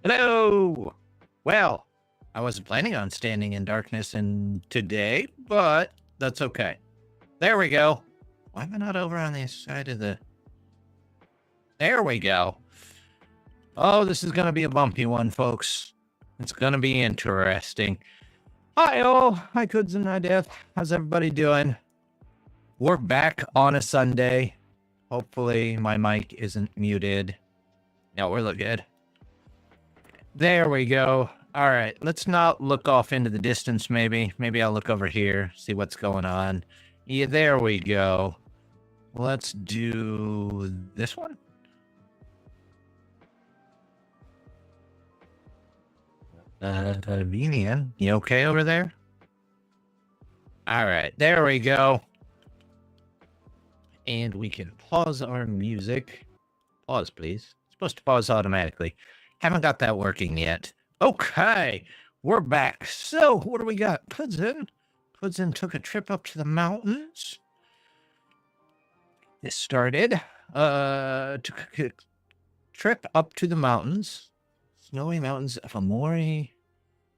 Hello! Well, I wasn't planning on standing in darkness today, but that's okay. There we go. Why am I not over on the side of the... There we go. Oh, this is going to be a bumpy one, folks. It's going to be interesting. Hi, all. Hi, Goods and Hi, Death. How's everybody doing? We're back on a Sunday. Hopefully my mic isn't muted. No, we're looking good. There we go. All right, let's not look off into the distance, maybe. Maybe I'll look over here, see what's going on. Yeah, there we go. Let's do this one. Vivian, you okay over there? All right, there we go. And we can pause our music. Pause, please. It's supposed to pause automatically. Haven't got that working yet. Okay, we're back. So, what do we got? Pudzin took a trip up to the mountains. This started. Took a trip up to the mountains. Snowy mountains of Amori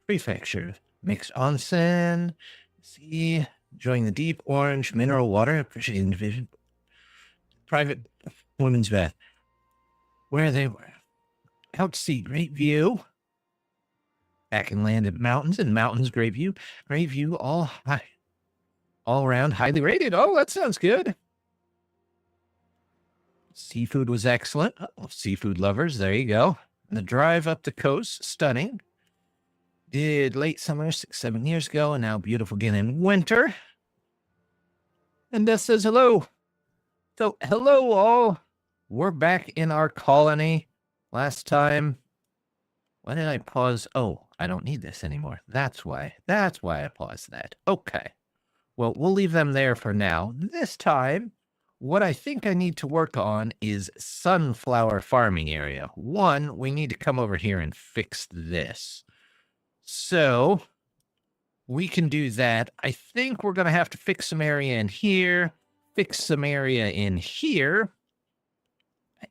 Prefecture. Mixed onsen. See, enjoying the deep orange mineral water. Appreciating the vision. Private women's bath. Where they were. Out to sea, great view. Back and landed mountains and mountains, great view. Great view, all around, highly rated. Oh, that sounds good. Seafood was excellent. Oh, seafood lovers, there you go. And the drive up the coast, stunning. Did late summer 6-7 years ago, and now beautiful again in winter. And Death says hello. So, hello all. We're back in our colony. Last time, why did I pause? Oh, I don't need this anymore. That's why I paused that. Okay. Well, we'll leave them there for now. This time, what I think I need to work on is sunflower farming area. One, we need to come over here and fix this. So, we can do that. I think we're going to have to fix some area in here, fix some area in here,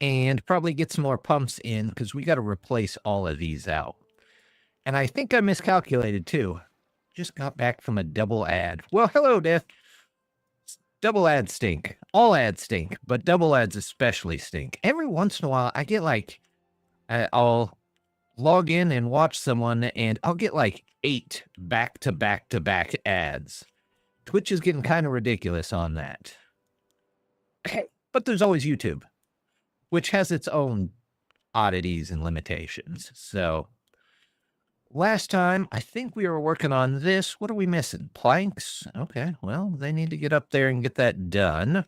and probably get some more pumps in because we got to replace all of these out. And I think I miscalculated too. Just got back from a double ad. Well, hello, Death. Double ads stink. All ads stink, but double ads especially stink. Every once in a while, I get like, I'll log in and watch someone and I'll get like 8 back-to-back-to-back ads. Twitch is getting kind of ridiculous on that. But there's always YouTube, which has its own oddities and limitations. So last time, I think we were working on this. What are we missing? Planks? Okay, well, they need to get up there and get that done.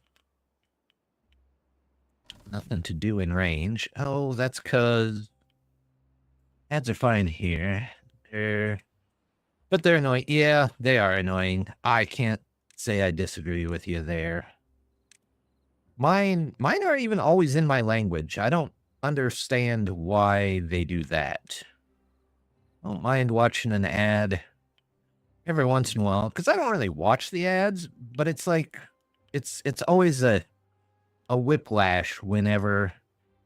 Nothing to do in range. Oh, that's because ads are fine here. But they're annoying. Yeah, they are annoying. I can't say I disagree with you there. Mine are even always in my language. I don't understand why they do that. I don't mind watching an ad every once in a while, because I don't really watch the ads, but it's like, it's always a whiplash whenever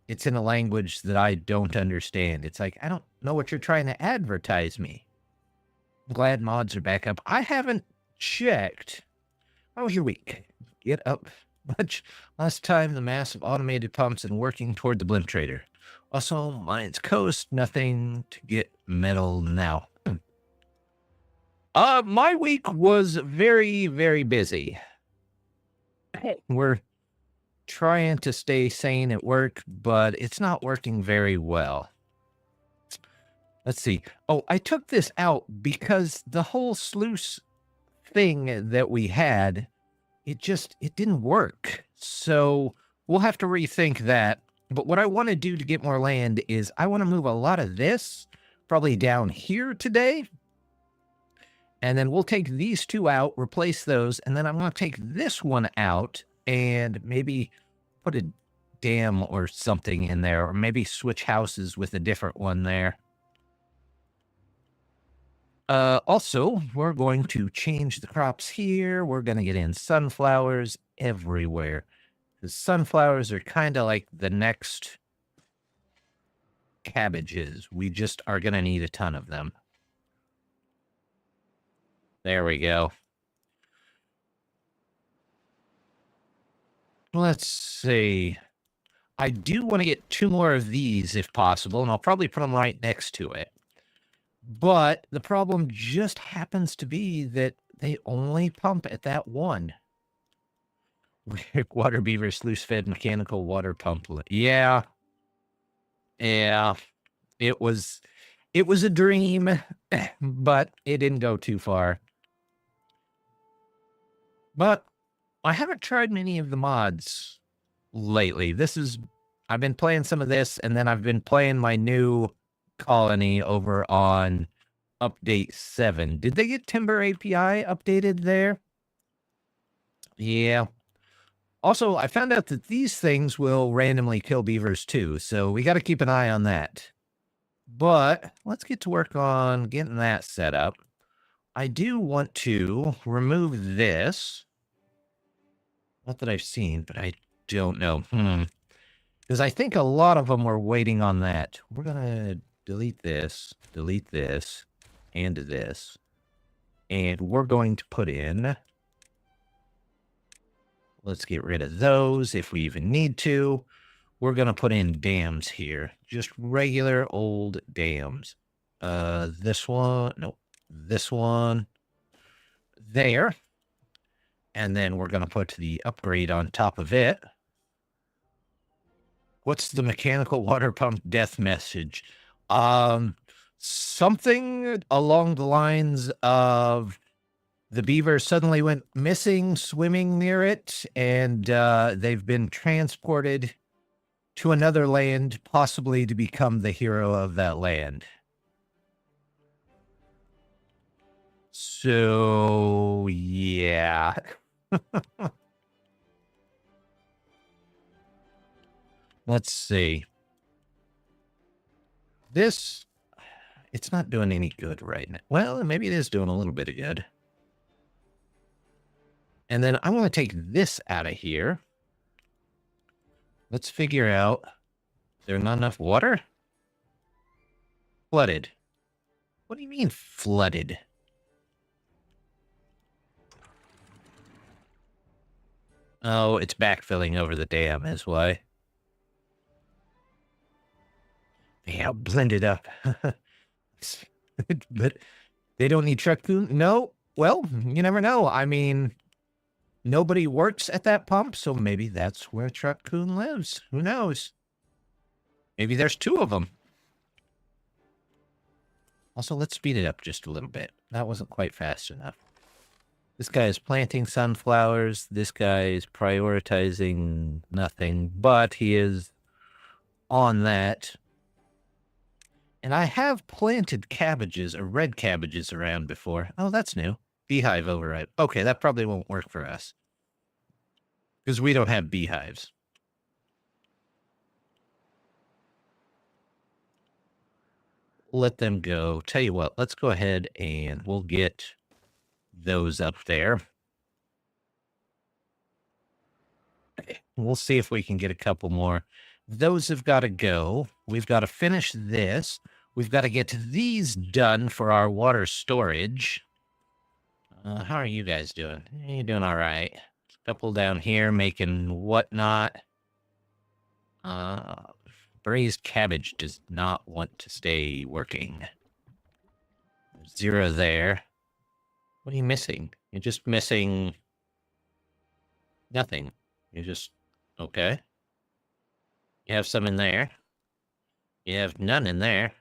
it's in a language that I don't understand. It's like, I don't know what you're trying to advertise me. I'm glad mods are back up. I haven't checked. How was your week? Get up much. Last time, the massive automated pumps and working toward the blimp trader. Also, mine's coast, nothing to get metal now. My week was very, very busy. We're trying to stay sane at work, but it's not working very well. Let's see. Oh, I took this out because the whole sluice thing that we had, it didn't work. So we'll have to rethink that. But what I want to do to get more land is I want to move a lot of this probably down here today. And then we'll take these two out, replace those. And then I'm going to take this one out and maybe put a dam or something in there, or maybe switch houses with a different one there. Also, we're going to change the crops here. We're going to get in sunflowers everywhere. The sunflowers are kind of like the next cabbages. We just are going to need a ton of them. There we go. Let's see. I do want to get 2 more of these if possible, and I'll probably put them right next to it. But the problem just happens to be that they only pump at that one. Waterbeavers, sluice-fed mechanical water pump. Yeah. Yeah. It was a dream, but it didn't go too far. But I haven't tried many of the mods lately. I've been playing some of this, and then I've been playing my new colony over on update 7. Did they get Timber API updated there? Yeah. Also, I found out that these things will randomly kill beavers too, so we got to keep an eye on that. But let's get to work on getting that set up. I do want to remove this. Not that I've seen, but I don't know. Because I think a lot of them were waiting on that. We're going to delete this, and this. And we're going to put in... Let's get rid of those if we even need to. We're going to put in dams here. Just regular old dams. This one. Nope. This one. There. And then we're going to put the upgrade on top of it. What's the mechanical water pump death message? Something along the lines of the beaver suddenly went missing swimming near it, and they've been transported to another land, possibly to become the hero of that land. So, yeah. Let's see. This, it's not doing any good right now. Well, maybe it is doing a little bit of good. And then I want to take this out of here. Let's figure out, there's not enough water? Flooded. What do you mean flooded? Oh, it's backfilling over the dam is why. Yeah, blended up. But they don't need truck food? No. Well, you never know. I mean... Nobody works at that pump, so maybe that's where Truck Coon lives. Who knows? Maybe there's 2 of them. Also, let's speed it up just a little bit. That wasn't quite fast enough. This guy is planting sunflowers. This guy is prioritizing nothing, but he is on that. And I have planted cabbages, or red cabbages around before. Oh, that's new. Beehive override. Okay, that probably won't work for us. Because we don't have beehives. Let them go. Tell you what, let's go ahead and we'll get those up there. We'll see if we can get a couple more. Those have got to go. We've got to finish this. We've got to get these done for our water storage. How are you guys doing? You're doing all right. A couple down here making whatnot. Braised cabbage does not want to stay working. 0 there. What are you missing? You're just missing nothing. You're just... Okay. You have some in there. You have none in there.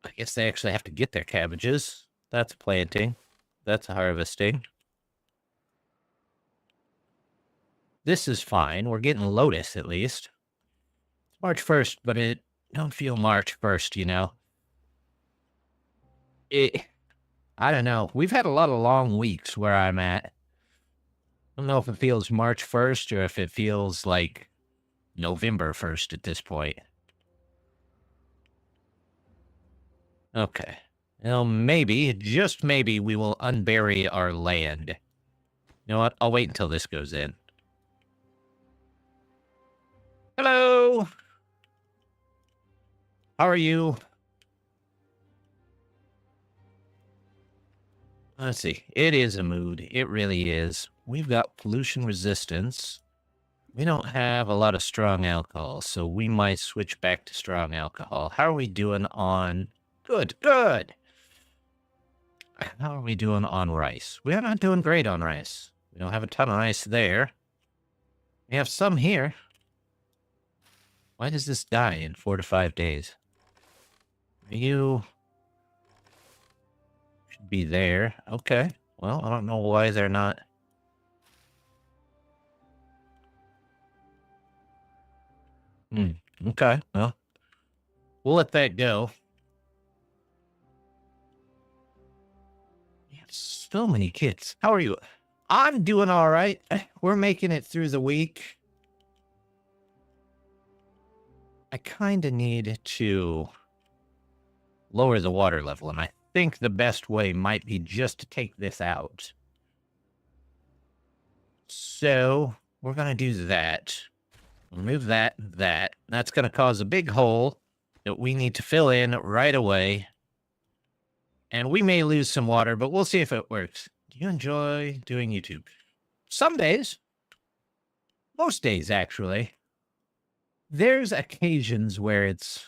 I guess they actually have to get their cabbages. That's planting. That's harvesting. This is fine. We're getting lotus, at least. It's March 1st, but it don't feel March 1st, you know? I don't know. We've had a lot of long weeks where I'm at. I don't know if it feels March 1st or if it feels like November 1st at this point. Okay. Well, maybe, just maybe, we will unbury our land. You know what? I'll wait until this goes in. Hello! How are you? Let's see. It is a mood. It really is. We've got pollution resistance. We don't have a lot of strong alcohol, so we might switch back to strong alcohol. How are we doing on... Good, good. How are we doing on rice? We're not doing great on rice. We don't have a ton of rice there. We have some here. Why does this die in 4 to 5 days? You should be there. Okay. Well, I don't know why they're not. Okay. Well, we'll let that go. We have so many kids. How are you? I'm doing all right. We're making it through the week. I kind of need to lower the water level, and I think the best way might be just to take this out. So we're going to do that. Remove that and that. That's going to cause a big hole that we need to fill in right away. And we may lose some water, but we'll see if it works. Do you enjoy doing YouTube? Some days. Most days, actually. There's occasions where it's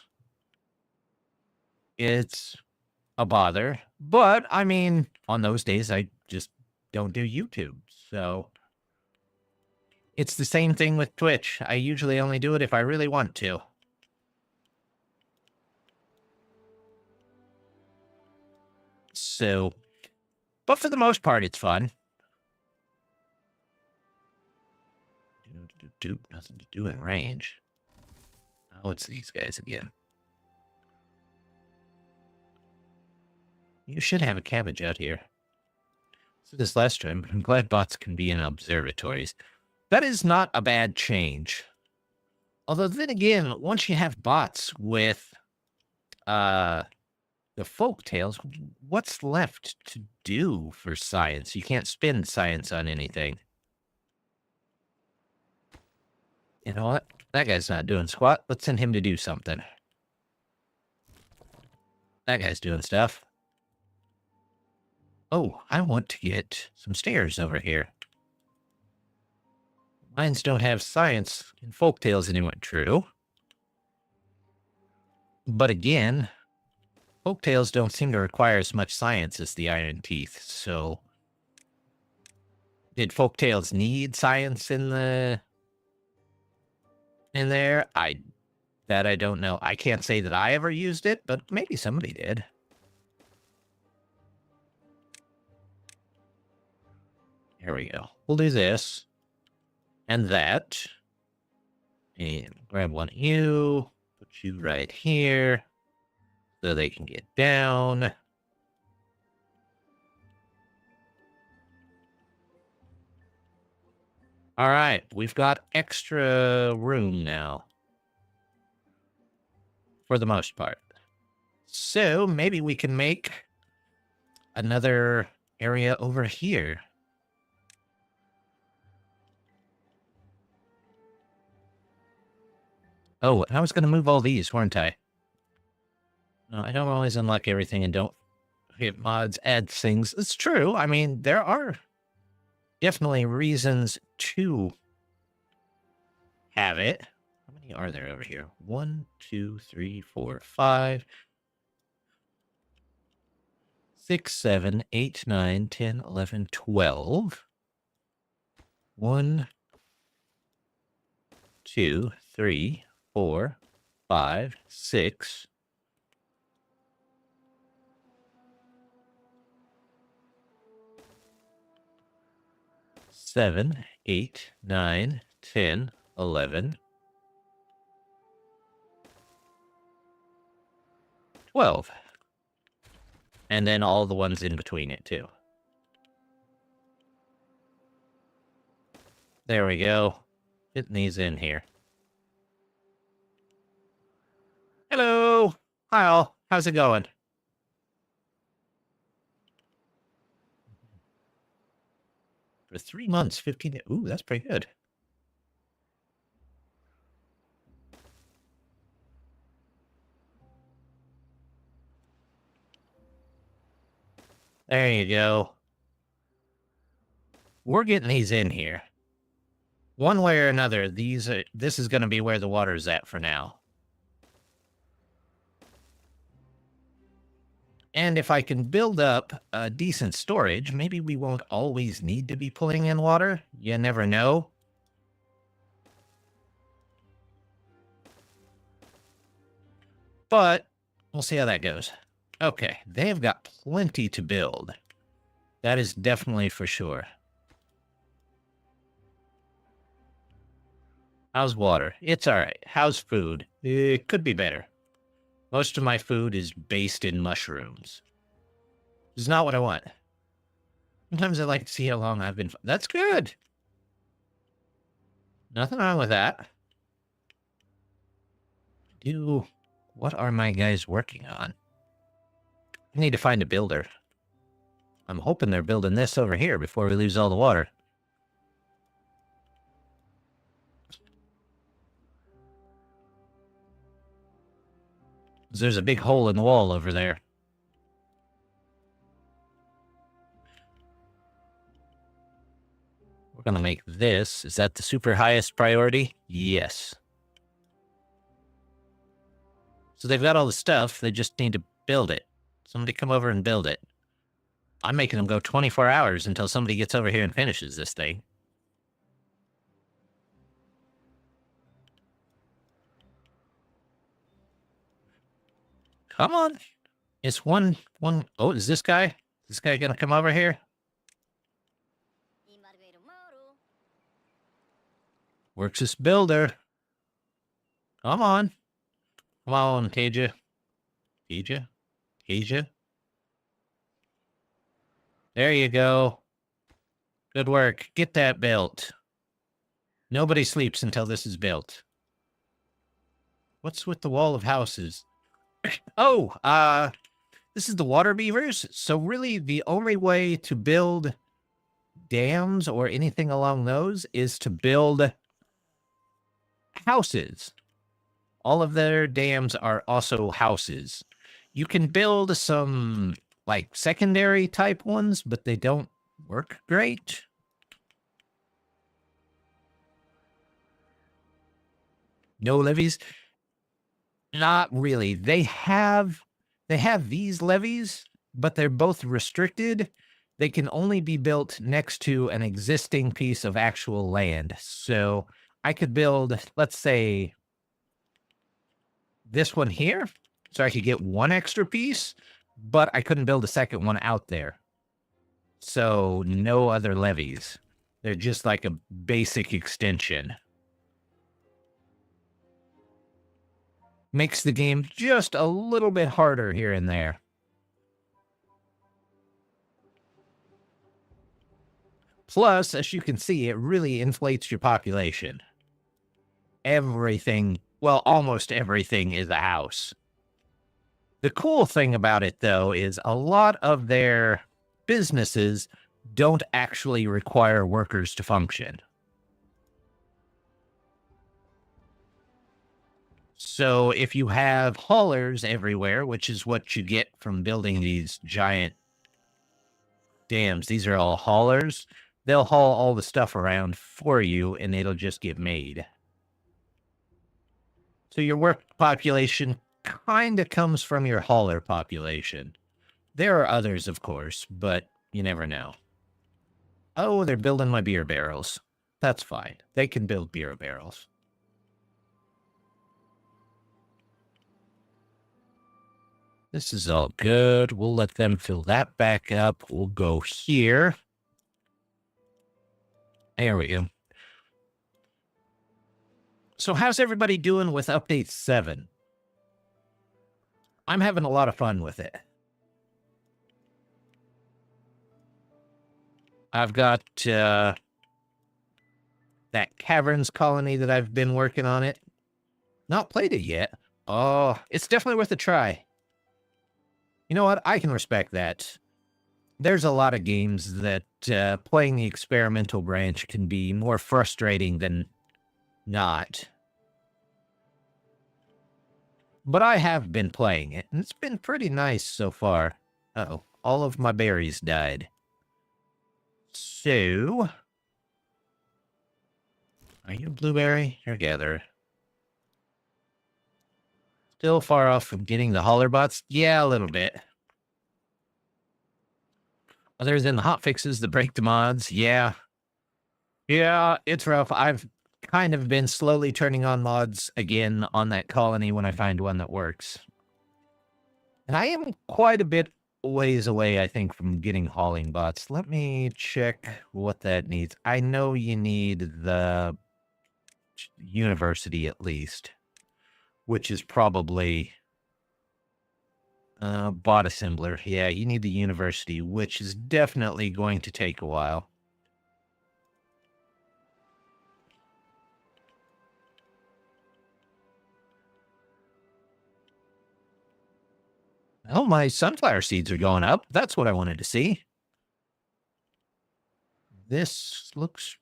a bother. But, I mean, on those days, I just don't do YouTube. So, it's the same thing with Twitch. I usually only do it if I really want to. So, but for the most part, it's fun. Nothing to do in range. Oh, it's these guys again. You should have a cabbage out here. So this last time, but I'm glad bots can be in observatories. That is not a bad change. Although then again, once you have bots with the folk tales, what's left to do for science? You can't spend science on anything. You know what? That guy's not doing squat. Let's send him to do something. That guy's doing stuff. Oh, I want to get some stairs over here. Mines don't have science in folktales anymore. True. But again, folktales don't seem to require as much science as the Iron Teeth, so... Did folktales need science in there? I don't know. I can't say that I ever used it, but maybe somebody did. Here we go. We'll do this. And that. And grab one of you. Put you right here. So they can get down. All right. We've got extra room now. For the most part. So maybe we can make another area over here. Oh, I was going to move all these, weren't I? No, I don't always unlock everything and don't hit mods, add things. It's true. I mean, there are definitely reasons to have it. How many are there over here? 1, 2, 3, 4, 5, 6, 7, 8, 9, 10, 11, 12. 1, 2, 3, 4, 5, 6. 7, 8, 9, 10, 11, 12. And then all the ones in between it, too. There we go. Getting these in here. Hello. Hi, all. How's it going? For 3 months, 15... Ooh, that's pretty good. There you go. We're getting these in here. One way or another, this is going to be where the water's at for now. And if I can build up a decent storage, maybe we won't always need to be pulling in water. You never know. But we'll see how that goes. Okay, they've got plenty to build. That is definitely for sure. How's water? It's all right. How's food? It could be better. Most of my food is based in mushrooms. It's not what I want. Sometimes I like to see how long I've been... That's good. Nothing wrong with that. What are my guys working on? I need to find a builder. I'm hoping they're building this over here before we lose all the water. There's a big hole in the wall over there. We're going to make this. Is that the super highest priority? Yes. So they've got all the stuff. They just need to build it. Somebody come over and build it. I'm making them go 24 hours until somebody gets over here and finishes this thing. Come on. It's one. Oh, is this guy? Is this guy going to come over here? Works this builder. Come on. Come on, Taja. Taja. There you go. Good work. Get that built. Nobody sleeps until this is built. What's with the wall of houses? Oh, this is the Waterbeavers. So really the only way to build dams or anything along those is to build houses. All of their dams are also houses. You can build some like secondary type ones, but they don't work great. No levees? Not really. They have these levees, but they're both restricted. They can only be built next to an existing piece of actual land. So I could build, let's say, this one here, so I could get one extra piece, but I couldn't build a second one out there. So no other levees. They're just like a basic extension. Makes the game just a little bit harder here and there. Plus, as you can see, it really inflates your population. Everything, well, almost everything is a house. The cool thing about it, though, is a lot of their businesses don't actually require workers to function. So if you have haulers everywhere, which is what you get from building these giant dams, these are all haulers, they'll haul all the stuff around for you and it'll just get made. So your work population kind of comes from your hauler population. There are others, of course, but you never know. Oh, they're building my beer barrels. That's fine. They can build beer barrels. This is all good. We'll let them fill that back up. We'll go here. There we go. So how's everybody doing with update 7? I'm having a lot of fun with it. I've got that Caverns colony that I've been working on it. Not played it yet. Oh, it's definitely worth a try. You know what? I can respect that. There's a lot of games that playing the experimental branch can be more frustrating than not. But I have been playing it, and it's been pretty nice so far. Uh-oh. all of my berries died. So, are you a blueberry? Here, gather. Still far off from getting the holler bots? Yeah, a little bit. Other than the hot fixes that break the mods, yeah. Yeah, it's rough. I've kind of been slowly turning on mods again on that colony when I find one that works. And I am quite a bit ways away, I think, from getting hauling bots. Let me check what that needs. I know you need the university at least, which is probably bot assembler. Yeah, you need the university, which is definitely going to take a while. Oh, my sunflower seeds are going up. That's what I wanted to see. This looks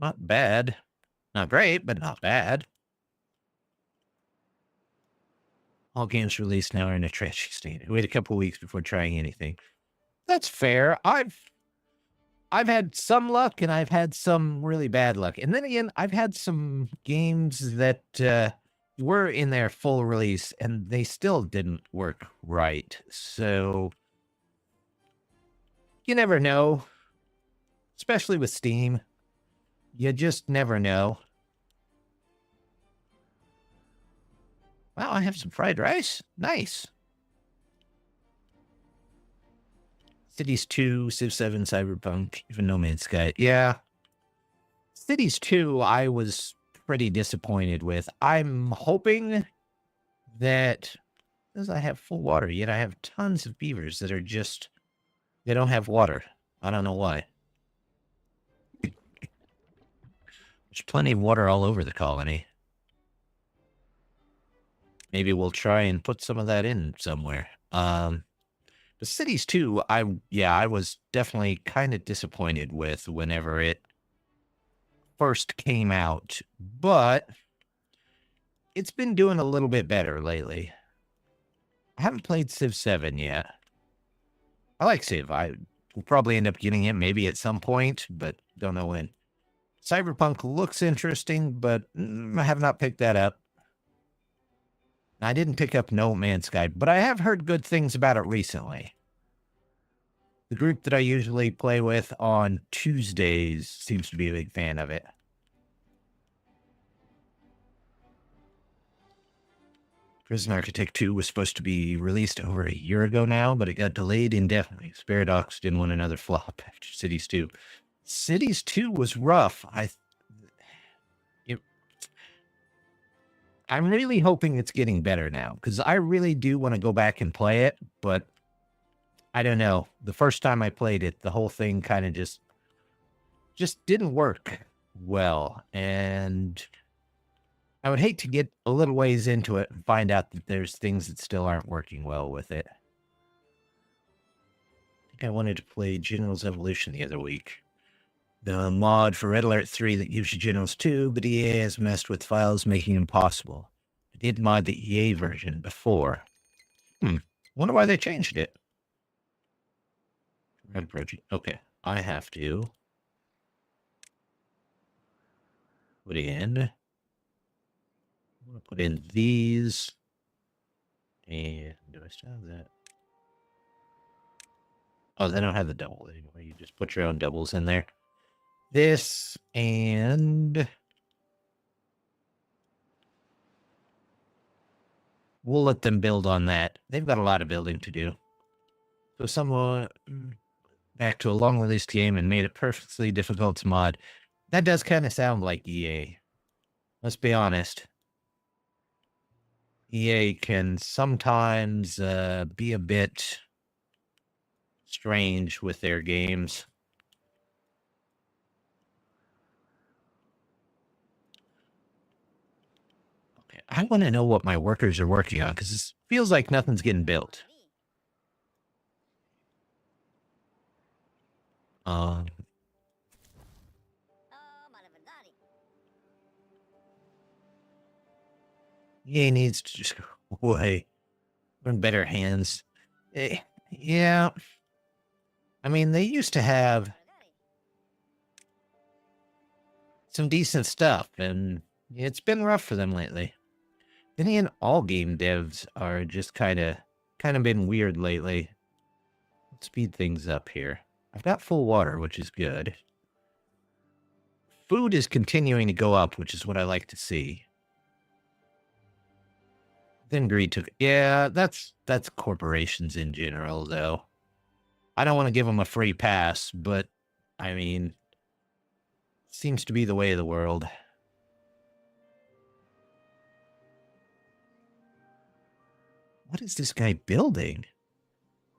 not bad. Not great, but not bad. All games released now are in a trashy state. Wait a couple weeks before trying anything. That's fair. I've had some luck and I've had some really bad luck. And then again, I've had some games that were in their full release and they still didn't work right. So you never know, especially with Steam. You just never know. Wow, I have some fried rice. Nice. Cities 2, Civ 7, Cyberpunk, even No Man's Sky. Yeah. Cities 2, I was pretty disappointed with. I'm hoping that, because I have full water, yet I have tons of beavers that are just, they don't have water. I don't know why. There's plenty of water all over the colony. Maybe we'll try and put some of that in somewhere. The Cities 2, I was definitely kind of disappointed with whenever it first came out, but it's been doing a little bit better lately. I haven't played Civ 7 yet. I like Civ. I will probably end up getting it maybe at some point, but don't know when. Cyberpunk looks interesting, but I have not picked that up. I didn't pick up No Man's Sky, but I have heard good things about it recently. The group that I usually play with on Tuesdays seems to be a big fan of it. Prison Architect 2 was supposed to be released over a year ago now, but it got delayed indefinitely. Sparadox didn't want another flop after Cities 2. Cities 2 was rough. I'm really hoping it's getting better now, because I really do want to go back and play it, but I don't know. The first time I played it, the whole thing kind of just didn't work well, and I would hate to get a little ways into it and find out that there's things that still aren't working well with it. I think I wanted to play General's Evolution the other week. The mod for Red Alert 3 that gives you Generals 2, but EA has messed with files, making it impossible. I did mod the EA version before. Wonder why they changed it. Red Project. Okay, I have to put in. I'm going to put in these. And do I still have that? Oh, they don't have the double anymore. You just put your own doubles in there. This and we'll let them build on that. They've got a lot of building to do. So someone back to a long released game and made it perfectly difficult to mod. That does kind of sound like EA. Let's be honest. EA can sometimes be a bit strange with their games. Okay, I want to know what my workers are working on, because it feels like nothing's getting built. EA needs to just go away. We're in better hands. Yeah. I mean, they used to have some decent stuff, and it's been rough for them lately. Then again, all game devs are just kind of been weird lately. Let's speed things up here. I've got full water, which is good. Food is continuing to go up, which is what I like to see. Then greed took... Yeah, that's corporations in general, though. I don't want to give them a free pass, but, I mean, seems to be the way of the world. What is this guy building?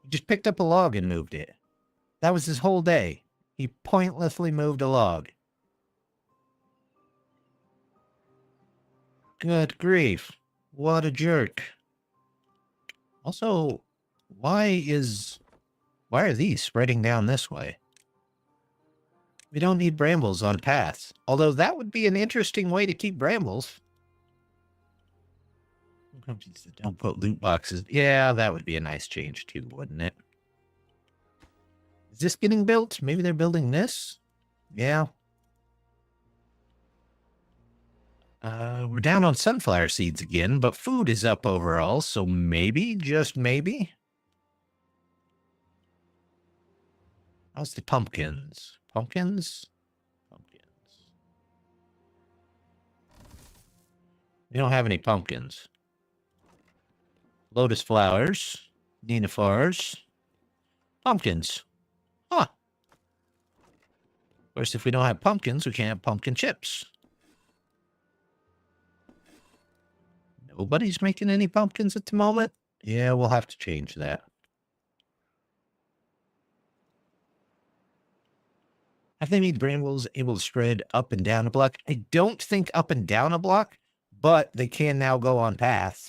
He just picked up a log and moved it. That was his whole day. He pointlessly moved a log. Good grief. What a jerk. Also, why are these spreading down this way? We don't need brambles on paths. Although that would be an interesting way to keep brambles. Don't put loot boxes. Yeah, that would be a nice change too, wouldn't it? Is this getting built? Maybe they're building this? Yeah. We're down on sunflower seeds again, but food is up overall, so maybe, just maybe. How's the pumpkins? Pumpkins? Pumpkins. We don't have any pumpkins. Lotus flowers. Nenufars. Pumpkins. Huh. Of course, if we don't have pumpkins, we can't have pumpkin chips. Nobody's making any pumpkins at the moment? Yeah, we'll have to change that. Have they made brambles able to spread up and down a block? I don't think up and down a block, but they can now go on paths.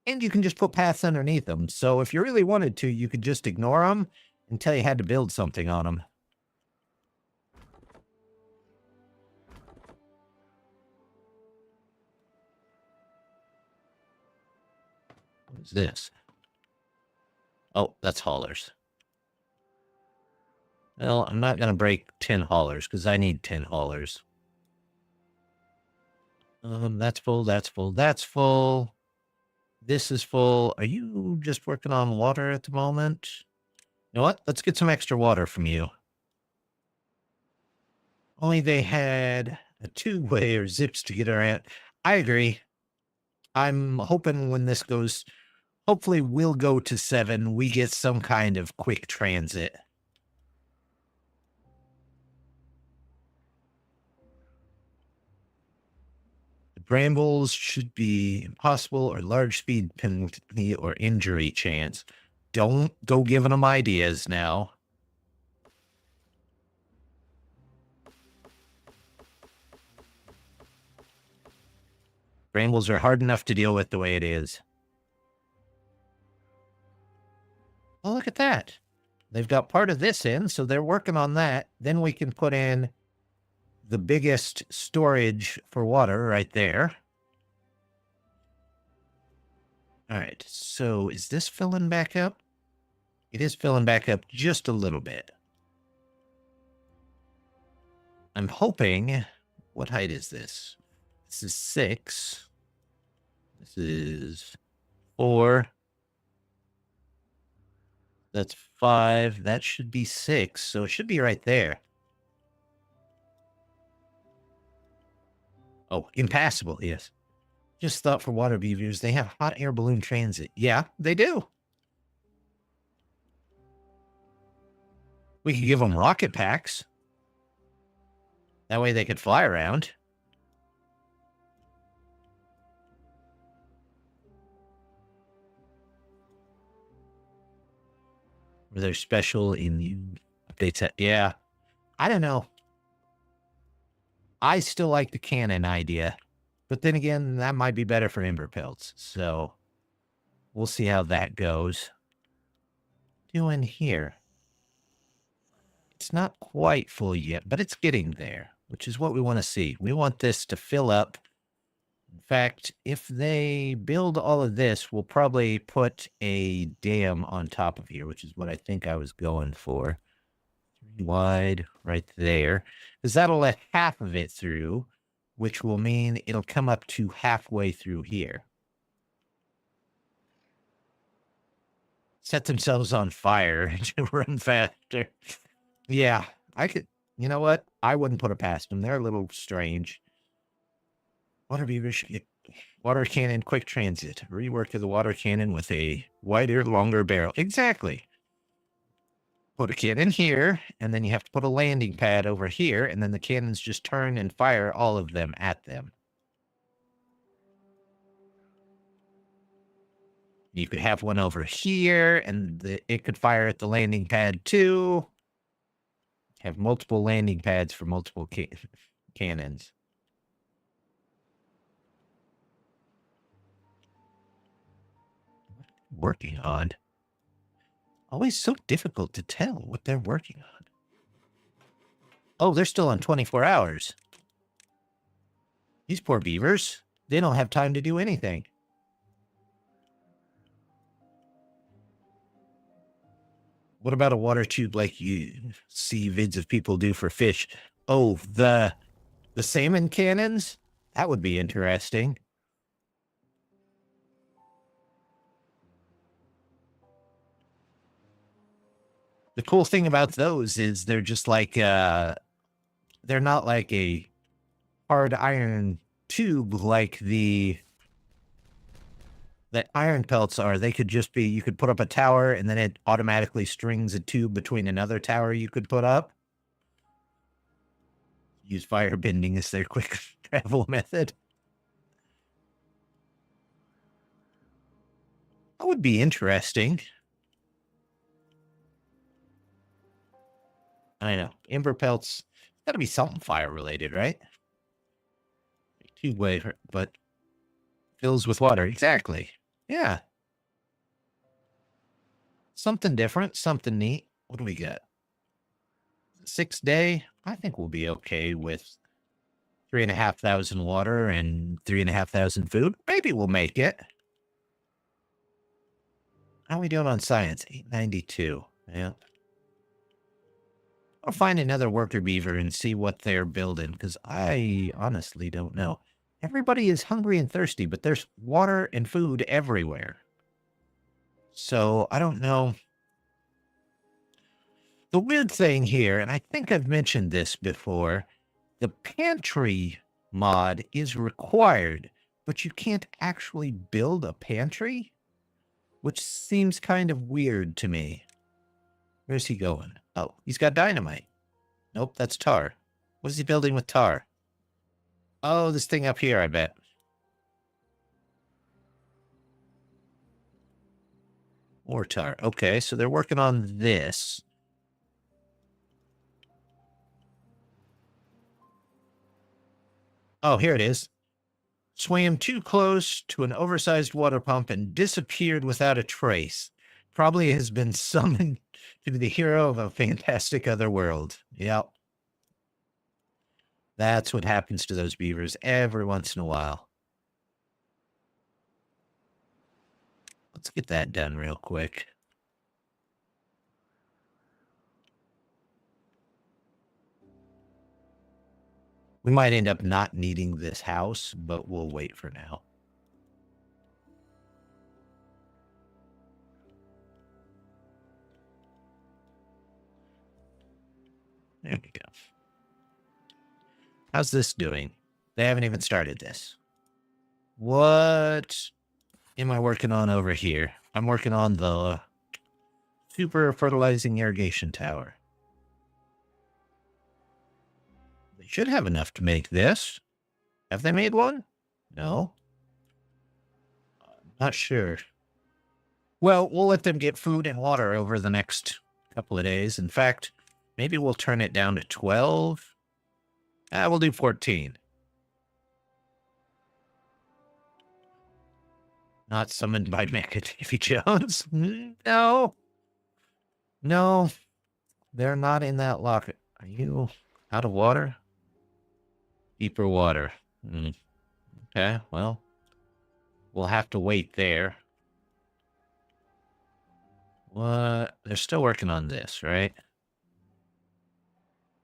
And you can just put paths underneath them. So if you really wanted to, you could just ignore them until you had to build something on them. What is this? Oh, that's haulers. Well, I'm not going to break 10 haulers because I need 10 haulers. That's full, that's full, that's full. This is full. Are you just working on water at the moment? You know what? Let's get some extra water from you. Only they had a two-way or zips to get around. I agree. I'm hoping when this goes, hopefully we'll go to 7. We get some kind of quick transit. Brambles should be impossible or large speed penalty or injury chance. Don't go giving them ideas now. Brambles are hard enough to deal with the way it is. Oh, look at that. They've got part of this in, so they're working on that. Then we can put in the biggest storage for water right there. All right, so is this filling back up? It is filling back up just a little bit. I'm hoping... What height is this? This is 6. This is 4. That's 5. That should be 6, so it should be right there. Oh, impassable, yes. Just thought for Waterbeavers, they have hot air balloon transit. Yeah, they do. We could give them rocket packs. That way they could fly around. Or they're special in the updates. Yeah, I don't know. I still like the cannon idea. But then again, that might be better for Ember Pelts. So we'll see how that goes. Doing here. It's not quite full yet, but it's getting there, which is what we want to see. We want this to fill up. In fact, if they build all of this, we'll probably put a dam on top of here, which is what I think I was going for. wide right there, because that'll let half of it through, which will mean it'll come up to halfway through here. Set themselves on fire to run faster. Yeah, I could. You know what? I wouldn't put it past them. They're a little strange. Waterbeavers should get water cannon quick transit. Rework of the water cannon with a wider, longer barrel. Exactly. Put a cannon here, and then you have to put a landing pad over here, and then the cannons just turn and fire all of them at them. You could have one over here, and it could fire at the landing pad too. Have multiple landing pads for multiple cannons. Working on. Always so difficult to tell what they're working on. Oh, they're still on 24 hours. These poor beavers. They don't have time to do anything. What about a water tube like you see vids of people do for fish? Oh, the salmon cannons? That would be interesting. The cool thing about those is they're just like, they're not like a hard iron tube like the iron pelts are. They could just be, you could put up a tower and then it automatically strings a tube between another tower you could put up. Use fire bending as their quick travel method. That would be interesting. I know. Ember pelts, gotta be something fire related, right? Two-way, but fills with water. Exactly. Yeah. Something different, something neat. What do we got? 6 day. I think we'll be okay with 3,500 water and 3,500 food. Maybe we'll make it. How are we doing on science? 892. Yeah. I'll find another worker beaver and see what they're building, because I honestly don't know. Everybody is hungry and thirsty, but there's water and food everywhere. So I don't know. The weird thing here, and I think I've mentioned this before, the pantry mod is required, but you can't actually build a pantry, which seems kind of weird to me. Where's he going? Oh, he's got dynamite. Nope, that's tar. What is he building with tar? Oh, this thing up here, I bet. Or tar. Okay, so they're working on this. Oh, here it is. Swam too close to an oversized water pump and disappeared without a trace. Probably has been summoned to be the hero of a fantastic other world. Yep. That's what happens to those beavers every once in a while. Let's get that done real quick. We might end up not needing this house, but we'll wait for now. There we go. How's this doing? They haven't even started this. What am I working on over here? I'm working on the super fertilizing irrigation tower. They should have enough to make this. Have they made one? No. Not sure. Well, we'll let them get food and water over the next couple of days. In fact, maybe we'll turn it down to 12. We'll do 14. Not summoned by Mecha Davy Jones. No. No. They're not in that locket. Are you out of water? Deeper water. Okay, well, we'll have to wait there. What? They're still working on this, right?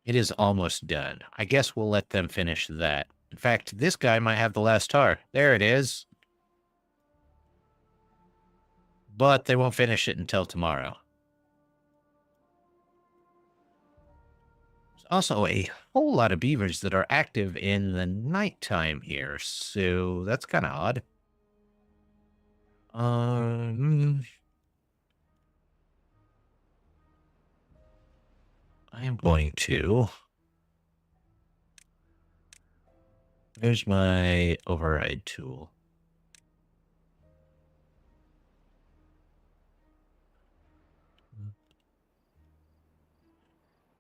It is almost done. I guess we'll let them finish that. In fact, this guy might have the last tar. There it is. But they won't finish it until tomorrow. There's also a whole lot of beavers that are active in the nighttime here, so that's kind of odd. I am going to... There's my override tool.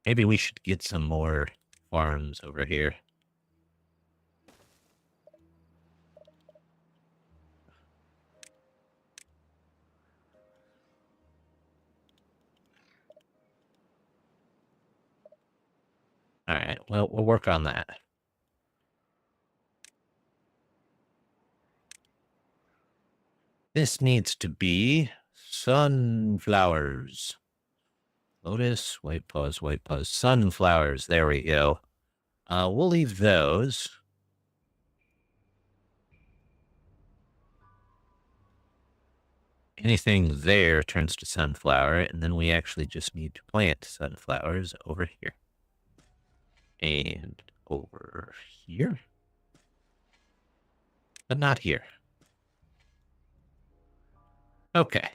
Maybe we should get some more farms over here. All right, well, we'll work on that. This needs to be sunflowers. Lotus, whitepaws, sunflowers. There we go. We'll leave those. Anything there turns to sunflower, and then we actually just need to plant sunflowers over here. And over here. But not here. Okay.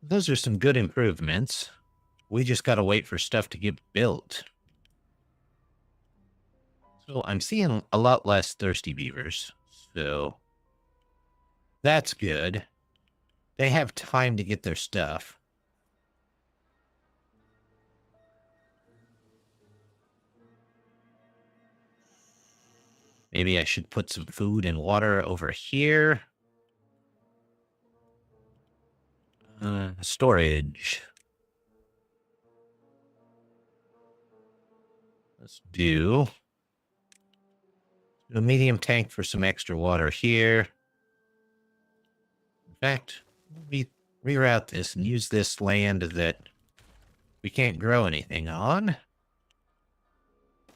Those are some good improvements. We just gotta wait for stuff to get built. So I'm seeing a lot less thirsty beavers. So that's good. They have time to get their stuff. Maybe I should put some food and water over here. Storage. Let's do a medium tank for some extra water here. In fact, we reroute this and use this land that we can't grow anything on.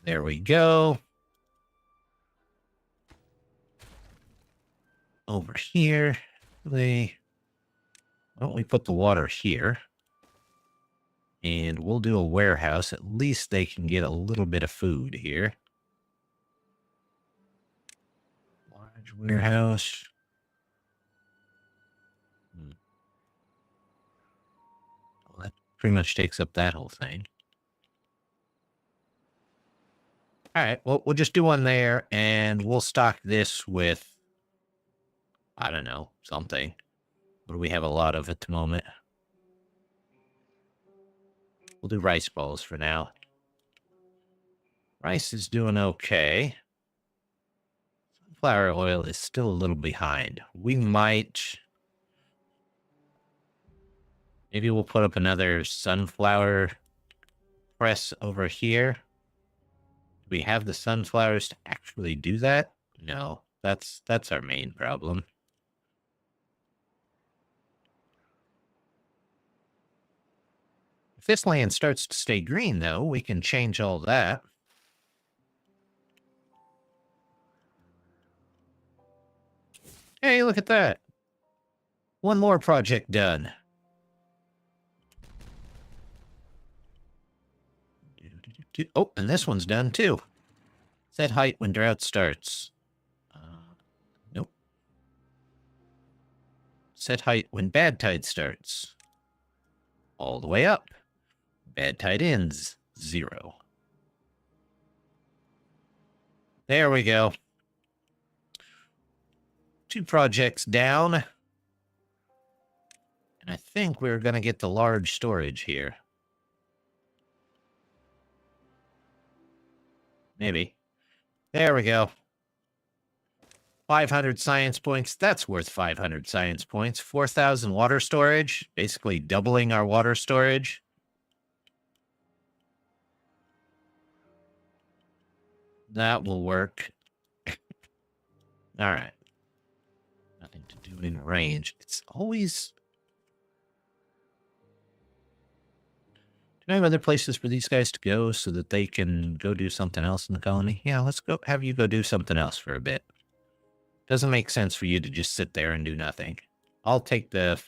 There we go. Over here, why don't we put the water here? And we'll do a warehouse. At least they can get a little bit of food here. Large warehouse. Well, that pretty much takes up that whole thing. All right, well, we'll just do one there, and we'll stock this with, I don't know, something. What do we have a lot of at the moment? We'll do rice balls for now. Rice is doing okay. Sunflower oil is still a little behind. We might... Maybe we'll put up another sunflower press over here. Do we have the sunflowers to actually do that? No, that's our main problem. If this land starts to stay green, though, we can change all that. Hey, look at that. One more project done. Oh, and this one's done, too. Set height when drought starts. Nope. Set height when bad tide starts. All the way up. Bad tide ends. 0. There we go. 2 projects down. And I think we're going to get the large storage here. Maybe. There we go. 500 science points. That's worth 500 science points. 4,000 water storage. Basically doubling our water storage. That will work. All right. Nothing to do in range. It's always... Do I have other places for these guys to go so that they can go do something else in the colony? Yeah, let's go have you go do something else for a bit. Doesn't make sense for you to just sit there and do nothing. I'll take the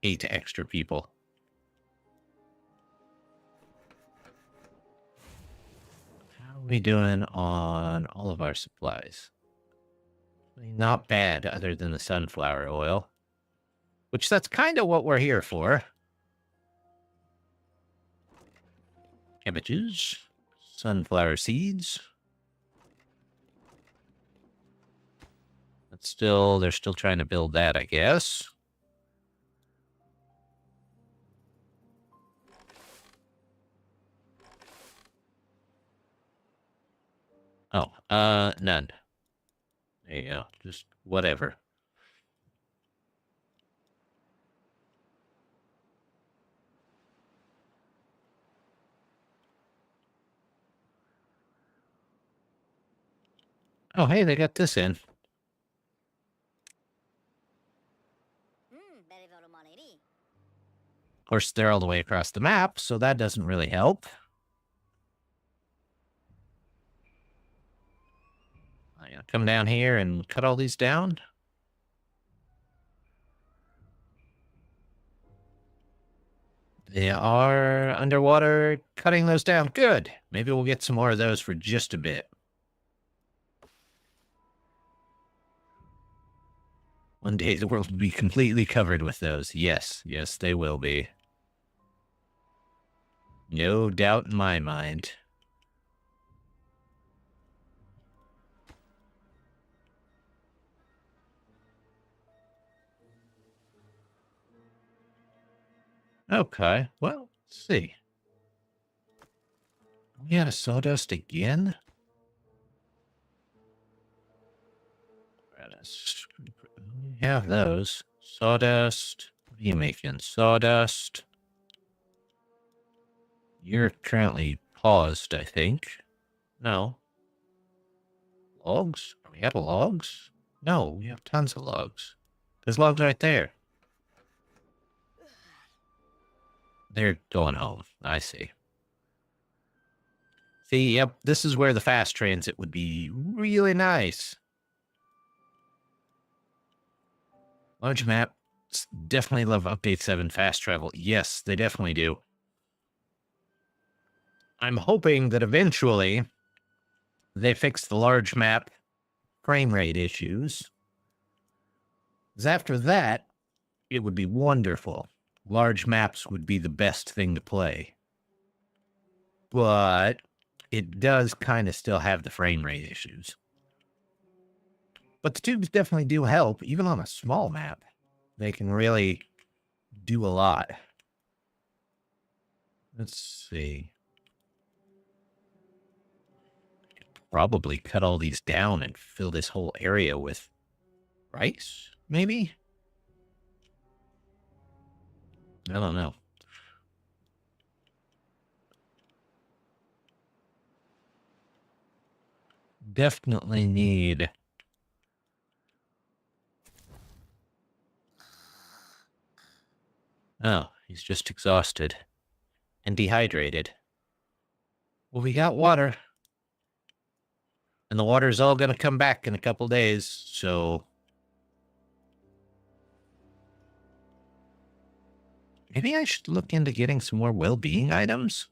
8 extra people. How are we doing on all of our supplies? Not bad, other than the sunflower oil. Which that's kind of what we're here for. Cabbages. Sunflower seeds. But still, they're still trying to build that, I guess. Oh, none. There you go. Just whatever. Oh, hey, they got this in. Of course, they're all the way across the map, so that doesn't really help. I gotta come down here and cut all these down. They are underwater, cutting those down. Good. Maybe we'll get some more of those for just a bit. One day the world will be completely covered with those. Yes, yes, they will be. No doubt in my mind. Okay, well, let's see. We had a sawdust again? We have those. Sawdust. What are you making? Sawdust. You're currently paused, I think. No. Logs? Are we out of logs? No, we have tons of logs. There's logs right there. They're going home. I see. See, yep, this is where the fast transit would be really nice. Large map. Definitely love Update 7 fast travel. Yes, they definitely do. I'm hoping that eventually they fix the large map frame rate issues. Because after that, it would be wonderful. Large maps would be the best thing to play. But it does kind of still have the frame rate issues. But the tubes definitely do help, even on a small map. They can really do a lot. Let's see. Probably cut all these down and fill this whole area with rice, maybe? I don't know. Definitely need... Oh, he's just exhausted and dehydrated. Well, we got water. And the water's all going to come back in a couple days, so... Maybe I should look into getting some more well-being items?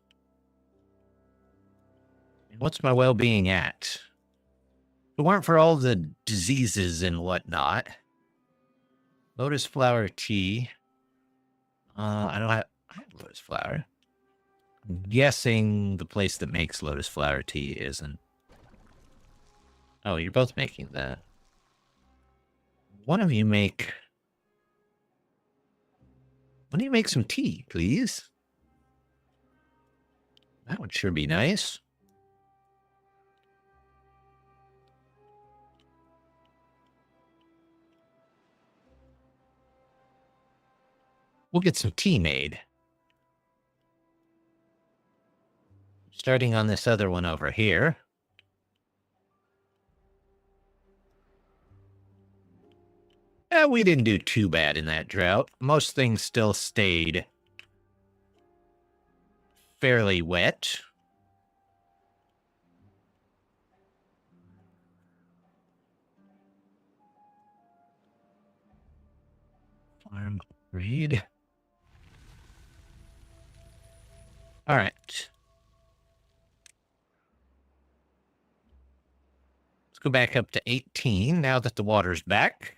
What's my well-being at? If it weren't for all the diseases and whatnot... Lotus flower tea... I don't have lotus flower. I'm guessing the place that makes lotus flower tea isn't. Oh, you're both making that. One of you make... Why don't you make some tea, please? That would sure be nice. We'll get some tea made. Starting on this other one over here. We didn't do too bad in that drought. Most things still stayed fairly wet. Farm read. All right. Let's go back up to 18 now that the water's back.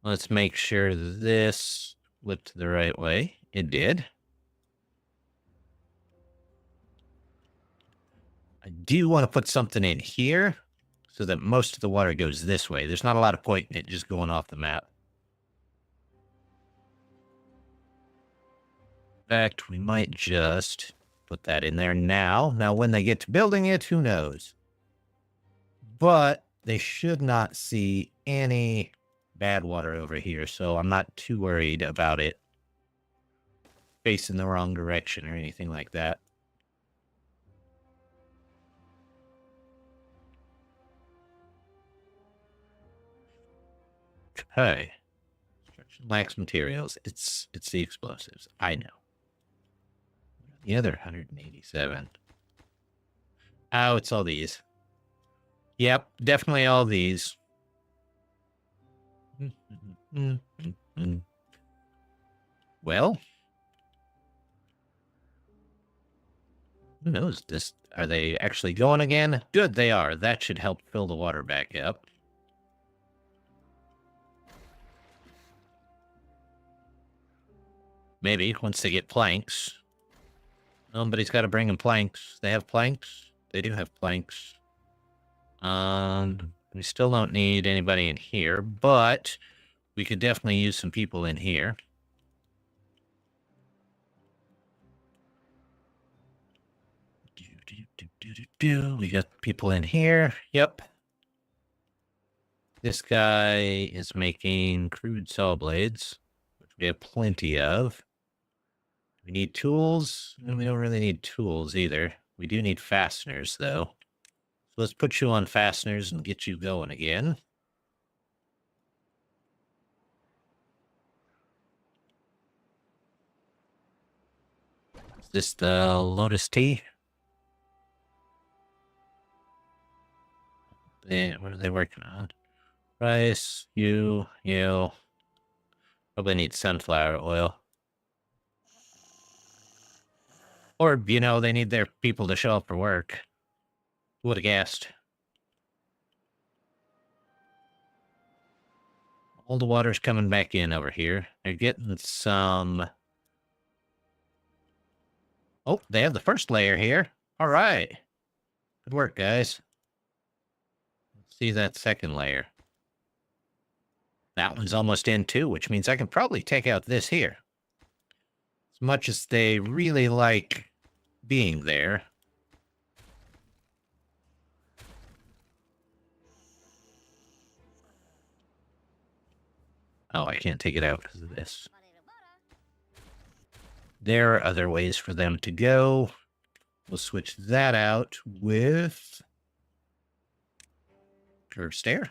Let's make sure this flipped the right way. It did. I do want to put something in here so that most of the water goes this way. There's not a lot of point in it just going off the map. In fact, we might just put that in there now. Now, when they get to building it, who knows? But they should not see any bad water over here, so I'm not too worried about it facing the wrong direction or anything like that. Okay. Construction lacks materials. It's the explosives. I know. The other 187. Oh, it's all these. Yep, definitely all these. Well, who knows? Are they actually going again? Good, they are. That should help fill the water back up. Maybe once they get planks. Somebody's got to bring them planks. They have planks. They do have planks. We still don't need anybody in here, but we could definitely use some people in here. We got people in here. Yep. This guy is making crude saw blades, which we have plenty of. We need tools, and we don't really need tools either. We do need fasteners, though. So let's put you on fasteners and get you going again. Is this the Lotus Tea? What are they working on? Rice, you. Probably need sunflower oil. Or, they need their people to show up for work. Who would have guessed? All the water's coming back in over here. They're getting some... Oh, they have the first layer here. All right. Good work, guys. Let's see that second layer. That one's almost in, too, which means I can probably take out this here. As much as they really like being there. Oh, I can't take it out because of this. There are other ways for them to go. We'll switch that out with curved stair.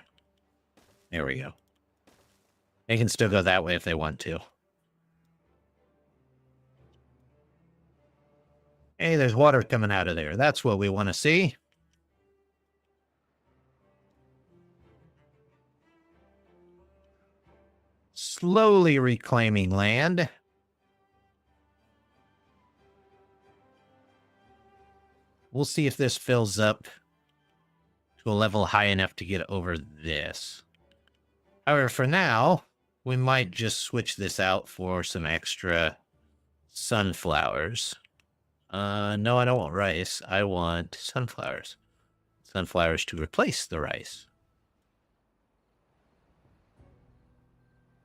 There we go. They can still go that way if they want to. Hey, there's water coming out of there. That's what we want to see. Slowly reclaiming land. We'll see if this fills up to a level high enough to get over this. However, for now, we might just switch this out for some extra sunflowers. No, I don't want rice. I want sunflowers. Sunflowers to replace the rice.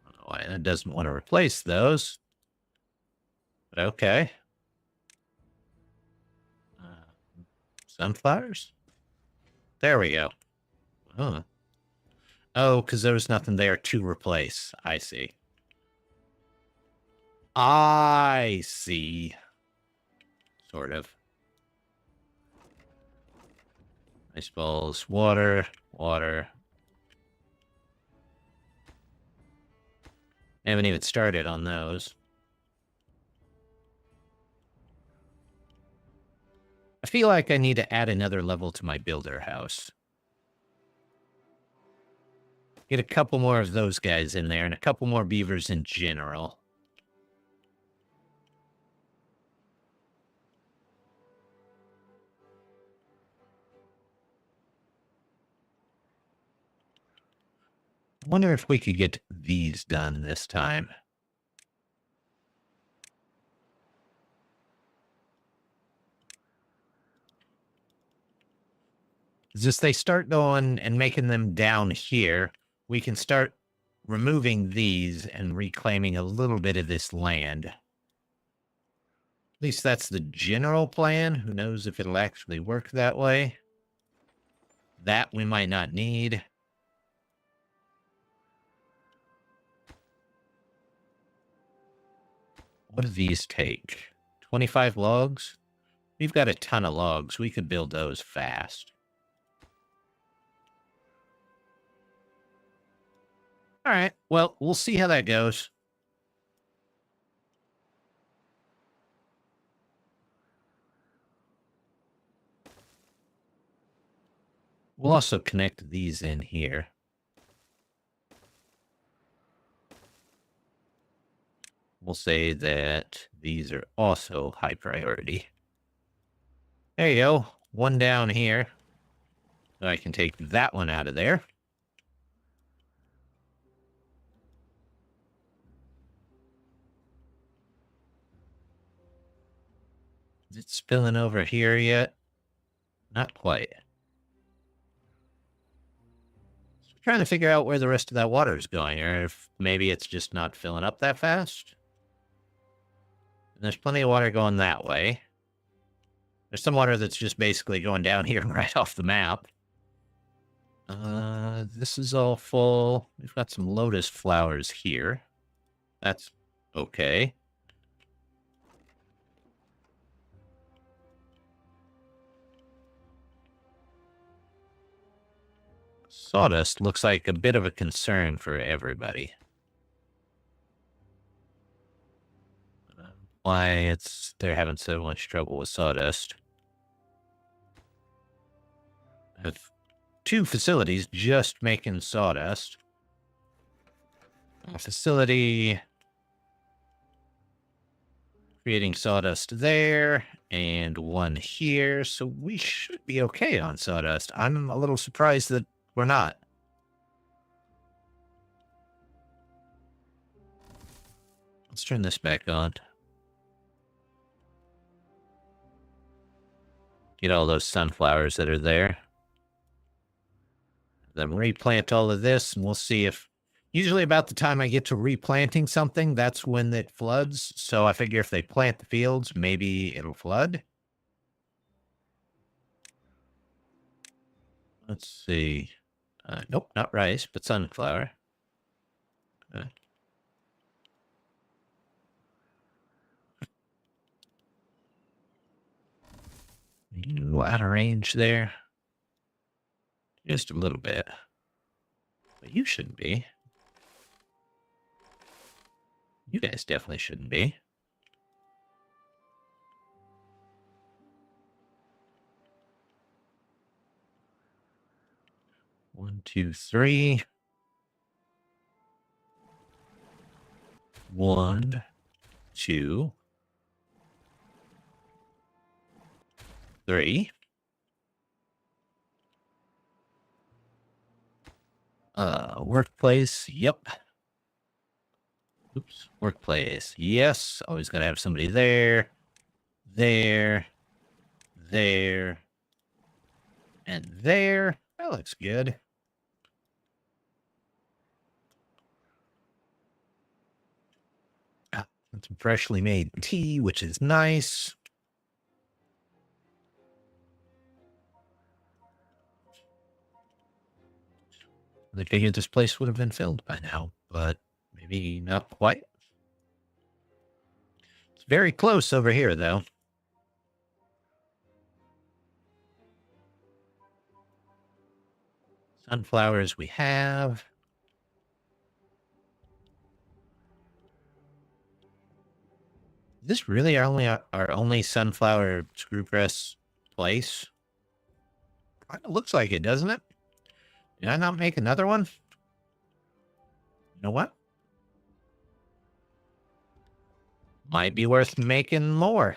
I don't know why it doesn't want to replace those. But okay. Sunflowers? There we go. Huh. Oh, because there was nothing there to replace. I see. I see. Sort of. Ice balls, water. I haven't even started on those. I feel like I need to add another level to my builder house. Get a couple more of those guys in there and a couple more beavers in general. I wonder if we could get these done this time. Just they start going and making them down here, we can start removing these and reclaiming a little bit of this land. At least that's the general plan. Who knows if it'll actually work that way? That we might not need. What do these take? 25 logs? We've got a ton of logs. We could build those fast. All right. Well, we'll see how that goes. We'll also connect these in here. We'll say that these are also high priority. There you go. One down here. I can take that one out of there. Is it spilling over here yet? Not quite. Trying to figure out where the rest of that water is going, or if maybe it's just not filling up that fast. And there's plenty of water going that way. There's some water that's just basically going down here right off the map. This is all full. We've got some lotus flowers here. That's okay. Sawdust looks like a bit of a concern for everybody. Why they're having so much trouble with sawdust. I have 2 facilities just making sawdust. A facility creating sawdust there, and one here, so we should be okay on sawdust. I'm a little surprised that we're not. Let's turn this back on. Get all those sunflowers that are there. Then replant all of this, and we'll see if... Usually about the time I get to replanting something, that's when it floods. So I figure if they plant the fields, maybe it'll flood. Let's see. Nope, not rice, but sunflower. You out of range there? Just a little bit. But you shouldn't be. You guys definitely shouldn't be. One, two, three. 1, 2, 3. Workplace. Yep. Oops. Workplace. Yes. Always got to have somebody there, there, there, and there. That looks good. Some freshly made tea, which is nice. I figured this place would have been filled by now, but maybe not quite. It's very close over here, though. Sunflowers we have. this really our only sunflower screw press place? Kind of looks like it, doesn't it? Did I not make another one? You know what? Might be worth making more.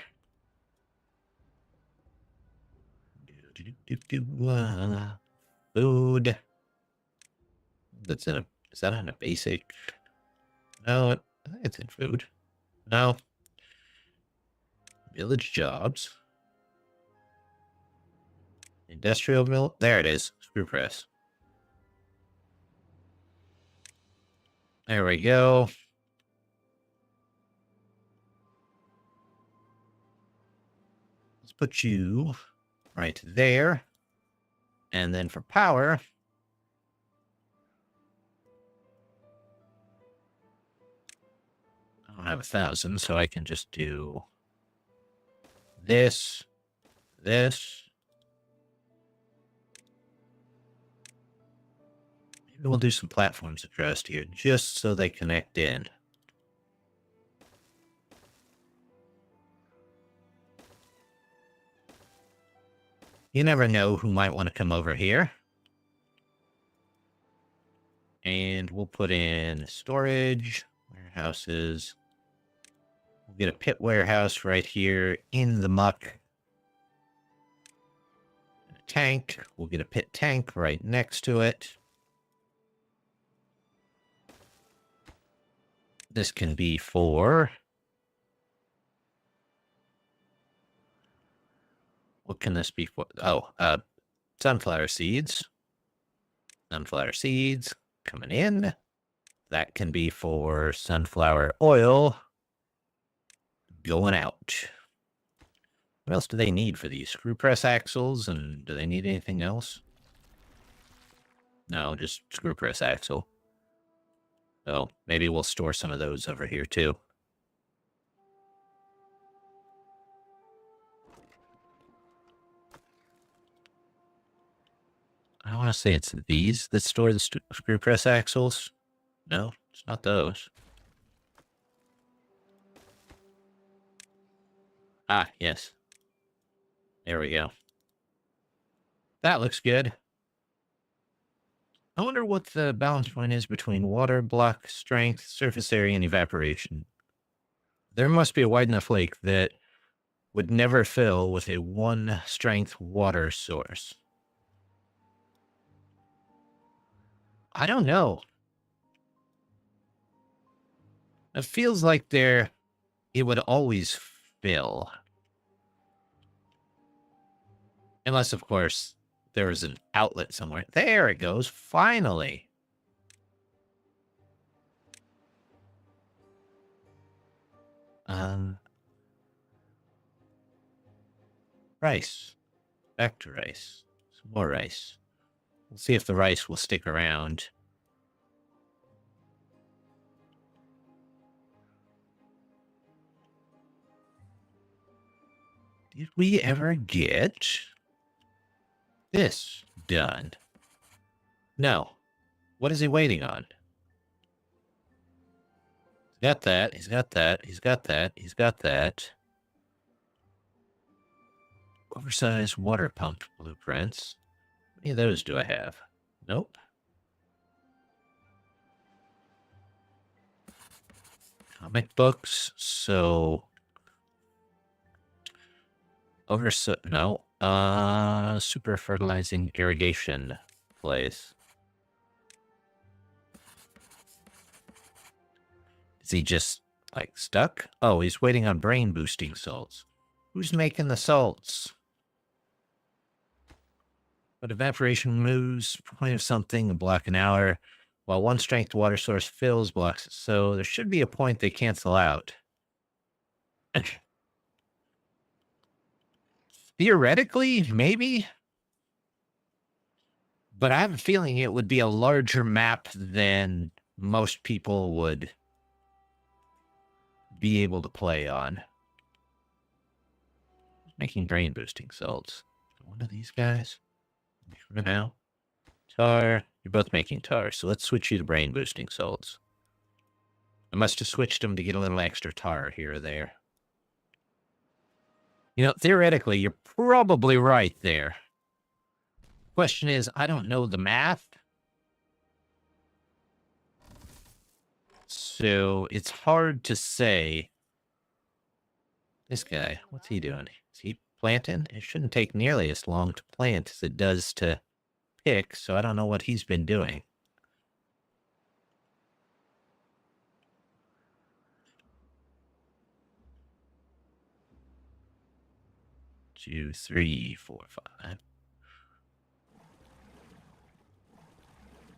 Food. That's in a. Is that on a basic? No, it's in food. No. Village jobs. Industrial mill. There it is. Screw press. There we go. Let's put you right there. And then for power. I don't have 1,000, so I can just do this. Maybe we'll do some platforms across here just so they connect in. You never know who might want to come over here. And we'll put in storage, warehouses. We'll get a pit warehouse right here in the muck. And a tank. We'll get a pit tank right next to it. This can be for... What can this be for? Oh, sunflower seeds. Sunflower seeds coming in. That can be for sunflower oil going out. What else do they need for these? Screw press axles, and do they need anything else? No, just screw press axle. So maybe we'll store some of those over here too. I want to say it's these that store the screw press axles. No, it's not those. Ah, yes. There we go. That looks good. I wonder what the balance point is between water, block, strength, surface area, and evaporation. There must be a wide enough lake that would never fill with a 1 strength water source. I don't know. It feels like it would always fill. Unless, of course, there is an outlet somewhere. There it goes. Finally. Rice. Back to rice. Some more rice. We'll see if the rice will stick around. Did we ever get this done? No. What is he waiting on? He's got that. He's got that. He's got that. He's got that. Oversized water pump blueprints. How many of those do I have? Nope. Comic books. So... No. Super fertilizing irrigation place. Is he just, like, stuck? Oh, he's waiting on brain boosting salts. Who's making the salts? But evaporation moves, point of something, a block an hour, while 1 strength water source fills blocks. So there should be a point they cancel out. Theoretically, maybe. But I have a feeling it would be a larger map than most people would be able to play on. Making brain boosting salts. One of these guys. For now. Tar. You're both making tar, so let's switch you to brain boosting salts. I must have switched them to get a little extra tar here or there. You know, theoretically, you're probably right there. Question is, I don't know the math. So it's hard to say. This guy, what's he doing? Is he planting? It shouldn't take nearly as long to plant as it does to pick, so I don't know what he's been doing. Two, three, four, five.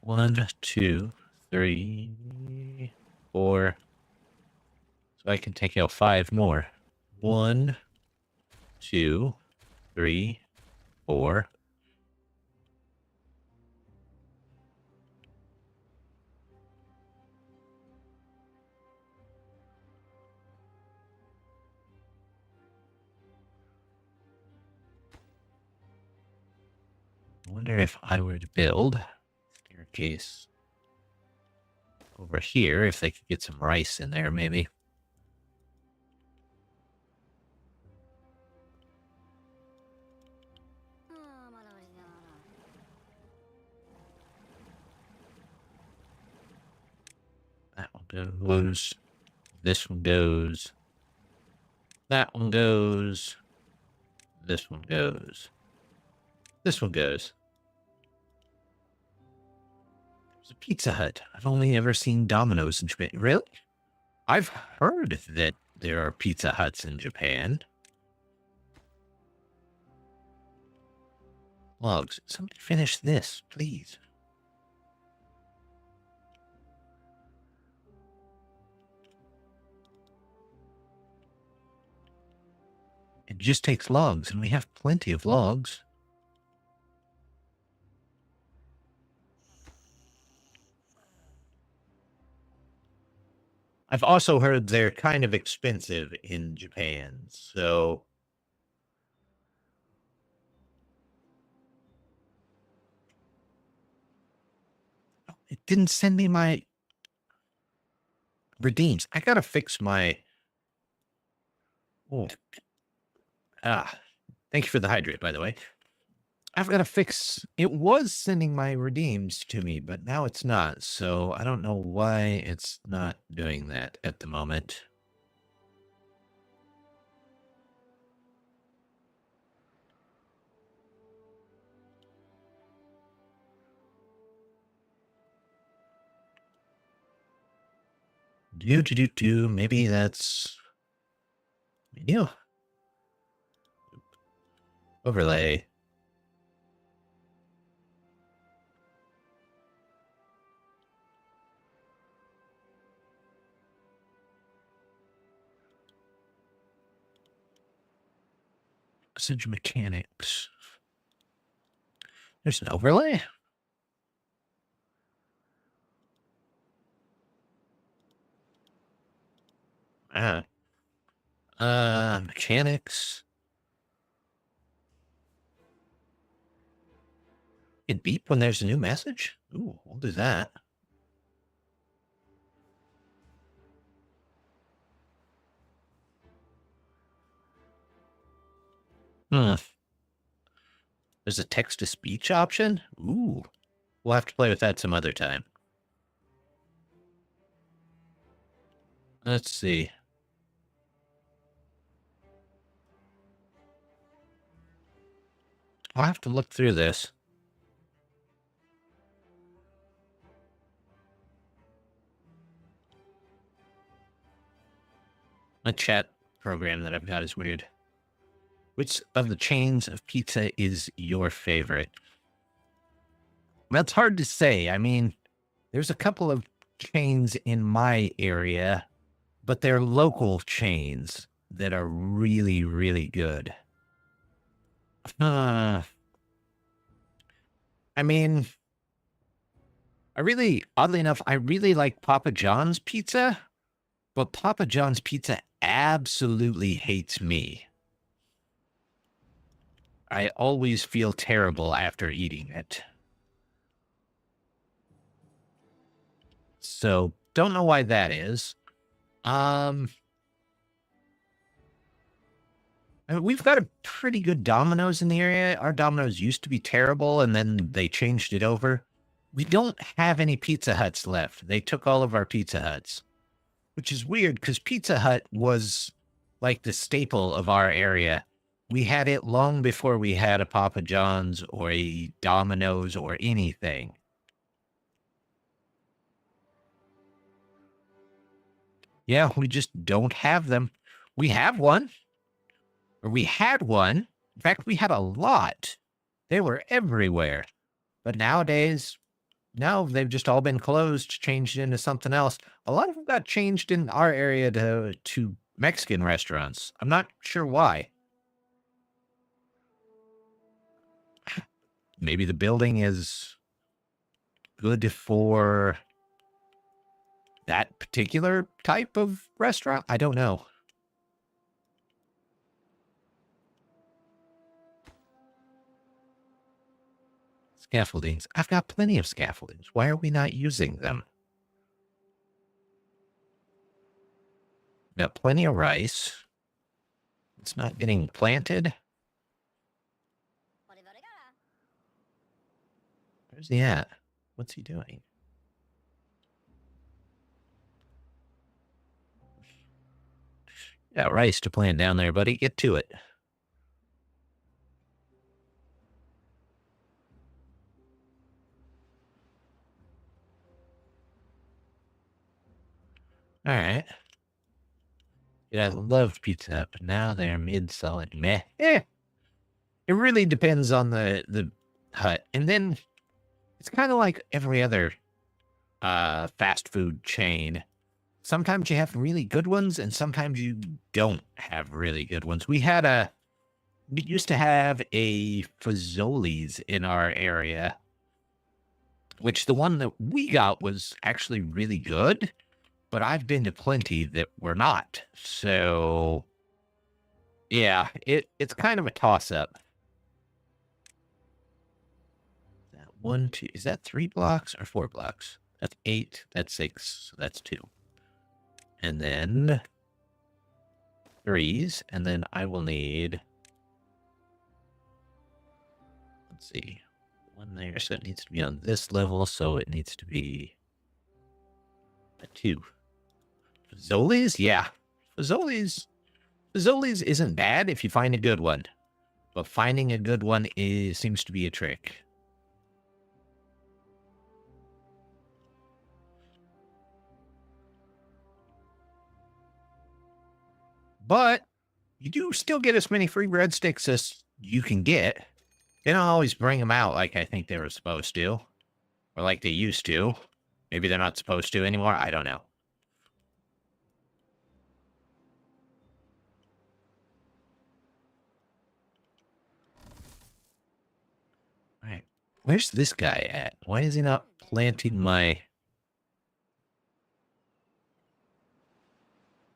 1, 2, 3, 4. So I can take out 5 more. 1, 2, 3, 4. I wonder if I were to build staircase over here, if they could get some rice in there, maybe. That one goes. This one goes. That one goes. This one goes. This one goes. There's a Pizza Hut. I've only ever seen Domino's in Japan. Really? I've heard that there are Pizza Huts in Japan. Logs. Somebody finish this, please. It just takes logs, and we have plenty of logs. I've also heard they're kind of expensive in Japan, so... Oh, it didn't send me my redeems. I gotta fix my... Oh. Thank you for the hydrate, by the way. I've got to fix... It was sending my redeems to me, but now it's not. So I don't know why it's not doing that at the moment. Maybe that's... Menu. Overlay. Message mechanics. There's an overlay. Mechanics. It beep when there's a new message? Ooh, we'll do that. There's a text-to-speech option? Ooh. We'll have to play with that some other time. Let's see. I'll have to look through this. My chat program that I've got is weird. Which of the chains of pizza is your favorite? That's hard to say. I mean, there's a couple of chains in my area, but they're local chains that are really, really good. I mean, oddly enough, I really like Papa John's pizza, but Papa John's pizza absolutely hates me. I always feel terrible after eating it. So, don't know why that is. I mean, we've got a pretty good Domino's in the area. Our Domino's used to be terrible, and then they changed it over. We don't have any Pizza Huts left. They took all of our Pizza Huts, which is weird because Pizza Hut was like the staple of our area. We had it long before we had a Papa John's or a Domino's or anything. Yeah, we just don't have them. We have one, or we had one. In fact, we had a lot. They were everywhere. But nowadays, no, they've just all been closed, changed into something else. A lot of them got changed in our area to Mexican restaurants. I'm not sure why. Maybe the building is good for that particular type of restaurant. I don't know. Scaffoldings. I've got plenty of scaffoldings. Why are we not using them? Got plenty of rice. It's not getting planted. Where's he at? What's he doing? Got rice to plant down there, buddy. Get to it. All right. Yeah, I loved Pizza Hut, but now they're mid-solid meh. It really depends on the hut. And then it's kind of like every other fast food chain. Sometimes you have really good ones, and sometimes you don't have really good ones. We used to have a Fazoli's in our area, which the one that we got was actually really good, but I've been to plenty that were not. So, yeah, it's kind of a toss-up. That 1, 2, is that 3 blocks or 4 blocks? That's 8, that's 6, so that's 2. And then 3s, and then I will need, let's see, 1 there, so it needs to be on this level, so it needs to be a 2. Fazoli's? Yeah. Fazoli's isn't bad if you find a good one. But finding a good one seems to be a trick. But you do still get as many free breadsticks as you can get. They don't always bring them out like I think they were supposed to. Or like they used to. Maybe they're not supposed to anymore. I don't know. All right. Where's this guy at? Why is he not planting my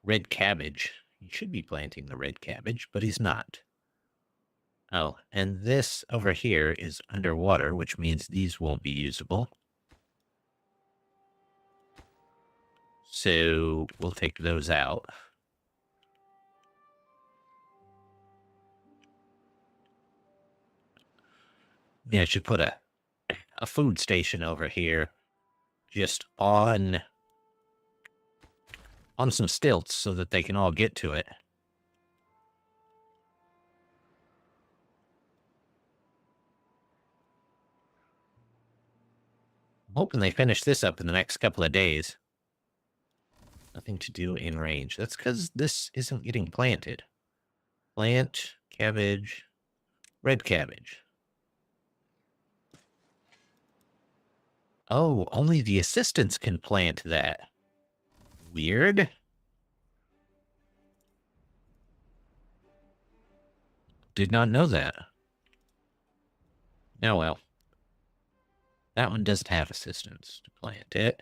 red cabbage? He should be planting the red cabbage, but he's not. Oh, and this over here is underwater, which means these won't be usable. So we'll take those out. Yeah, I should put a food station over here just on some stilts so that they can all get to it. I'm hoping they finish this up in the next couple of days. Nothing to do in range. That's because this isn't getting planted. Plant, cabbage, red cabbage. Oh, only the assistants can plant that. Weird. Did not know that. Oh well. That one doesn't have assistants to plant it.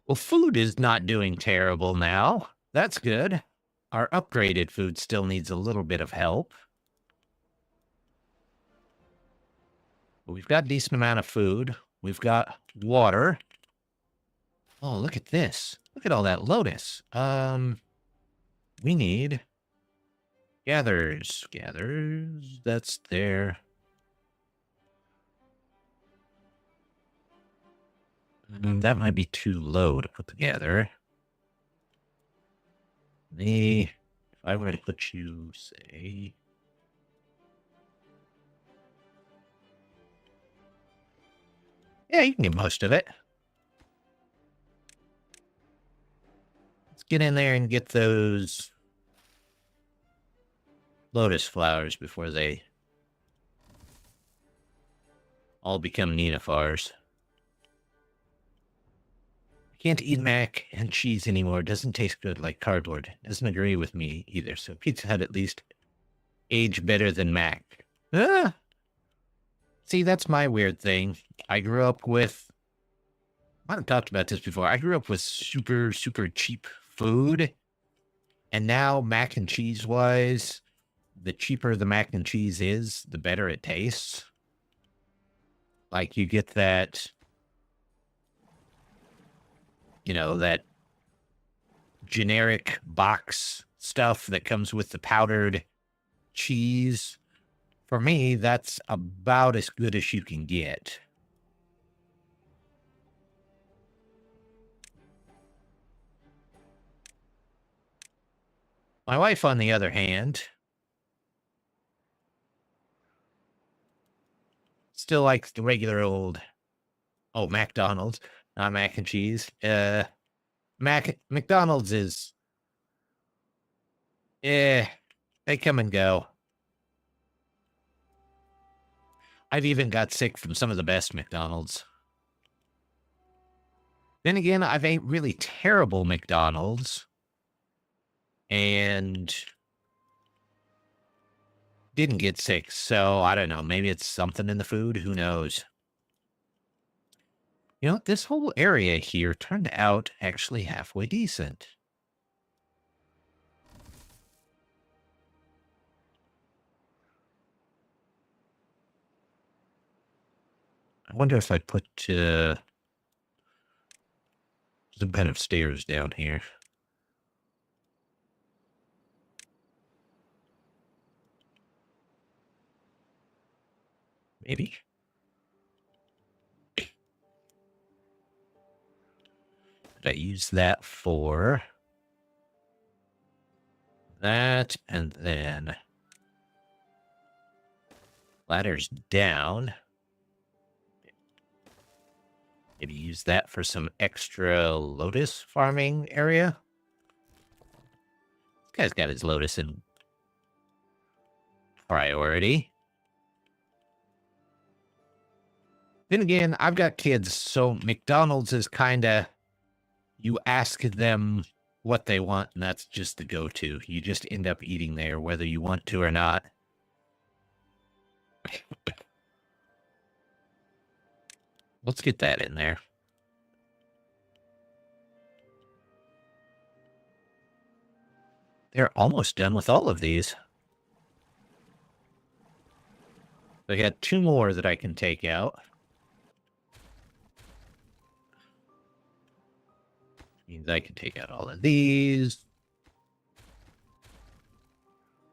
Well, food is not doing terrible now. That's good. Our upgraded food still needs a little bit of help. But we've got a decent amount of food. We've got water. Oh, look at this. Look at all that lotus. We need gatherers. Gatherers. That's there. That might be too low to put together. If I were to put you, say... Yeah, you can get most of it. Let's get in there and get those lotus flowers before they all become nenufars. I can't eat mac and cheese anymore. It doesn't taste good like cardboard. Doesn't agree with me either. So Pizza Hut at least age better than mac. Ah! See, that's my weird thing. I grew up with... I might have talked about this before. I grew up with super, super cheap food. And now mac and cheese wise, the cheaper the mac and cheese is, the better it tastes. Like you get that... You know, that generic box stuff that comes with the powdered cheese. For me, that's about as good as you can get. My wife, on the other hand, still likes the regular old, McDonald's, not mac and cheese. McDonald's is, they come and go. I've even got sick from some of the best McDonald's. Then again, I've ate really terrible McDonald's and didn't get sick. So I don't know. Maybe it's something in the food. Who knows? You know, this whole area here turned out actually halfway decent. I wonder if I'd put some kind of stairs down here. Maybe. Did I use that for that? And then ladders down. Maybe use that for some extra lotus farming area. This guy's got his lotus in priority. Then again, I've got kids, so McDonald's is kind of, you ask them what they want, and that's just the go-to. You just end up eating there, whether you want to or not. Let's get that in there. They're almost done with all of these. I got 2 more that I can take out. Means I can take out all of these.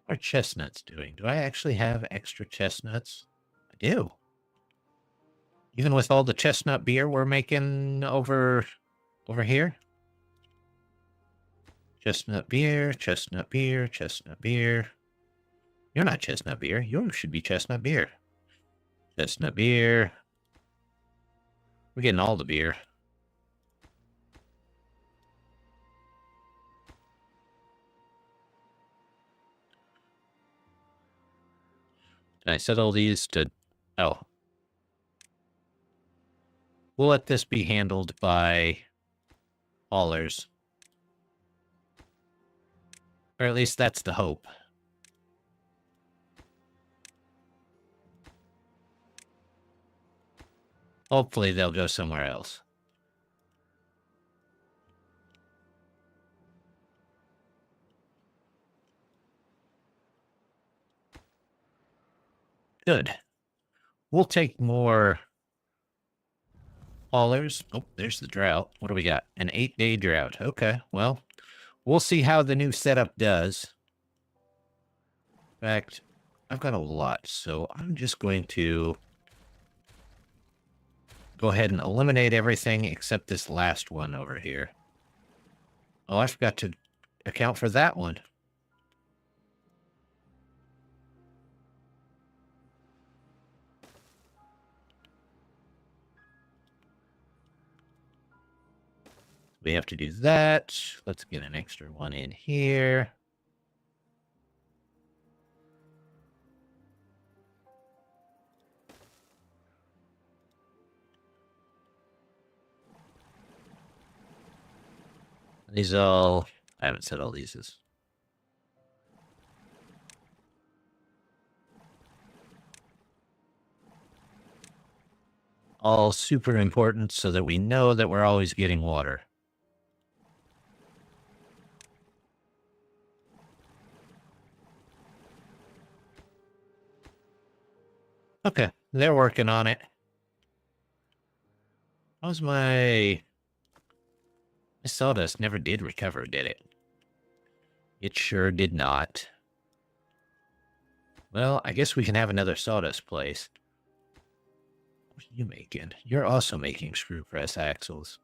What are chestnuts doing? Do I actually have extra chestnuts? I do. Even with all the chestnut beer we're making over here. Chestnut beer, chestnut beer, chestnut beer. You're not chestnut beer. Yours should be chestnut beer. Chestnut beer. We're getting all the beer. Can I set all these to... Oh. We'll let this be handled by haulers. Or at least that's the hope. Hopefully they'll go somewhere else. Good. We'll take more haulers. Oh, there's the drought. What do we got? An 8-day drought. Okay, well, we'll see how the new setup does. In fact, I've got a lot, so I'm just going to go ahead and eliminate everything except this last one over here. Oh, I forgot to account for that one. We have to do that. Let's get an extra one in here. These all... I haven't said all these is... all super important so that we know that we're always getting water. Okay, they're working on it. How's my sawdust never did recover, did it? It sure did not. Well, I guess we can have another sawdust place. What are you making? You're also making screw press axles.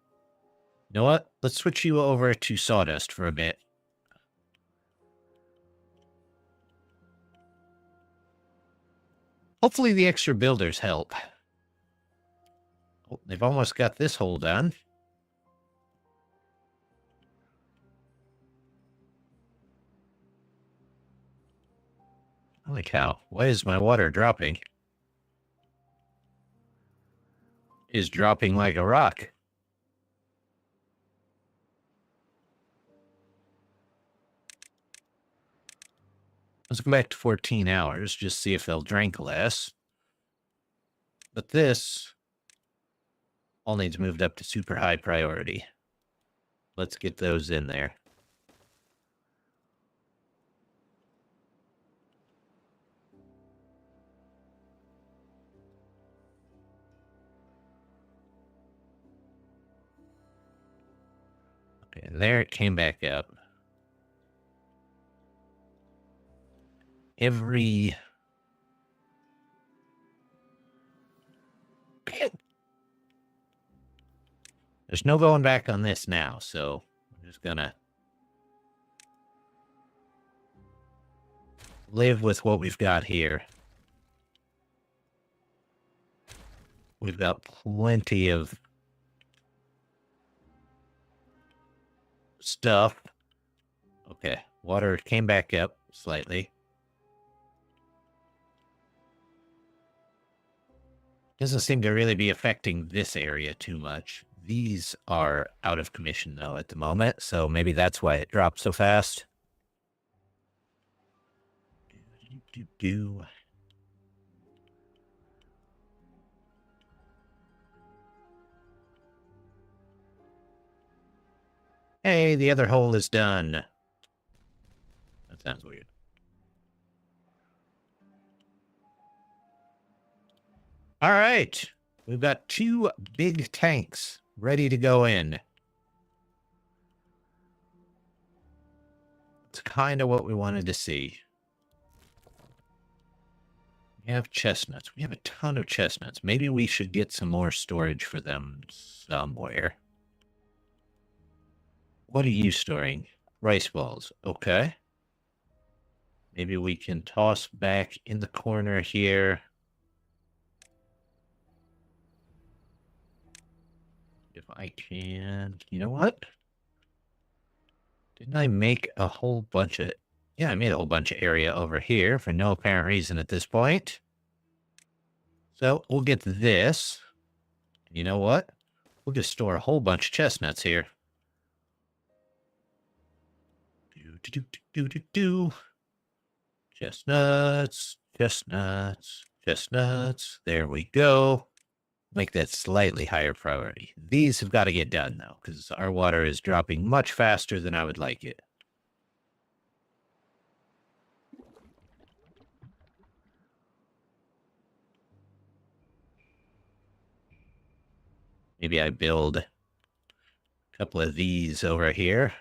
You know what? Let's switch you over to sawdust for a bit. Hopefully the extra builders help. Oh, they've almost got this hole done. Holy cow. Why is my water dropping? Is dropping like a rock. Let's go back to 14 hours, just see if they'll drink less. But this all needs moved up to super high priority. Let's get those in there. Okay, there it came back up. Every... There's no going back on this now, so I'm just gonna live with what we've got here. We've got plenty of stuff. Okay, water came back up slightly. Doesn't seem to really be affecting this area too much. These are out of commission, though, at the moment, so maybe that's why it dropped so fast. Hey, the other hole is done. That sounds weird. All right. We've got 2 big tanks ready to go in. It's kind of what we wanted to see. We have chestnuts. We have a ton of chestnuts. Maybe we should get some more storage for them somewhere. What are you storing? Rice balls. Okay. Maybe we can toss back in the corner here. If I can... You know what? Didn't I make a whole bunch of... Yeah, I made a whole bunch of area over here for no apparent reason at this point. So we'll get this. You know what? We'll just store a whole bunch of chestnuts here. Chestnuts, chestnuts, chestnuts. There we go. Make that slightly higher priority. These have got to get done, though, because our water is dropping much faster than I would like it. Maybe I build a couple of these over here.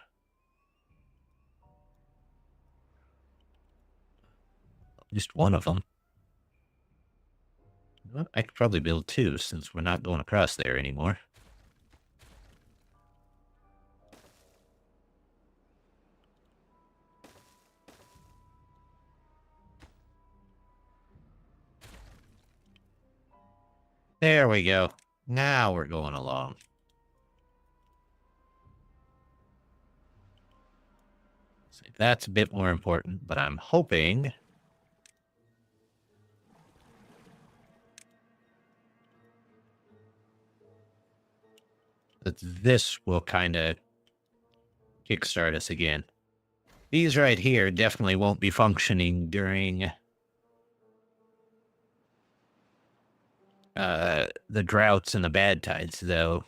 Just one of them. Well, I could probably build two since we're not going across there anymore. There we go. Now we're going along. So that's a bit more important, but I'm hoping that this will kind of kickstart us again. These right here definitely won't be functioning during the droughts and the bad tides, though.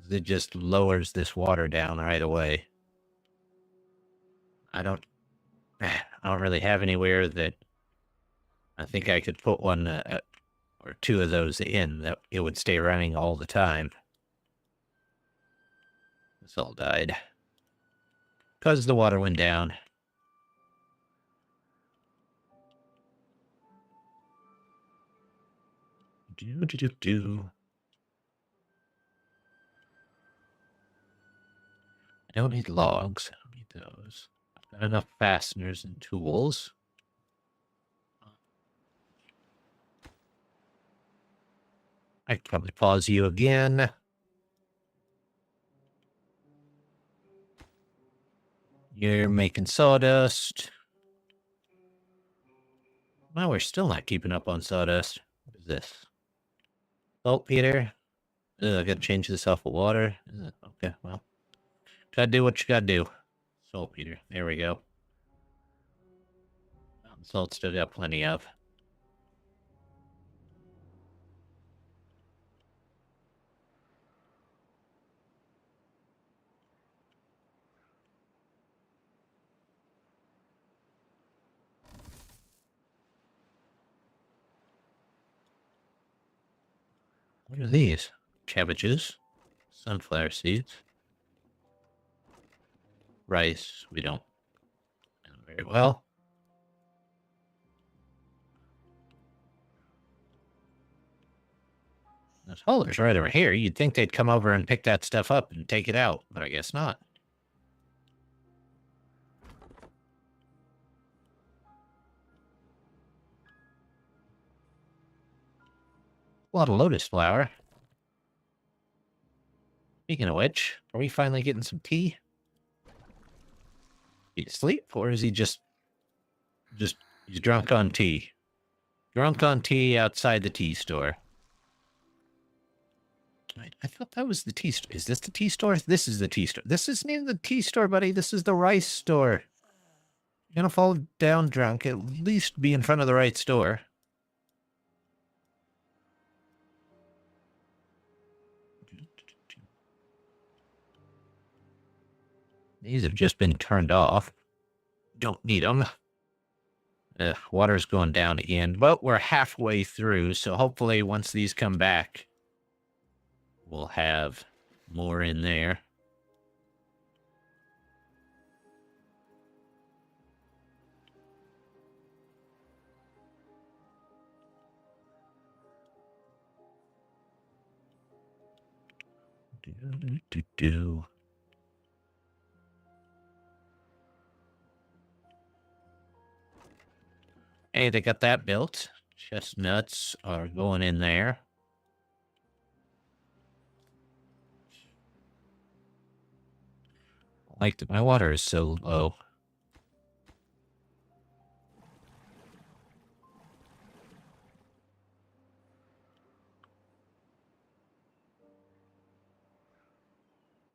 It just lowers this water down right away. I don't really have anywhere that I think I could put one or two of those in that it would stay running all the time. This all died because the water went down. I don't need logs. I don't need those. I've got enough fasteners and tools. I could probably pause you again. You're making sawdust. Well, we're still not keeping up on sawdust. What is this? Saltpeter. I gotta change this off of water. Okay, well. Gotta do what you gotta do. Saltpeter. There we go. Mountain salt still got plenty of. What are these? Cabbages. Sunflower seeds. Rice. We don't know very well. Those haulers right over here. You'd think they'd come over and pick that stuff up and take it out, but I guess not. A lot of lotus flower. Speaking of which, are we finally getting some tea? He asleep, or is he just he's drunk on tea? Drunk on tea outside the tea store. I thought that was the tea store. Is this the tea store? This is the tea store. This isn't even the tea store, buddy. This is the rice store. You're gonna fall down drunk. At least be in front of the right store. These have just been turned off. Don't need them. Water's going down again, but we're halfway through, so hopefully once these come back, we'll have more in there. Hey, they got that built. Chestnuts are going in there. Like, my water is so low.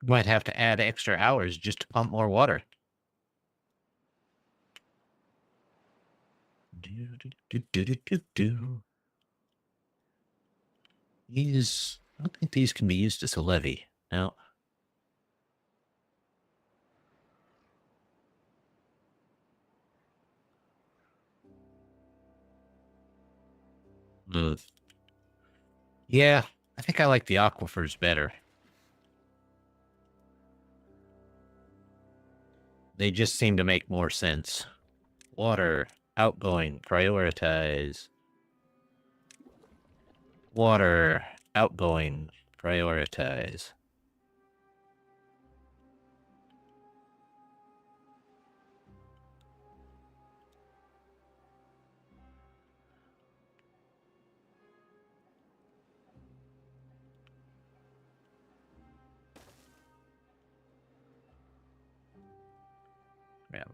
Might have to add extra hours just to pump more water. These, I don't think these can be used as a levee. No. Yeah, I think I like the aquifers better. They just seem to make more sense. Water, outgoing, prioritize. Water, outgoing, prioritize.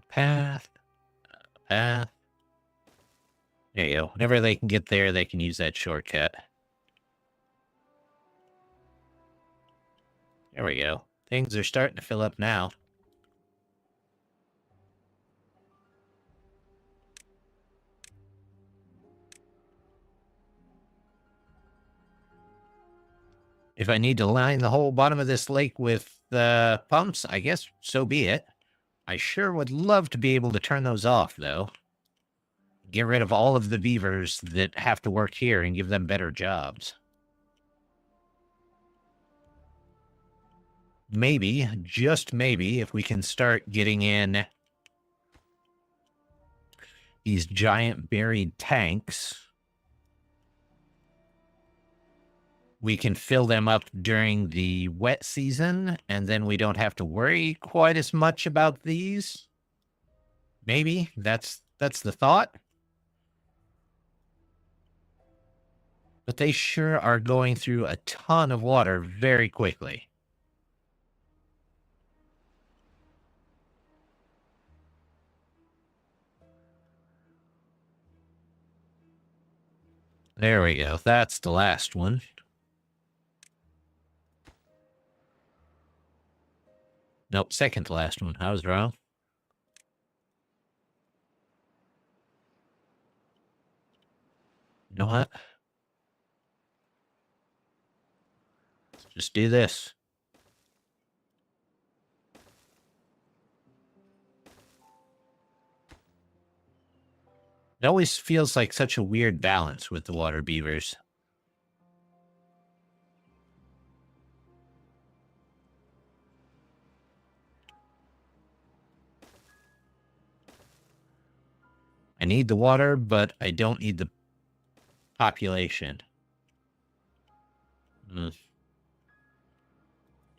Path. Path. There you go. Whenever they can get there, they can use that shortcut. There we go. Things are starting to fill up now. If I need to line the whole bottom of this lake with pumps, I guess so be it. I sure would love to be able to turn those off, though. Get rid of all of the beavers that have to work here and give them better jobs. Maybe, just maybe, if we can start getting in these giant buried tanks, we can fill them up during the wet season, and then we don't have to worry quite as much about these. Maybe that's the thought. But they sure are going through a ton of water very quickly. There we go. That's the last one. Nope, second to last one. I was wrong. You know what? Let's just do this. It always feels like such a weird balance with the water beavers. I need the water, but I don't need the population.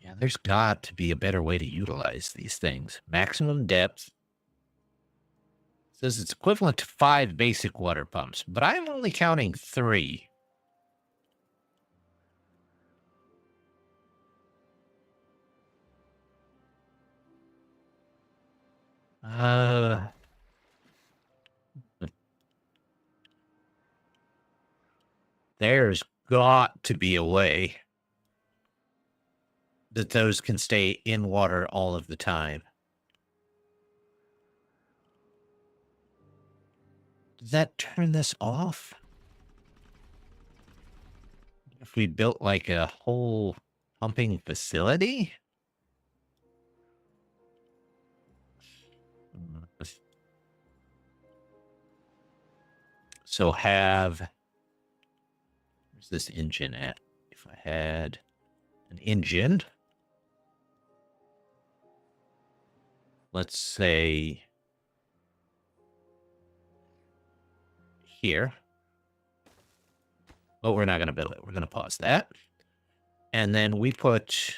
Yeah, there's got to be a better way to utilize these things. Maximum depth. Says it's equivalent to 5 basic water pumps, but I'm only counting 3. There's got to be a way that those can stay in water all of the time. Does that turn this off? If we built like a whole pumping facility? So where's this engine at? If I had an engine, let's say here. But we're not going to build it. We're going to pause that. And then we put,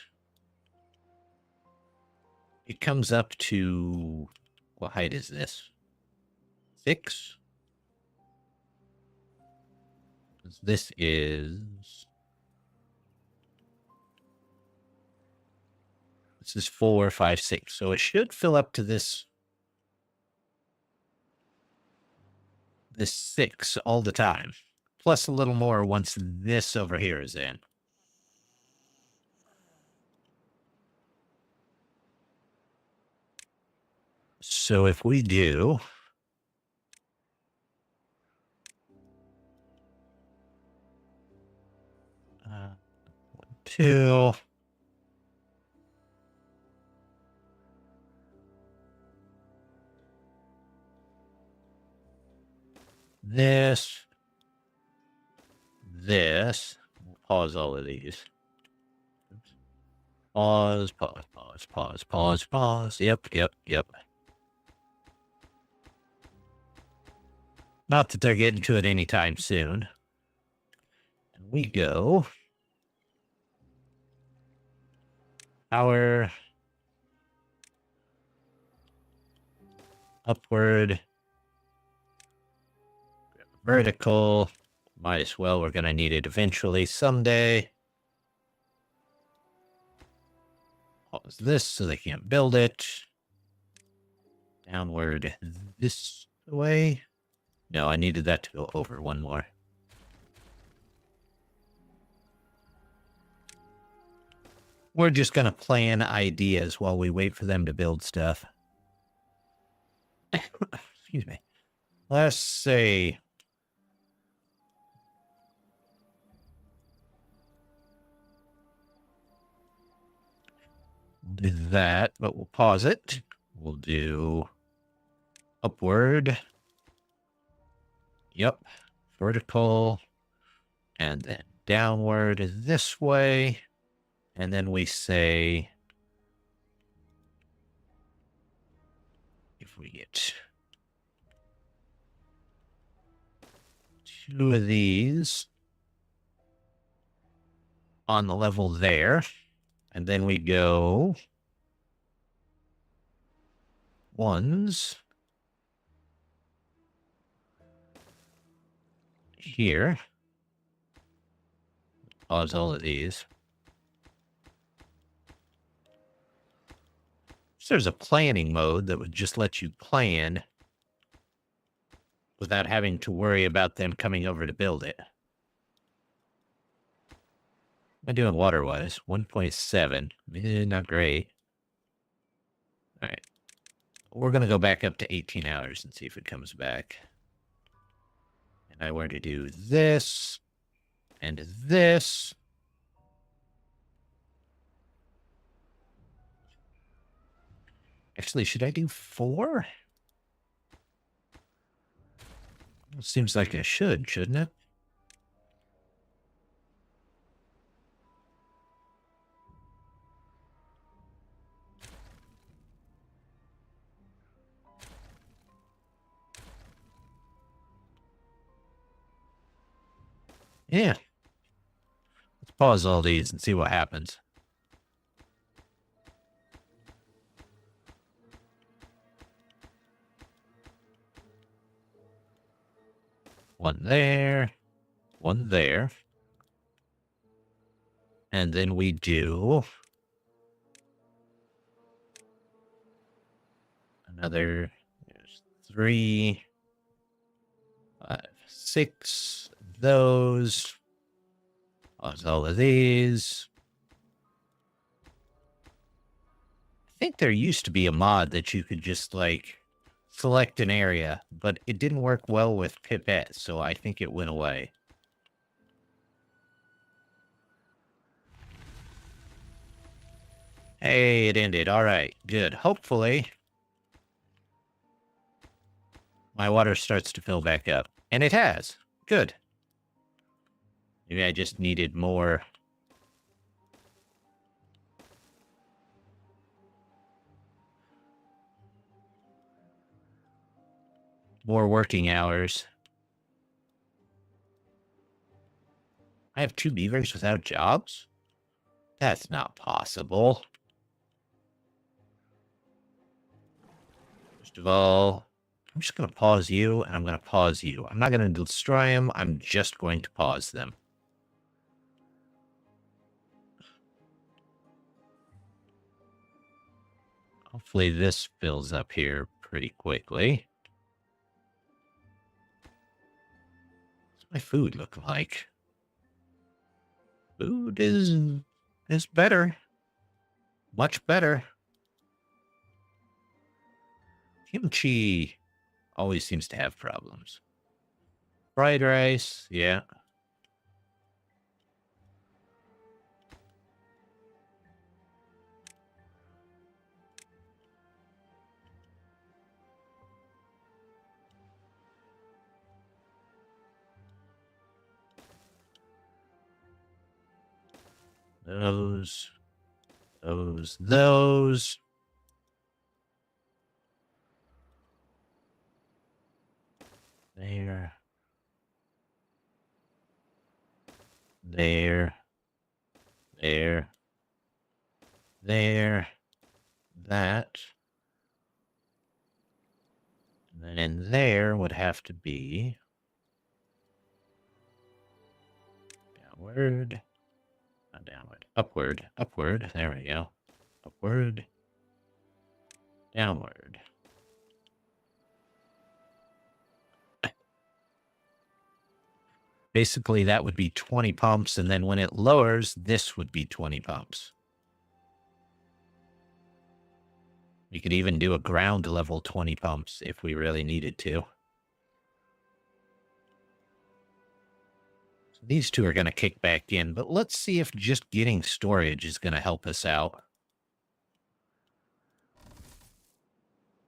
it comes up to, what height is this? 6? This is 4, 5, 6. So it should fill up to this 6 all the time. Plus a little more once this over here is in. So if we do 2, this, pause all of these. Oops. Pause, pause, pause, pause, pause, pause. Yep. Not that they're getting to it anytime soon. And we go. Power. Upward. Vertical. Might as well. We're going to need it eventually someday. Pause this so they can't build it. Downward this way. No, I needed that to go over one more. We're just going to plan ideas while we wait for them to build stuff. Excuse me. Let's say... We'll do that, but we'll pause it. We'll do upward. Yep. Vertical. And then downward this way. And then we say, if we get 2 of these on the level there, and then we go 1s here. Pause all of these. So there's a planning mode that would just let you plan without having to worry about them coming over to build it. Am I doing water-wise? 1.7. Not great. All right. We're going to go back up to 18 hours and see if it comes back. And I were to do this and this. Actually, should I do 4? It seems like I should, shouldn't it? Yeah. Let's pause all these and see what happens. One there. One there. And then we do another 3, 5, 6 of those. Pause all of these. I think there used to be a mod that you could just, like, select an area, but it didn't work well with Pipette, so I think it went away. Hey, it ended. All right, good. Hopefully, my water starts to fill back up. And it has. Good. Maybe I just needed more. More working hours. I have 2 beavers without jobs? That's not possible. First of all, I'm just going to pause you, and I'm going to pause you. I'm not going to destroy them. I'm just going to pause them. Hopefully this fills up here pretty quickly. What's my food look like? Food is better. Much better. Kimchi always seems to have problems. Fried rice, yeah. Those. There. There. There. There. That. And then in there would have to be downward. Not downward. Upward. Upward. There we go. Upward. Downward. Basically, that would be 20 pumps, and then when it lowers, this would be 20 pumps. We could even do a ground level 20 pumps if we really needed to. So these two are going to kick back in, but let's see if just getting storage is going to help us out.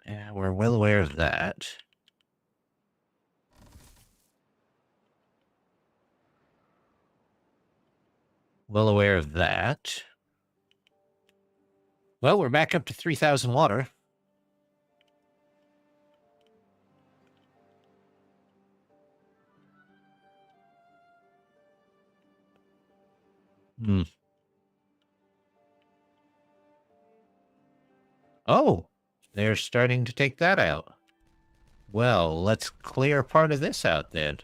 Yeah, we're well aware of that. Well aware of that. Well, we're back up to 3,000 water. Oh, they're starting to take that out. Well, let's clear part of this out then.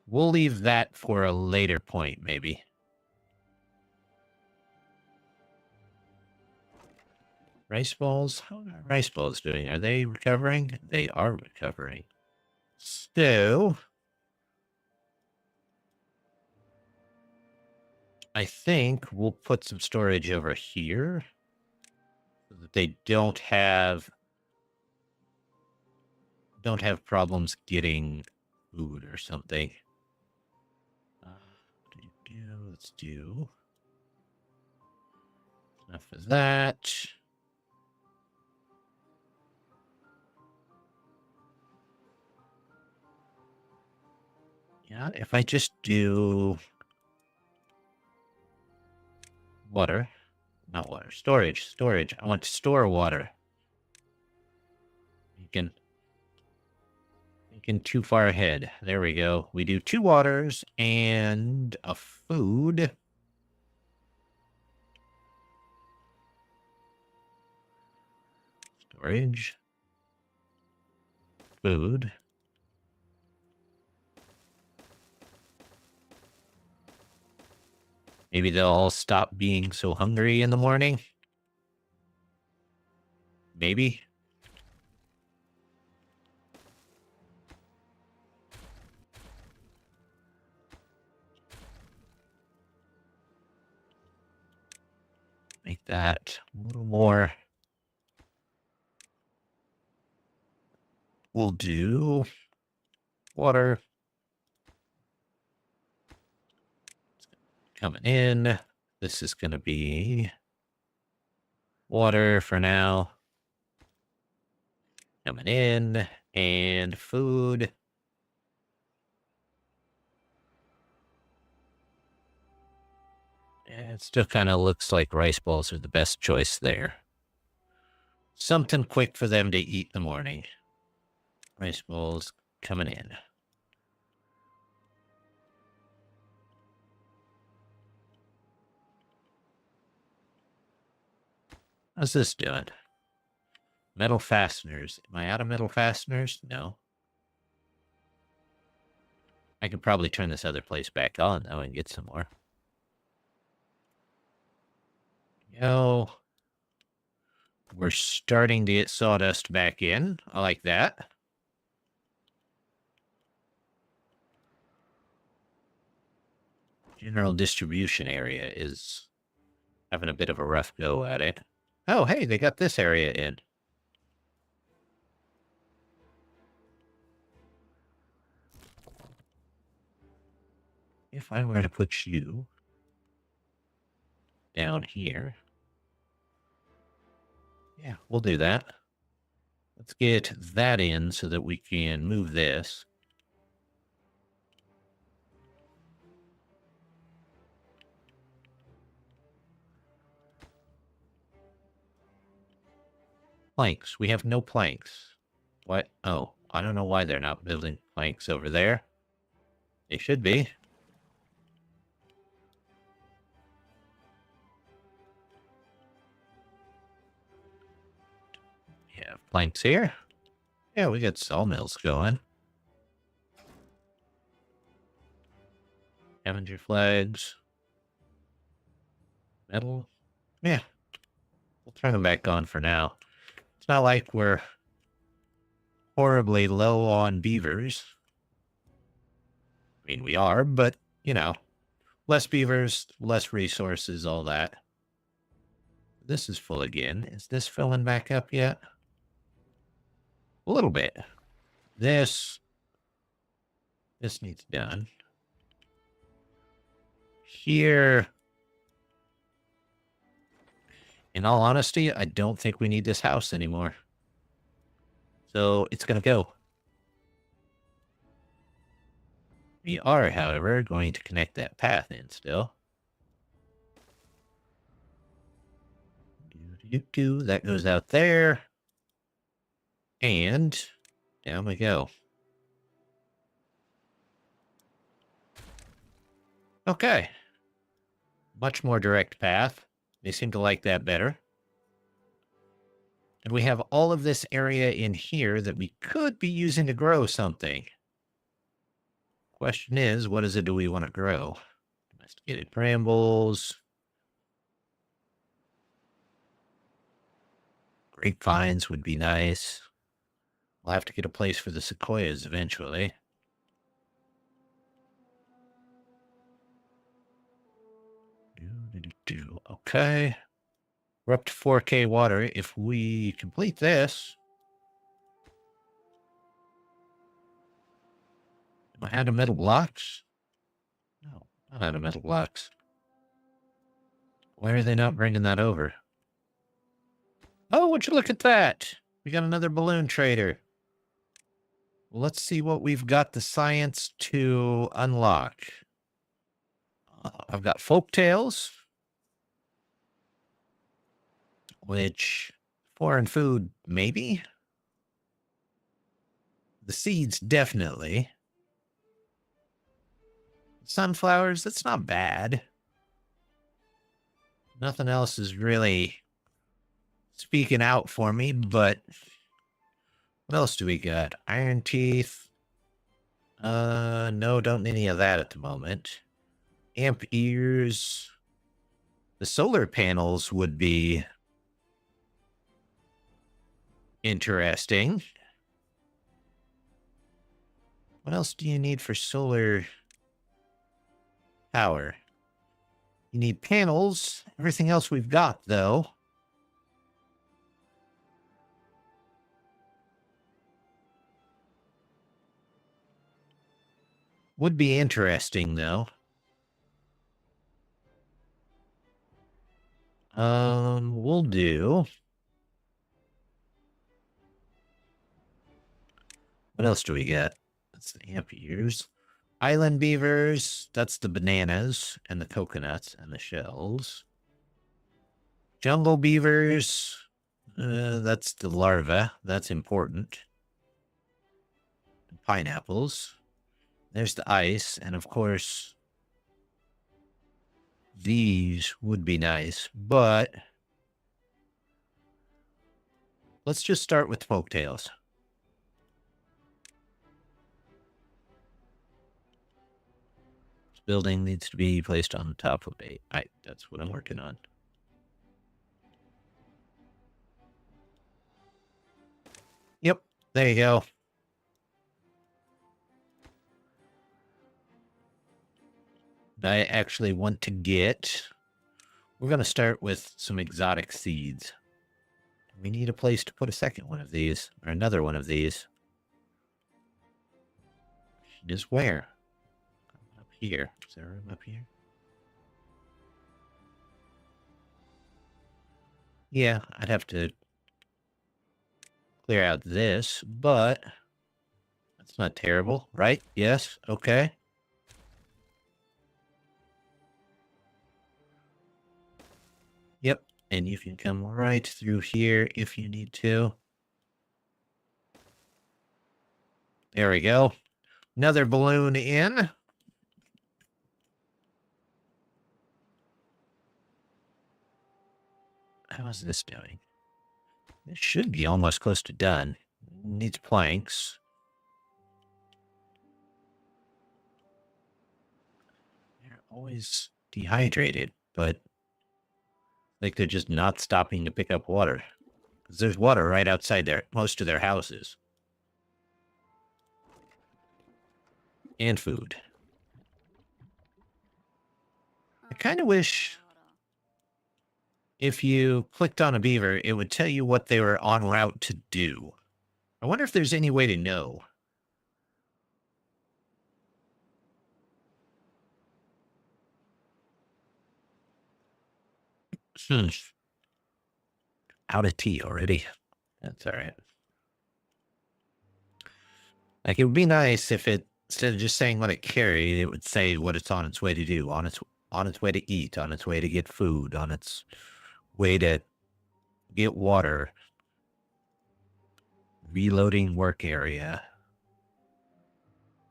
We'll leave that for a later point, maybe. Rice balls? How are rice balls doing? Are they recovering? They are recovering. So, I think we'll put some storage over here so that they don't have problems getting food or something. Let's do enough of that. Yeah, if I just do water, not water, storage. I want to store water. Thinking too far ahead. There we go. We do 2 waters and a food. Storage. Food. Maybe they'll all stop being so hungry in the morning. Maybe. Make that a little more. We'll do water. Coming in. This is going to be water for now. Coming in. And food. It still kind of looks like rice balls are the best choice there. Something quick for them to eat in the morning. Rice balls coming in. How's this doing? Metal fasteners. Am I out of metal fasteners? No. I could probably turn this other place back on, though, and get some more. Yo. We're starting to get sawdust back in. I like that. General distribution area is having a bit of a rough go at it. Oh, hey, they got this area in. If I were to put you down here. Yeah, we'll do that. Let's get that in so that we can move this. Planks. We have no planks. What? Oh, I don't know why they're not building planks over there. They should be. We have planks here. Yeah, we got sawmills going. Scavenger flags. Metal. Yeah. We'll turn them back on for now. It's not like we're horribly low on beavers. I mean, we are, but, you know, less beavers, less resources, all that. This is full again. Is this filling back up yet? A little bit. This needs done. Here, in all honesty, I don't think we need this house anymore. So it's going to go. We are, however, going to connect that path in still. That goes out there. And down we go. Okay. Much more direct path. They seem to like that better. And we have all of this area in here that we could be using to grow something. Question is, what is it do we want to grow? Domesticated brambles. Grapevines would be nice. We'll have to get a place for the sequoias eventually. Okay. We're up to 4K water. If we complete this... Am I out of metal blocks? No, not out of metal blocks. Why are they not bringing that over? Oh, would you look at that? We got another balloon trader. Well, let's see what we've got the science to unlock. I've got folktales, which foreign food, maybe. The seeds, definitely. Sunflowers, that's not bad. Nothing else is really speaking out for me, but what else do we got? Iron teeth. No, don't need any of that at the moment. Amp ears. The solar panels would be interesting. What else do you need for solar power? You need panels. Everything else we've got, though. Would be interesting, though. We'll do. What else do we get? That's the amp ears. Island beavers, that's the bananas and the coconuts and the shells. Jungle beavers, that's the larva. That's important. Pineapples. There's the ice, and of course, these would be nice, but let's just start with folktales. Building needs to be placed on the top of a... that's what I'm working on. Yep, there you go. I actually want to get... We're going to start with some exotic seeds. We need a place to put a second one of these, or another one of these. It is where? Here. Is there room up here? Yeah, I'd have to clear out this, but that's not terrible, right? Yes, okay. Yep, And you can come right through here if you need to. There we go. Another balloon in. How is this doing? This should be almost close to done. Needs planks. They're always dehydrated, but like they're just not stopping to pick up water. Because there's water right outside most of their houses. And food. I kind of wish if you clicked on a beaver, it would tell you what they were en route to do. I wonder if there's any way to know. Out of tea already. That's all right. Like, it would be nice if it, instead of just saying what it carried, it would say what it's on its way to do, on its way to eat, on its way to get food, on its way to get water, reloading work area,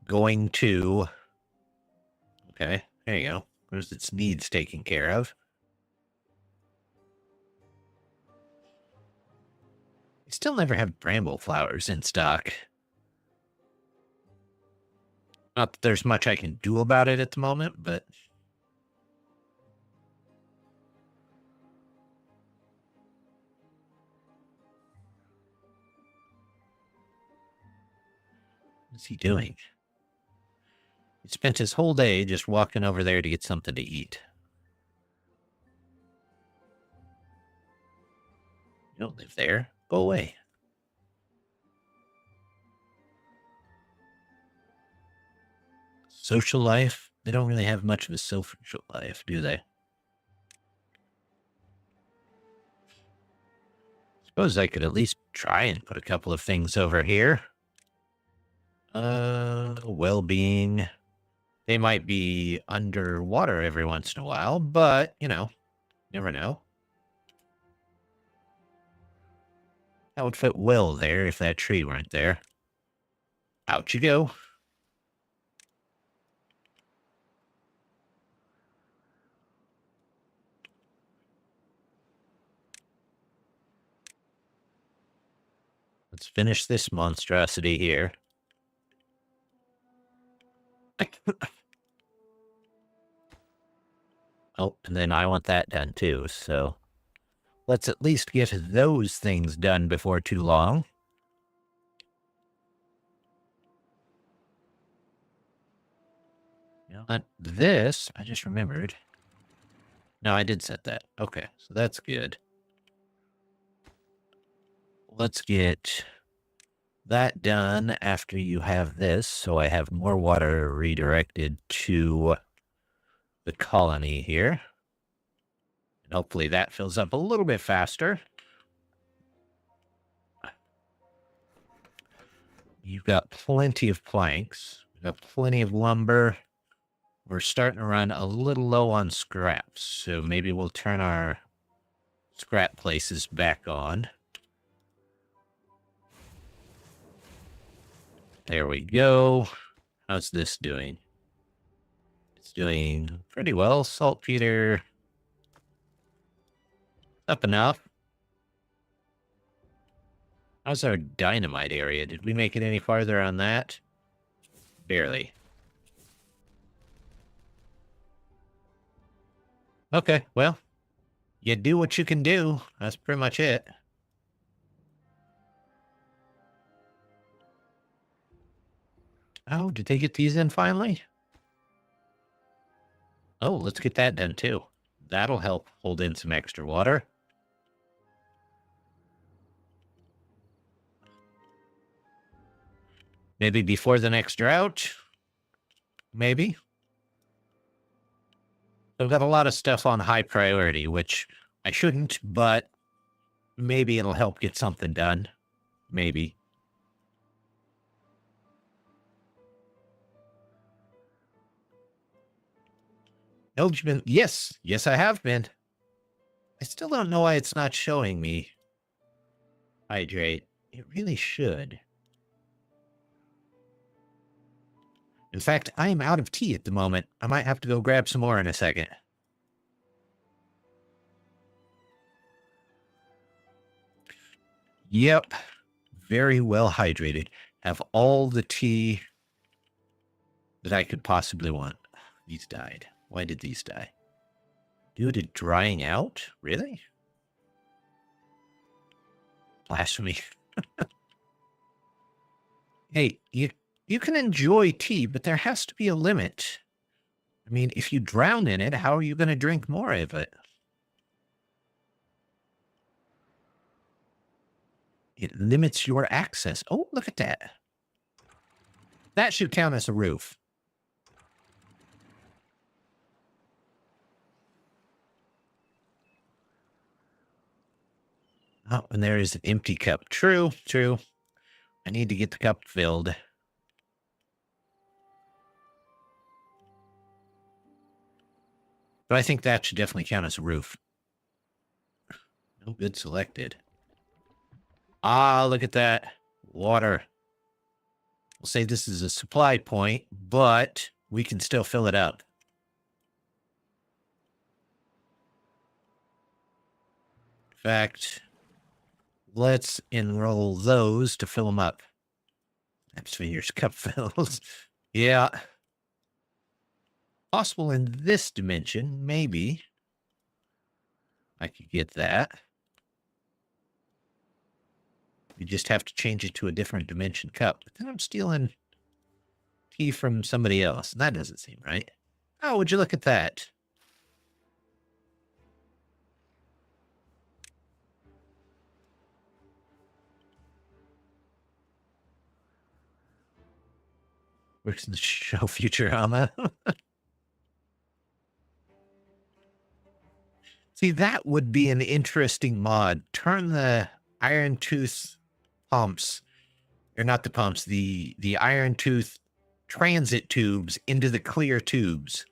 going to, okay, there you go. There's its needs taken care of. I still never have bramble flowers in stock. Not that there's much I can do about it at the moment, but what's he doing? He spent his whole day just walking over there to get something to eat. You don't live there. Go away. Social life? They don't really have much of a social life, do they? Suppose I could at least try and put a couple of things over here. Well-being. They might be underwater every once in a while, but, you know, never know. That would fit well there if that tree weren't there. Out you go. Let's finish this monstrosity here. Oh, and then I want that done too, so let's at least get those things done before too long. You know what? This, I just remembered. No, I did set that. Okay, so that's good. Let's get that done after you have this, so I have more water redirected to the colony here. And hopefully that fills up a little bit faster. You've got plenty of planks. We've got plenty of lumber. We're starting to run a little low on scraps, so maybe we'll turn our scrap places back on. There we go. How's this doing? It's doing pretty well. Saltpeter. Up enough. How's our dynamite area? Did we make it any farther on that? Barely. Okay, well, you do what you can do. That's pretty much it. Oh, did they get these in finally? Oh, let's get that done too. That'll help hold in some extra water. Maybe before the next drought. Maybe. I've got a lot of stuff on high priority, which I shouldn't, but maybe it'll help get something done. Maybe. Eligible. Yes. Yes, I have been. I still don't know why it's not showing me hydrate. It really should. In fact, I am out of tea at the moment. I might have to go grab some more in a second. Yep. Very well hydrated. Have all the tea that I could possibly want. These died. Why did these die? Due to drying out? Really? Blasphemy. Hey, you can enjoy tea, but there has to be a limit. I mean, if you drown in it, how are you going to drink more of it? It limits your access. Oh, look at that. That should count as a roof. Oh, and there is an empty cup. True, true. I need to get the cup filled. But I think that should definitely count as a roof. No good selected. Ah, look at that. Water. We'll say this is a supply point, but we can still fill it up. In fact, let's enroll those to fill them up. Spheres, cup fills. Yeah. Possible in this dimension, maybe. I could get that. You just have to change it to a different dimension cup. But then I'm stealing tea from somebody else. And that doesn't seem right. Oh, would you look at that? Works in the show Futurama. See, that would be an interesting mod. Turn the Iron Tooth pumps, or not the pumps, the Iron Tooth transit tubes into the clear tubes.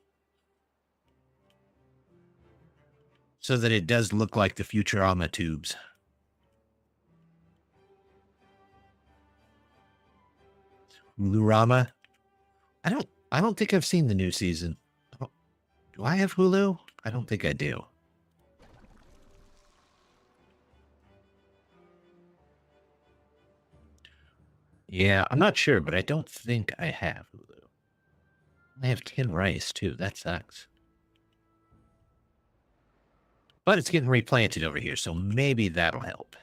So that it does look like the Futurama tubes. Hulu-rama? I don't think I've seen the new season. Do I have Hulu? I don't think I do. Yeah, I'm not sure, but I don't think I have Hulu. I have 10 rice, too. That sucks. But it's getting replanted over here, so maybe that'll help.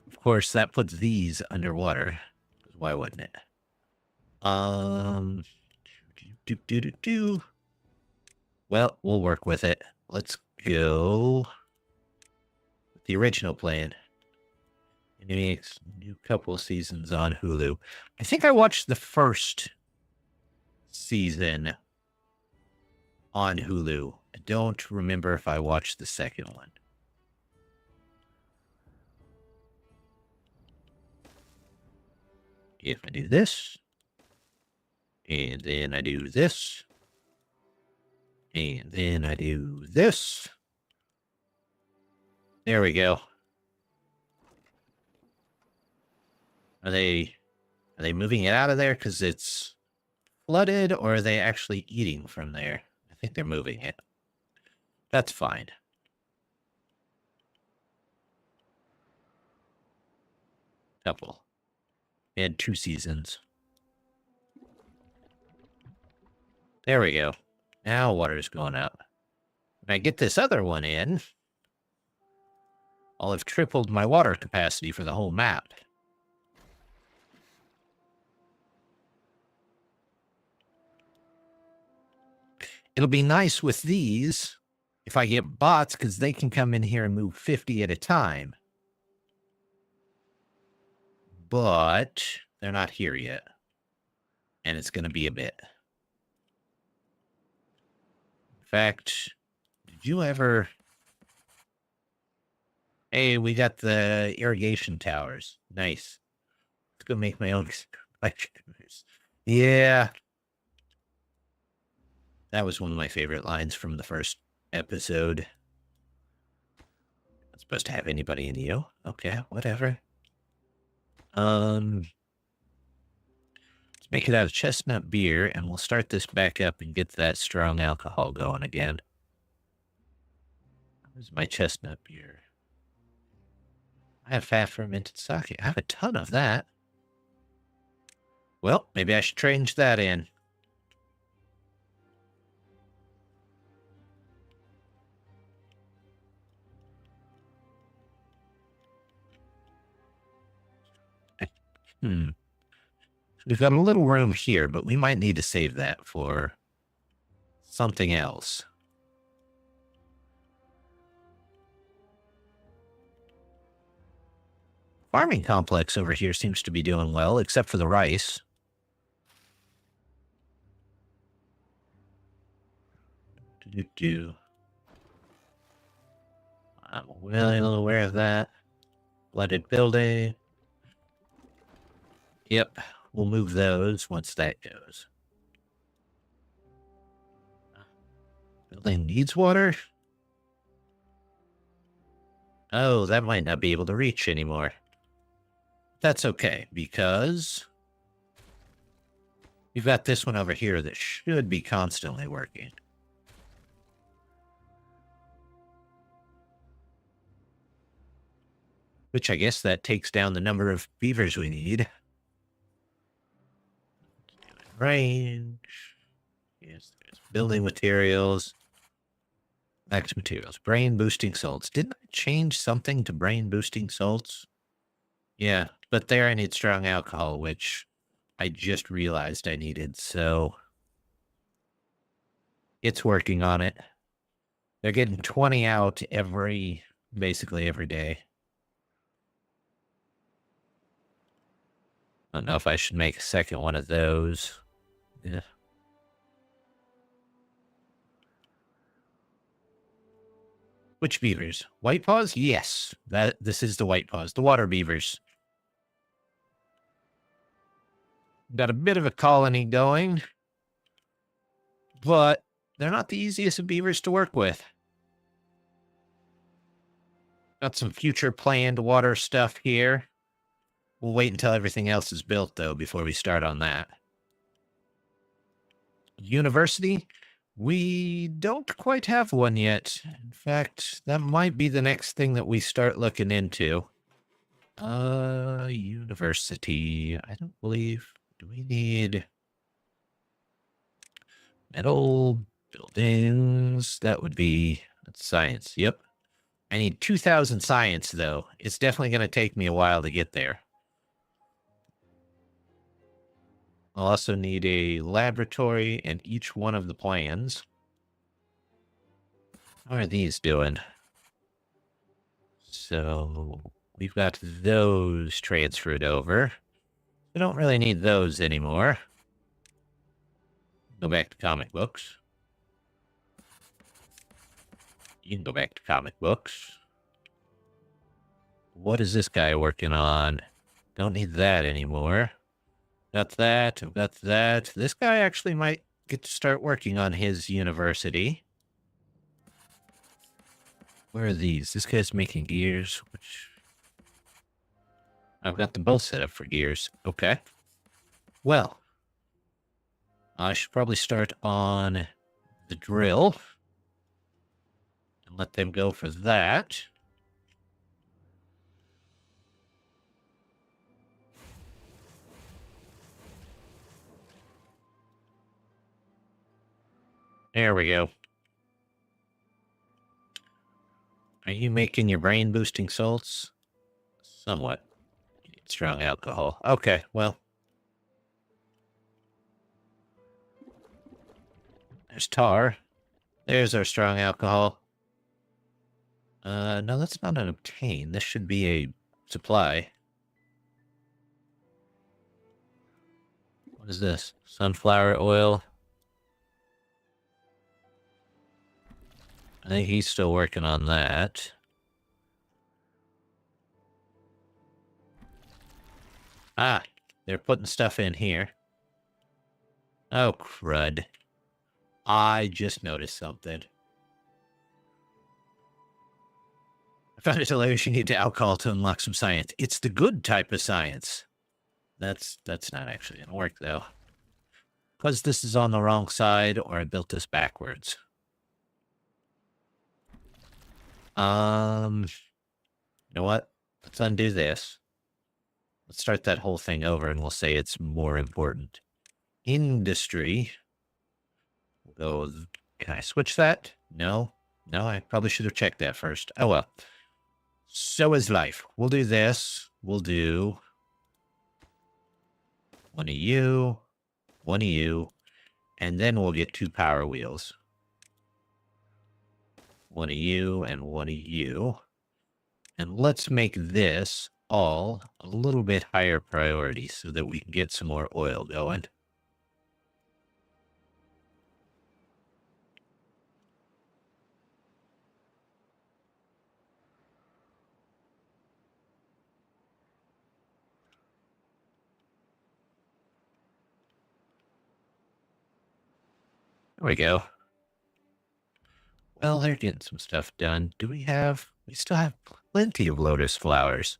Of course, that puts these underwater. Why wouldn't it? Well, we'll work with it. Let's go with the original plan. New couple seasons on Hulu. I think I watched the first season on Hulu. I don't remember if I watched the second one. If I do this, and then I do this, and then I do this. There we go. Are they moving it out of there because it's flooded, or are they actually eating from there? I think they're moving it. That's fine. Couple. We had 2 seasons. There we go. Now water's going up. When I get this other one in, I'll have tripled my water capacity for the whole map. It'll be nice with these if I get bots, because they can come in here and move 50 at a time. But they're not here yet. And it's going to be a bit. In fact, did you ever... Hey, we got the irrigation towers. Nice. Let's go make my own... Yeah. That was one of my favorite lines from the first episode. Not supposed to have anybody in you. Okay, whatever. Let's make it out of chestnut beer, and we'll start this back up and get that strong alcohol going again. Where's my chestnut beer? I have fat fermented sake. I have a ton of that. Well, maybe I should change that in. We've got a little room here, but we might need to save that for something else. Farming complex over here seems to be doing well, except for the rice. I'm well aware of that. Flooded building. Yep, we'll move those once that goes. Building needs water? Oh, that might not be able to reach anymore. That's okay, because we've got this one over here that should be constantly working. Which I guess that takes down the number of beavers we need. Range. Yes, there's building materials. Max materials. Brain boosting salts. Didn't I change something to brain boosting salts? Yeah, but there I need strong alcohol, which I just realized I needed, so it's working on it. They're getting 20 out basically every day. I don't know if I should make a second one of those. Yeah. Which beavers? Whitepaws? Yes. This is the Whitepaws, the Waterbeavers. Got a bit of a colony going, but they're not the easiest of beavers to work with. Got some future planned water stuff here. We'll wait until everything else is built, though, before we start on that. University? We don't quite have one yet. In fact, that might be the next thing that we start looking into. University. I don't believe... Do we need metal buildings? That would be science. Yep. I need 2,000 science, though. It's definitely going to take me a while to get there. I'll also need a laboratory in each one of the plans. How are these doing? So we've got those transferred over. We don't really need those anymore. Go back to comic books. You can go back to comic books. What is this guy working on? Don't need that anymore. Got that. I've got that. This guy actually might get to start working on his university. Where are these? This guy's making gears, which... I've got them both set up for gears. Okay. Well, I should probably start on the drill and let them go for that. There we go. Are you making your brain boosting salts? Somewhat. You need strong alcohol. Okay, well. There's tar. There's our strong alcohol. No, that's not an obtain. This should be a supply. What is this? Sunflower oil. I think he's still working on that. Ah, they're putting stuff in here. Oh, crud. I just noticed something. I found it hilarious you need alcohol to unlock some science. It's the good type of science. That's not actually going to work, though. Because this is on the wrong side, or I built this backwards. You know what? Let's undo this. Let's start that whole thing over, and we'll say it's more important. Industry. We'll go, can I switch that? No. No, I probably should have checked that first. Oh, well. So is life. We'll do this. We'll do one of you, and then we'll get 2 power wheels. One of you and one of you. And let's make this all a little bit higher priority so that we can get some more oil going. There we go. Well, they're getting some stuff done. We still have plenty of lotus flowers.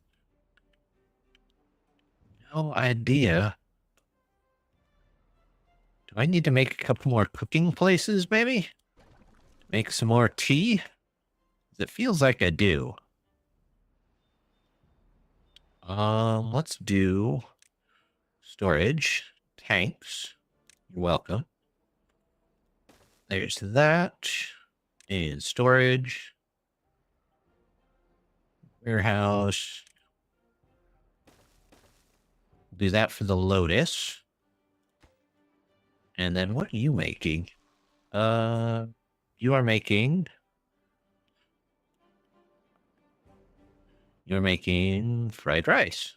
No idea. Do I need to make a couple more cooking places, maybe? Make some more tea? It feels like I do. Let's do storage, tanks. You're welcome. There's that. And storage. Warehouse. Do that for the lotus. And then what are you making? You're making fried rice.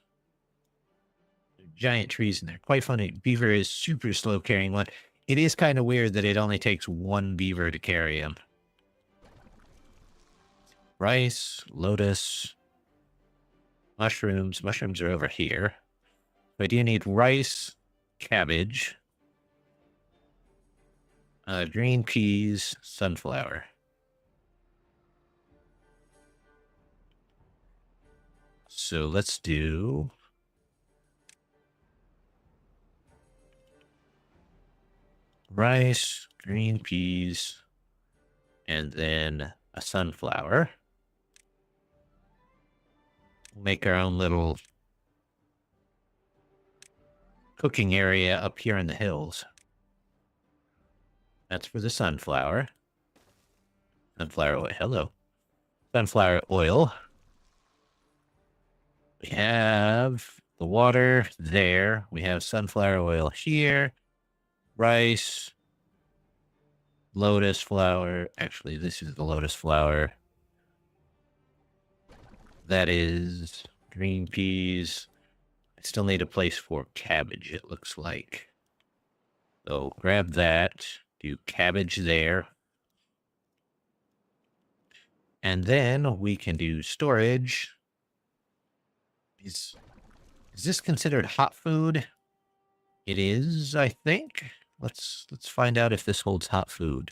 Giant trees in there. Quite funny. Beaver is super slow carrying one. It is kind of weird that it only takes 1 beaver to carry him. Rice, lotus, mushrooms. Mushrooms are over here. But you need rice, cabbage, green peas, sunflower. So let's do rice, green peas, and then a sunflower. We'll make our own little cooking area up here in the hills. That's for the sunflower. Sunflower oil. Hello. Sunflower oil. We have the water there. We have sunflower oil here. Rice. Lotus flower. Actually, this is the lotus flower. That is green peas. I still need a place for cabbage, it looks like. So grab that. Do cabbage there. And then we can do storage. Is this considered hot food? It is, I think. Let's find out if this holds hot food.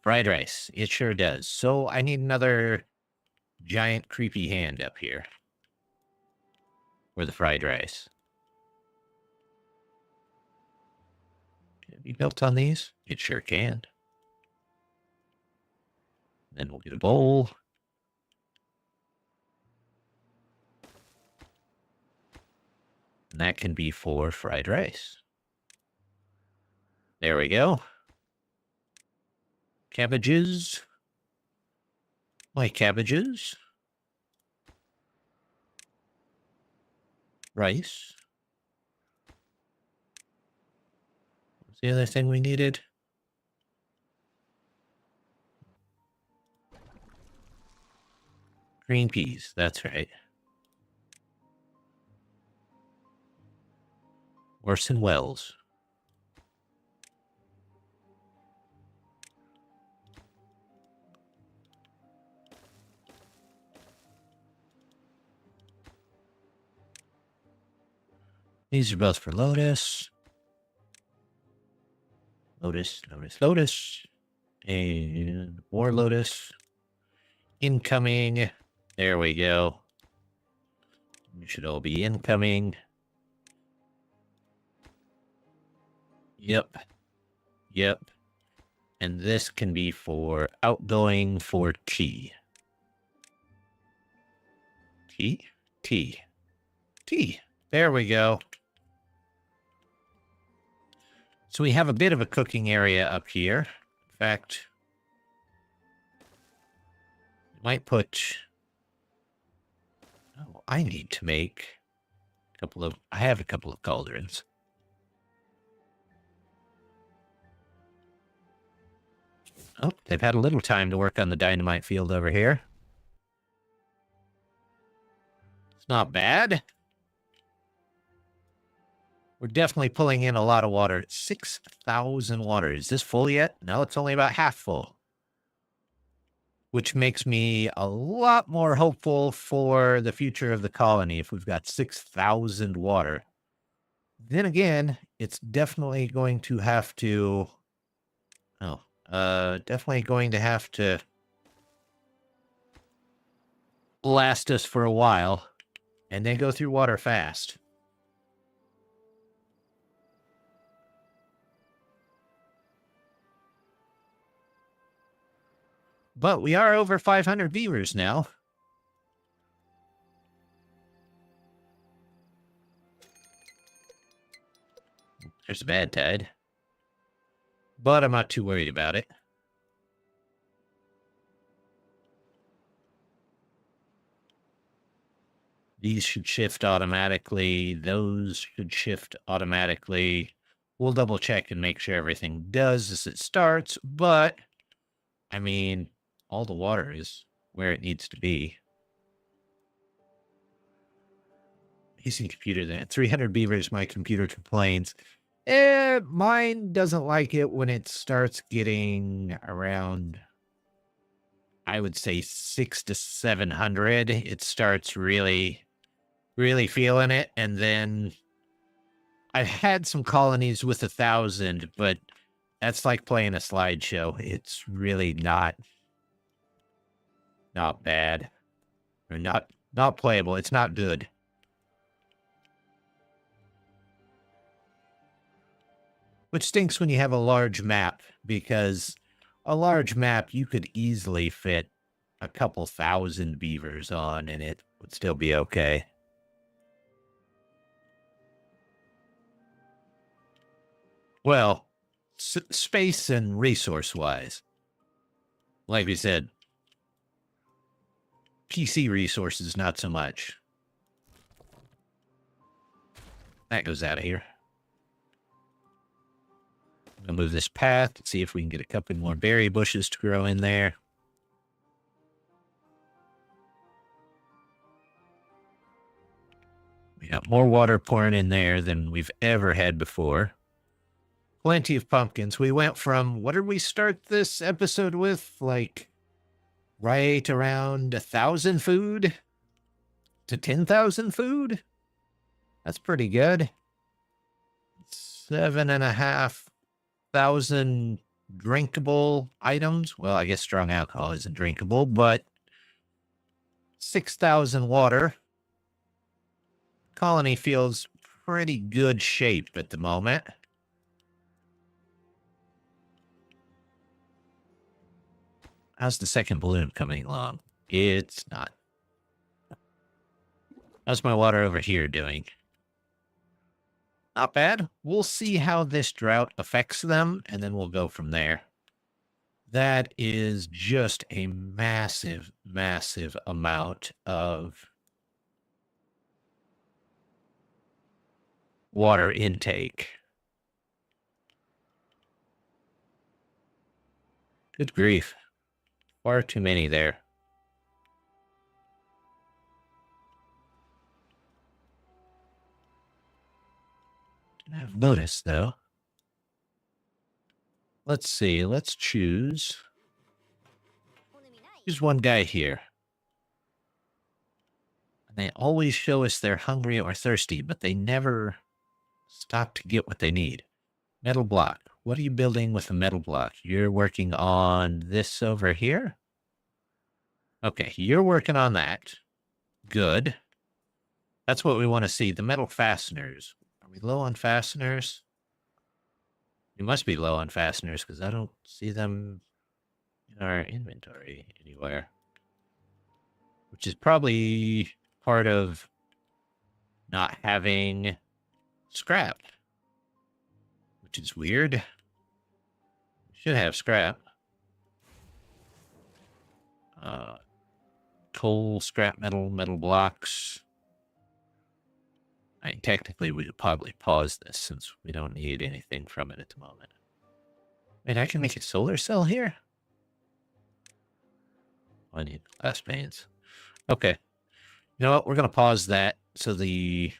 Fried rice. It sure does. So I need another giant creepy hand up here. For the fried rice. Can it be built on these? It sure can. Then we'll get a bowl. And that can be for fried rice. There we go. Cabbages. My cabbages. Rice. What's the other thing we needed? Green peas, that's right. Orson Welles. These are both for lotus. Lotus, Lotus, Lotus. And more Lotus. Incoming. There we go. You should all be incoming. Yep. Yep. And this can be for outgoing for T. T? T. T. There we go. So we have a bit of a cooking area up here. In fact, might put... Oh, I need to make a couple of... I have a couple of cauldrons. Oh, they've had a little time to work on the dynamite field over here. It's not bad. We're definitely pulling in a lot of water. 6,000 water. Is this full yet? No, it's only about half full. Which makes me a lot more hopeful for the future of the colony if we've got 6,000 water. Then again, it's definitely going to have to... Oh, definitely going to have to last us for a while and then go through water fast. But we are over 500 beavers now. There's a bad tide. But I'm not too worried about it. These should shift automatically. Those should shift automatically. We'll double check and make sure everything does as it starts. But, I mean... all the water is where it needs to be. PC computer then. 300 beavers, my computer complains. Mine doesn't like it when it starts getting around, I would say 600 to 700. It starts really, really feeling it. And then I've had some colonies with 1,000, but that's like playing a slideshow. It's really not bad. Or not playable. It's not good. Which stinks when you have a large map, because a large map you could easily fit a couple thousand beavers on and it would still be okay. Well, space and resource-wise. Like we said, PC resources, not so much. That goes out of here. I'm going to move this path to see if we can get a couple more berry bushes to grow in there. We got more water pouring in there than we've ever had before. Plenty of pumpkins. We went from, what did we start this episode with? Like... right around 1,000 food to 10,000 food. That's pretty good. 7,500 drinkable items. Well, I guess strong alcohol isn't drinkable, but 6,000 water. Colony feels pretty good shape at the moment. How's the second balloon coming along? It's not. How's my water over here doing? Not bad. We'll see how this drought affects them, and then we'll go from there. That is just a massive, massive amount of water intake. Good grief. Far too many there. I've noticed, though. Let's see. Let's choose one guy here. And they always show us they're hungry or thirsty, but they never stop to get what they need. Metal block. What are you building with a metal block? You're working on this over here? Okay, you're working on that. Good. That's what we want to see. The metal fasteners. Are we low on fasteners? We must be low on fasteners because I don't see them in our inventory anywhere. Which is probably part of not having scrap. Which is weird. We should have scrap. Coal, scrap metal, metal blocks. I mean, technically, we could probably pause this since we don't need anything from it at the moment. Wait, I can make a solar cell here? I need glass panes. Okay. You know what? We're going to pause that so the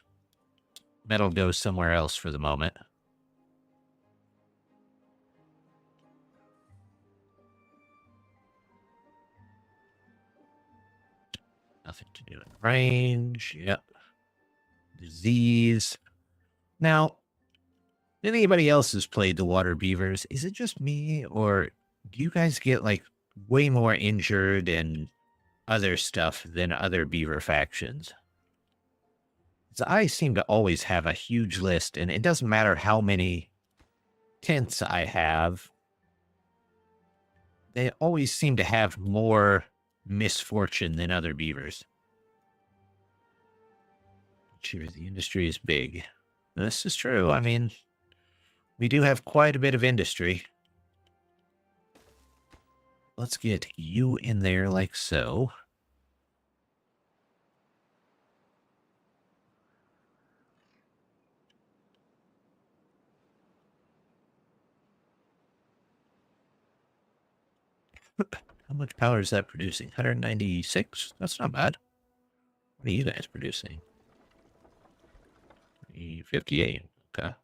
metal goes somewhere else for the moment. Nothing to do in range. Yep. Disease. Now, if anybody else has played the Waterbeavers, is it just me, or do you guys get, like, way more injured and other stuff than other beaver factions? 'Cause I seem to always have a huge list, and it doesn't matter how many tents I have. They always seem to have more misfortune than other beavers. Sure, the industry is big. This is true. I mean, we do have quite a bit of industry. Let's get you in there like so. How much power is that producing? 196? That's not bad. What are you guys producing? 58. Okay.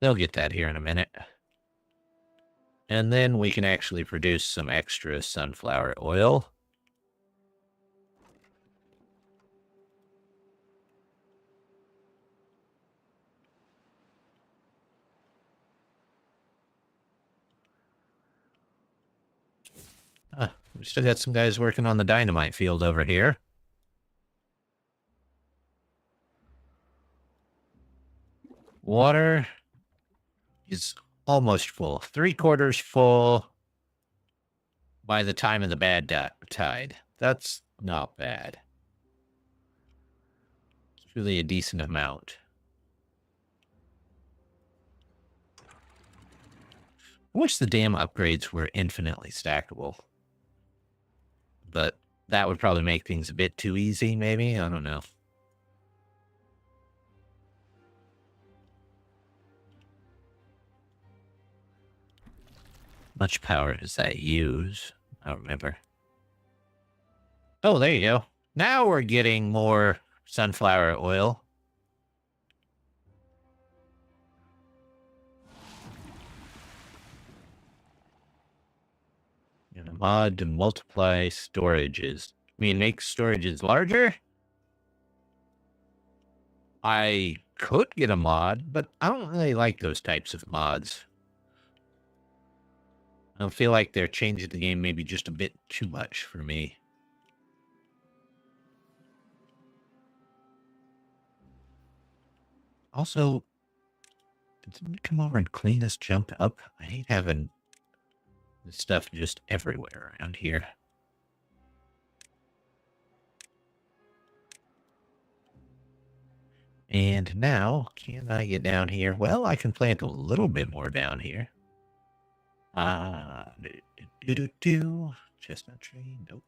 They'll get that here in a minute. And then we can actually produce some extra sunflower oil. We still got some guys working on the dynamite field over here. Water is almost full. 3/4 full by the time of the bad tide. That's not bad. It's really a decent amount. I wish the dam upgrades were infinitely stackable. But that would probably make things a bit too easy, maybe? I don't know. Much power does that use? I don't remember. Oh, there you go. Now we're getting more sunflower oil. And a mod to multiply storages. I mean, make storages larger? I could get a mod, but I don't really like those types of mods. I don't feel like they're changing the game maybe just a bit too much for me. Also, did somebody come over and clean this junk up? I hate having this stuff just everywhere around here. And now, can I get down here? Well, I can plant a little bit more down here. Chestnut tree, nope.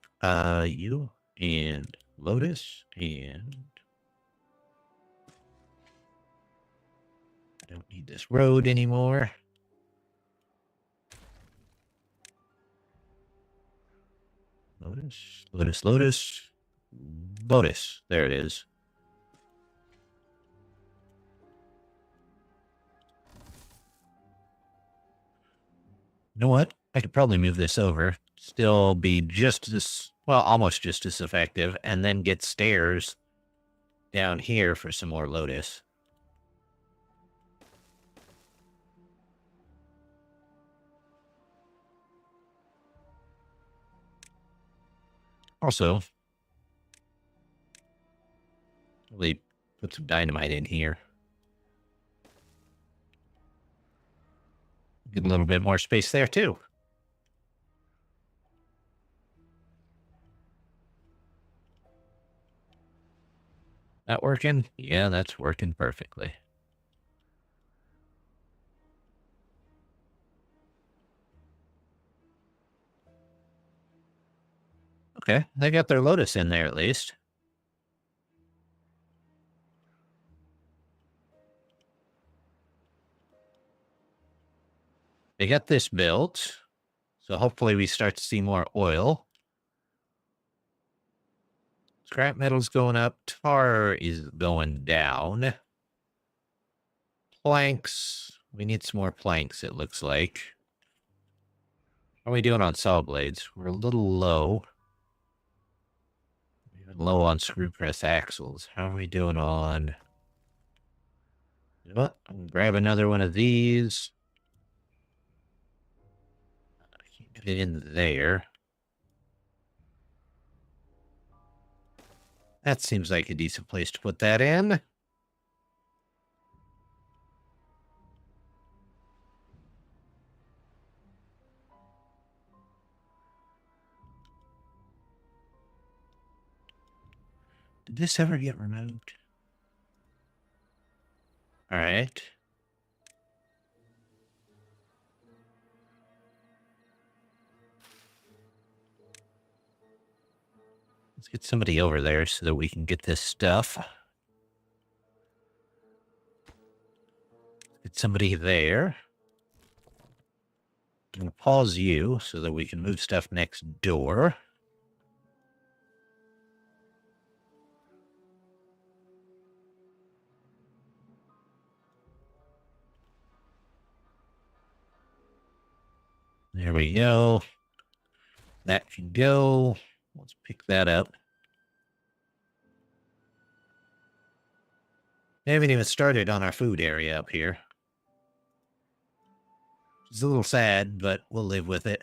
You and Lotus and... I don't need this road anymore. Lotus, Lotus, Lotus, Lotus. There it is. You know what? I could probably move this over. Still be just as Well, almost just as effective. And then get stairs down here for some more lotus. Also, really put some dynamite in here. Get a little bit more space there, too. That working? Yeah, that's working perfectly. Okay, they got their lotus in there at least. They got this built, so hopefully we start to see more oil. Scrap metal's going up. Tar is going down. Planks. We need some more planks, it looks like. How are we doing on saw blades? We're a little low. We're low on screw press axles. How are we doing on... You know what? I'm gonna grab another one of these. Get it in there. That seems like a decent place to put that in. Did this ever get removed? All right. Let's get somebody over there so that we can get this stuff. Get somebody there. I'm going to pause you so that we can move stuff next door. There we go. That can go. Let's pick that up. We haven't even started on our food area up here. It's a little sad, but we'll live with it.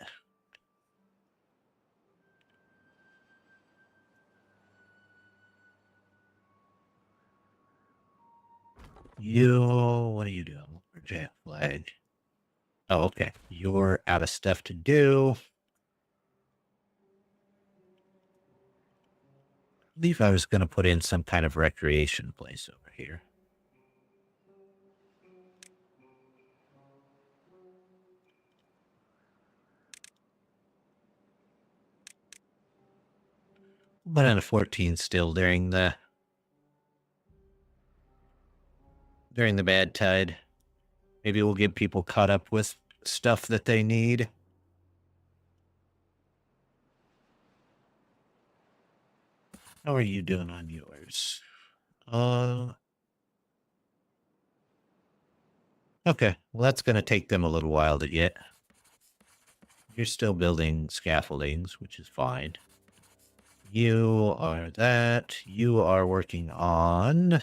What are you doing? Jet flag. Oh, okay. You're out of stuff to do. I believe I was going to put in some kind of recreation place over here. But on a 14 still during the bad tide. Maybe we'll get people caught up with stuff that they need. How are you doing on yours? Okay, well, that's going to take them a little while to get. You're still building scaffoldings, which is fine. You are that. You are working on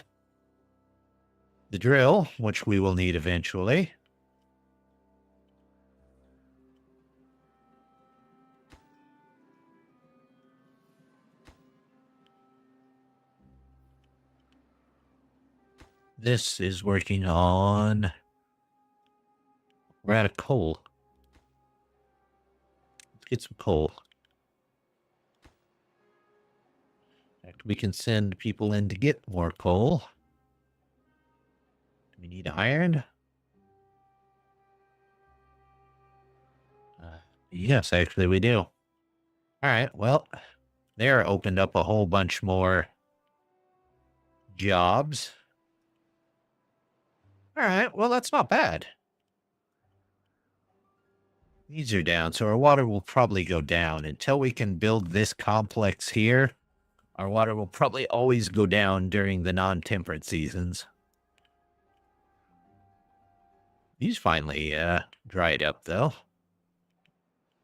the drill, which we will need eventually. This is working on... We're out of coal. Let's get some coal. In fact, we can send people in to get more coal. Do we need iron? Yes, actually we do. All right, well, there opened up a whole bunch more jobs. All right, well, that's not bad. These are down, so our water will probably go down. Until we can build this complex here, our water will probably always go down during the non-temperate seasons. These finally dried up, though.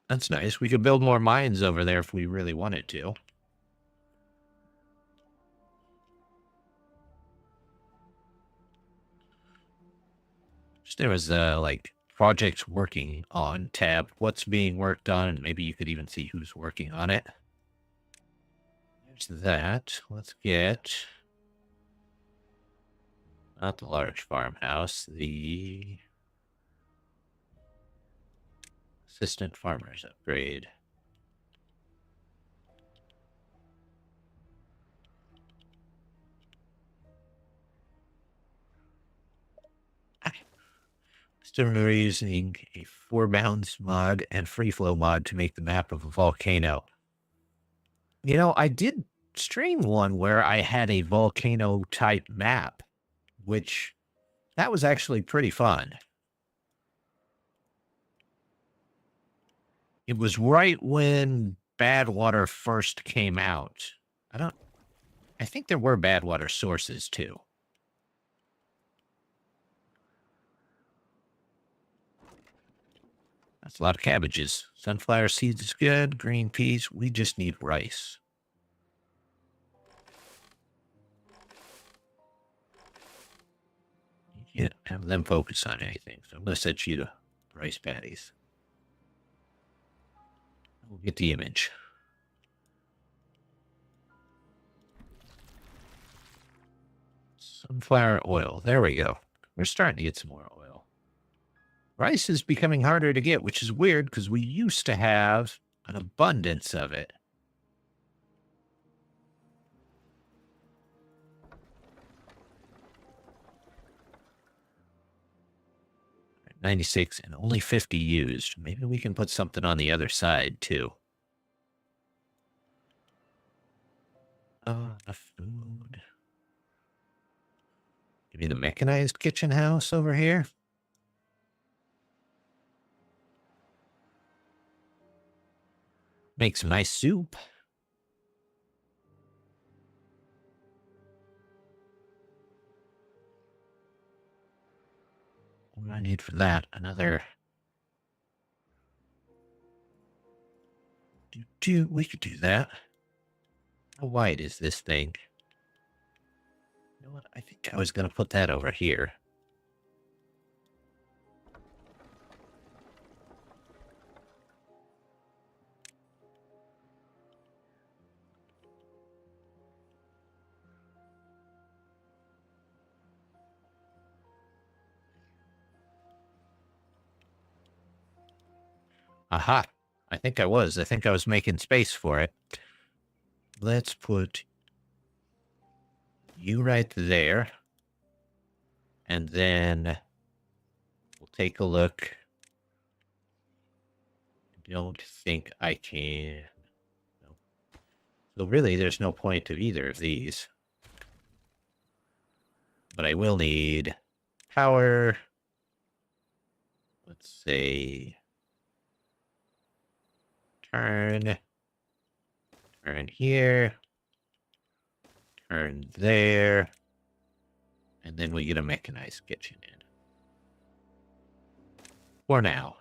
That's nice. We could build more mines over there if we really wanted to. There was like projects working on tab. What's being worked on, and maybe you could even see who's working on it. There's that. Let's get not the large farmhouse, the assistant farmers upgrade. Still using a 4-bounds mod and free flow mod to make the map of a volcano. You know, I did stream one where I had a volcano type map, which that was actually pretty fun. It was right when bad water first came out. I think there were bad water sources too. That's a lot of cabbages. Sunflower seeds is good. Green peas. We just need rice. You can't have them focus on anything. So I'm going to set you to rice patties. We'll get the image. Sunflower oil. There we go. We're starting to get some more oil. Rice is becoming harder to get, which is weird because we used to have an abundance of it. $96 and only 50 used. Maybe we can put something on the other side too. Oh, the food. Give me the mechanized kitchen house over here. Make some nice soup. What do I need for that? Another. We could do that. How wide is this thing? You know what? I think I was going to put that over here. Aha. I think I was making space for it. Let's put you right there. And then we'll take a look. I don't think I can. No. So really, there's no point to either of these. But I will need power. Let's say turn here, turn there, and then we get a mechanized kitchen in. For now.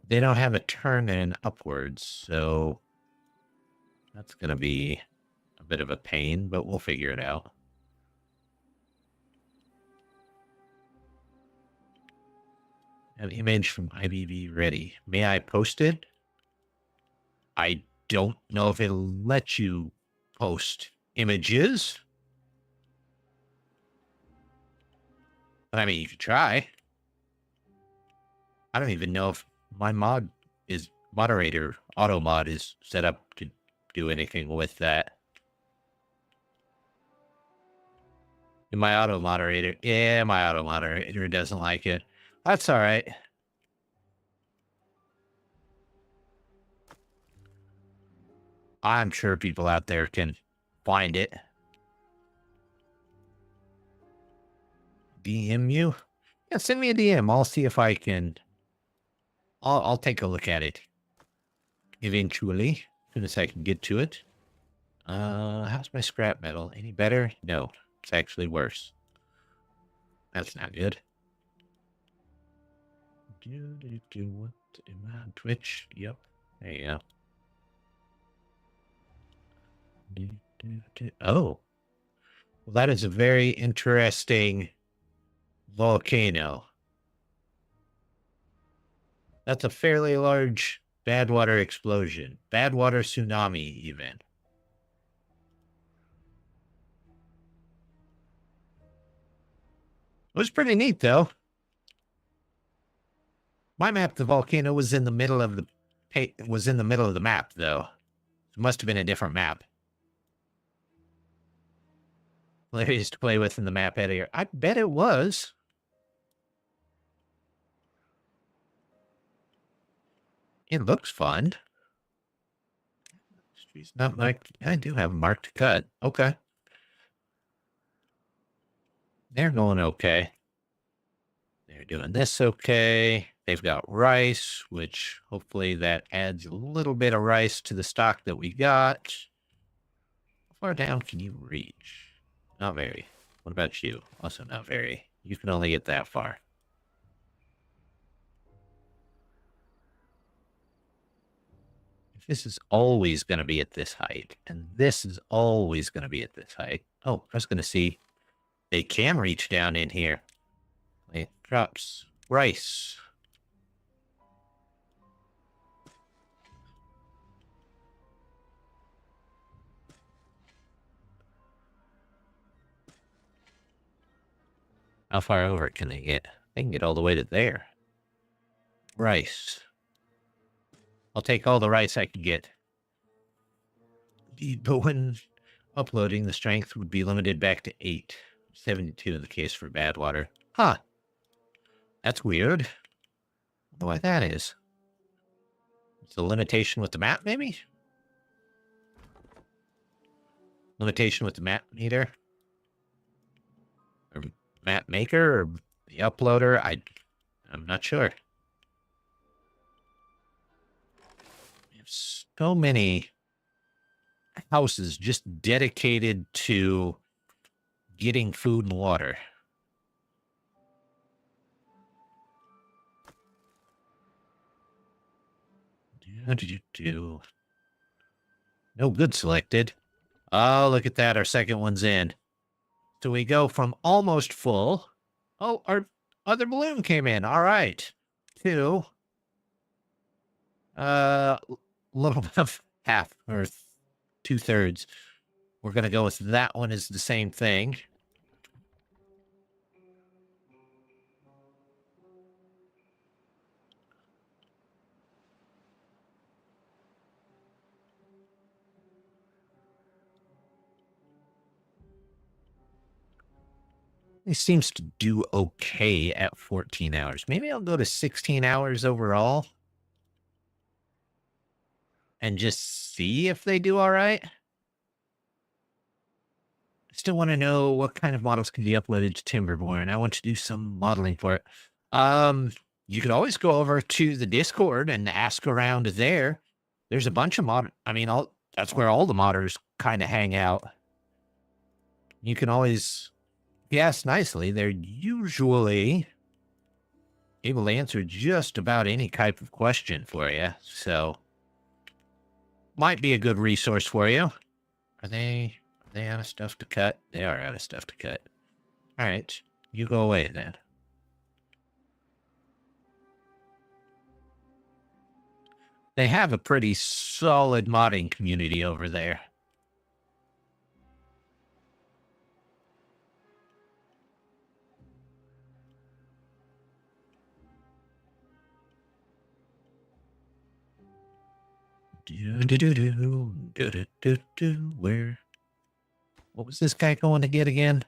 They don't have a turn in upwards, so that's going to be a bit of a pain, but we'll figure it out. Have image from IBV ready. May I post it? I don't know if it'll let you post images. But I mean, you could try. I don't even know if my moderator auto mod is set up to do anything with that. And my auto moderator doesn't like it. That's all right. I'm sure people out there can find it. DM you? Yeah, send me a DM. I'll see if I can. I'll take a look at it eventually, as soon as I can get to it. How's my scrap metal? Any better? No, it's actually worse. That's not good. What am I on Twitch? Yep. There you go. Oh. Well, that is a very interesting volcano. That's a fairly large bad water explosion. Bad water tsunami, even. It was pretty neat, though. My map, the volcano was in the middle of the map, though. It must have been a different map. Hilarious to play with in the map editor. I bet it was. It looks fun. Streets not like I do have marked cut. Okay. They're going okay. They're doing this okay. They've got rice, which hopefully that adds a little bit of rice to the stock that we got. How far down can you reach? Not very. What about you? Also not very. You can only get that far. If this is always going to be at this height, and this is always going to be at this height. Oh, I was going to see. They can reach down in here. It drops rice. How far over can they get? They can get all the way to there. Rice. I'll take all the rice I can get. But when uploading, the strength would be limited back to 8. 72 in the case for bad water. Huh. That's weird. I don't know why that is. It's a limitation with the map, maybe? Limitation with the map meter? Or map maker? Or the uploader? I'm not sure. We have so many houses just dedicated to getting food and water. What did you do? No good selected. Oh, look at that. Our second one's in. So we go from almost full. Oh, our other balloon came in. All right. To little of half or 2/3. We're going to go with that one as the same thing. It seems to do okay at 14 hours. Maybe I'll go to 16 hours overall. And just see if they do all right. I still want to know what kind of models can be uploaded to Timberborn. I want to do some modeling for it. You could always go over to the Discord and ask around there. There's a bunch of that's where all the modders kind of hang out. You can always ask nicely. They're usually able to answer just about any type of question for you. So might be a good resource for you. Are they out of stuff to cut? They are out of stuff to cut. All right. You go away then. They have a pretty solid modding community over there. Where? What was this guy going to get again?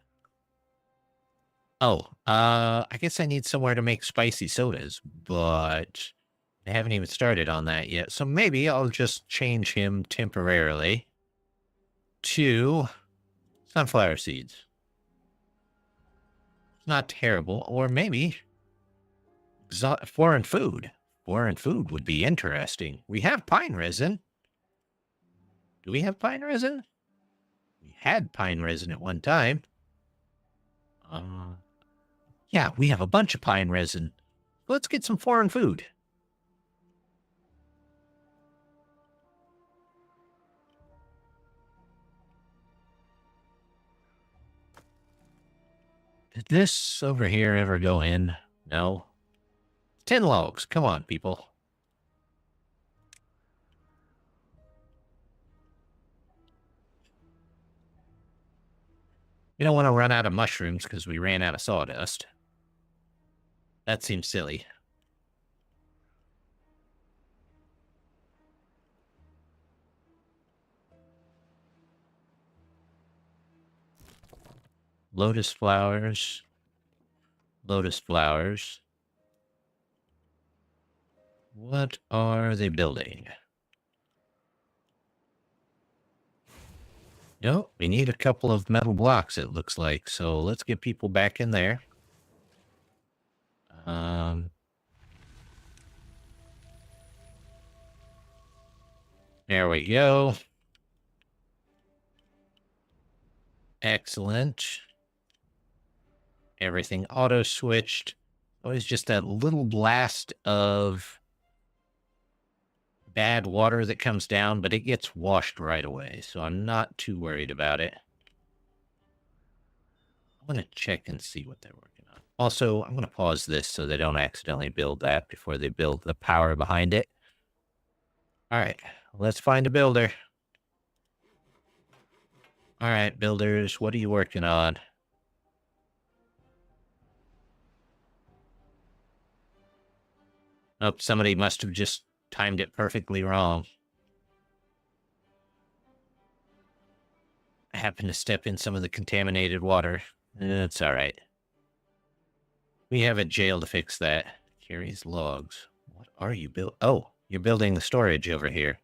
Oh, I guess I need somewhere to make spicy sodas, but I haven't even started on that yet. So maybe I'll just change him temporarily to sunflower seeds. It's not terrible. Or maybe foreign food. Foreign food would be interesting. We have pine resin. Do we have pine resin? We had pine resin at one time. Yeah, we have a bunch of pine resin. Let's get some foreign food. Did this over here ever go in? No. 10 logs. Come on, people. We don't want to run out of mushrooms because we ran out of sawdust. That seems silly. Lotus flowers. Lotus flowers. What are they building? No, we need a couple of metal blocks, it looks like. So let's get people back in there. There we go. Excellent. Everything auto-switched. Always just that little blast of bad water that comes down, but it gets washed right away, so I'm not too worried about it. I'm going to check and see what they're working on. Also, I'm going to pause this so they don't accidentally build that before they build the power behind it. All right, let's find a builder. All right, builders, what are you working on? Oh, somebody must have just timed it perfectly wrong. I happened to step in some of the contaminated water. It's all right. We have a jail to fix that. Carries logs. What are you building? Oh, you're building the storage over here.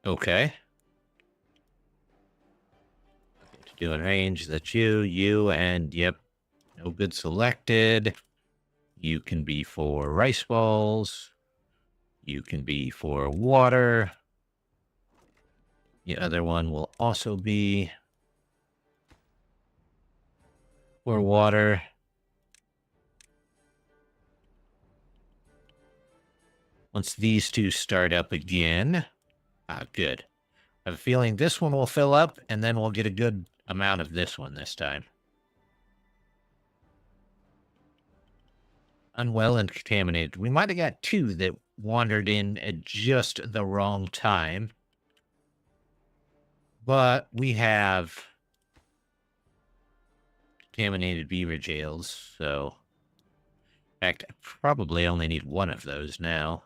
Okay. Doing range. That's you, and yep. No good selected. You can be for rice balls. You can be for water. The other one will also be for water. Once these two start up again. Good. I have a feeling this one will fill up, and then we'll get a good amount of this one this time. Unwell and contaminated. We might have got two that wandered in at just the wrong time. But we have contaminated beaver jails, so... In fact, I probably only need one of those now.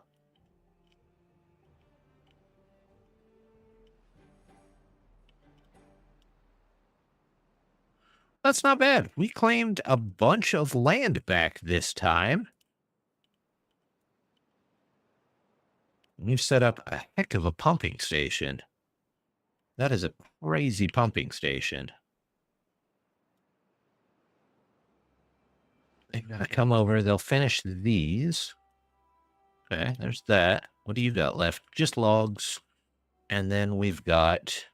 That's not bad. We claimed a bunch of land back this time. We've set up a heck of a pumping station. That is a crazy pumping station. They've got to come over. They'll finish these. Okay, there's that. What do you got left? Just logs. And then we've got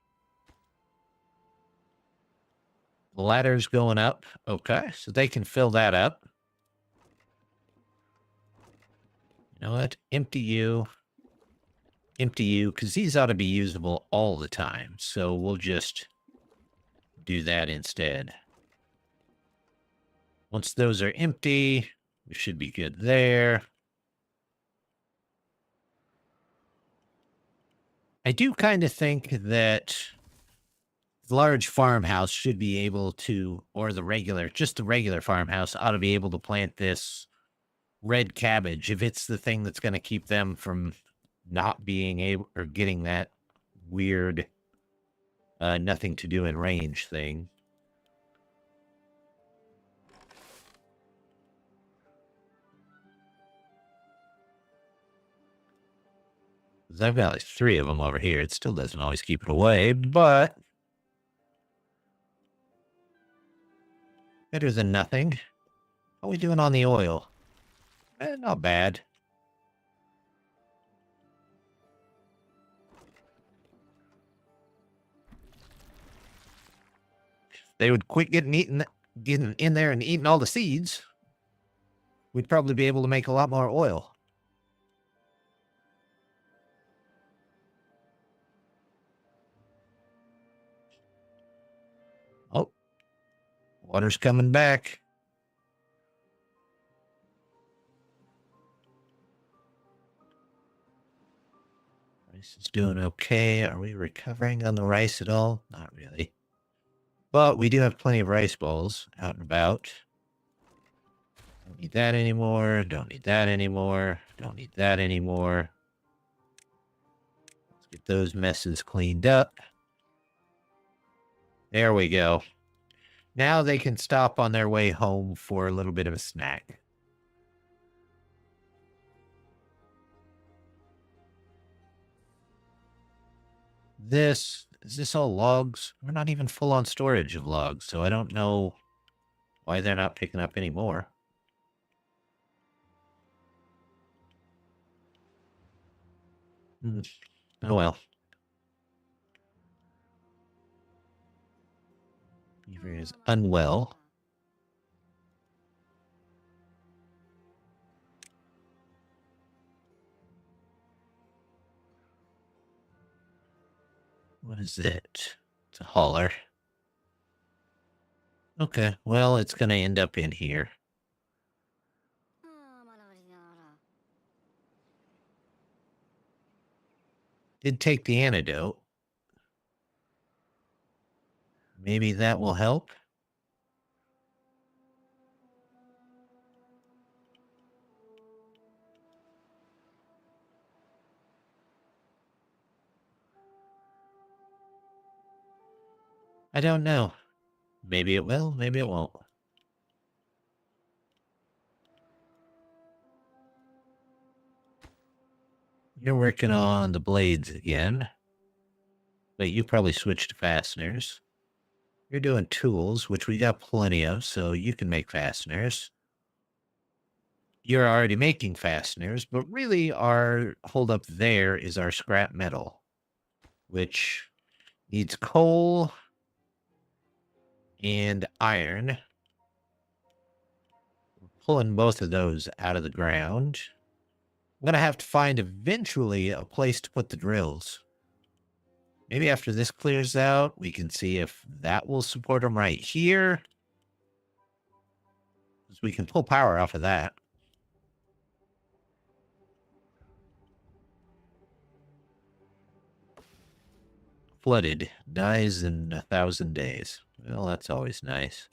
ladders going up. Okay, so they can fill that up. You know what? Empty you, because these ought to be usable all the time. So we'll just do that instead. Once those are empty, we should be good there. I do kind of think that the large farmhouse should be able to, or just the regular farmhouse ought to be able to plant this red cabbage if it's the thing that's going to keep them from not being able or getting that weird nothing to do in range thing. I've got like 3 of them over here. It still doesn't always keep it away, but better than nothing. How are we doing on the oil? Not bad. they would quit getting in there and eating all the seeds, we'd probably be able to make a lot more oil. Oh, water's coming back. Rice is doing okay. Are we recovering on the rice at all? Not really. But we do have plenty of rice balls out and about. Don't need that anymore. Don't need that anymore. Don't need that anymore. Let's get those messes cleaned up. There we go. Now they can stop on their way home for a little bit of a snack. Is this all logs? We're not even full on storage of logs, so I don't know why they're not picking up any more. Oh well. Beaver is unwell. What is it? It's a hauler. Okay, well, it's going to end up in here. Did take the antidote. Maybe that will help. I don't know. Maybe it will, maybe it won't. You're working on the blades again. But you probably switched to fasteners. You're doing tools, which we got plenty of, so you can make fasteners. You're already making fasteners, but really our holdup there is our scrap metal, which needs coal and iron. We're pulling both of those out of the ground. I'm going to have to find eventually a place to put the drills. Maybe after this clears out, we can see if that will support them right here. Because we can pull power off of that. Flooded. Dies in 1,000 days. Well, that's always nice.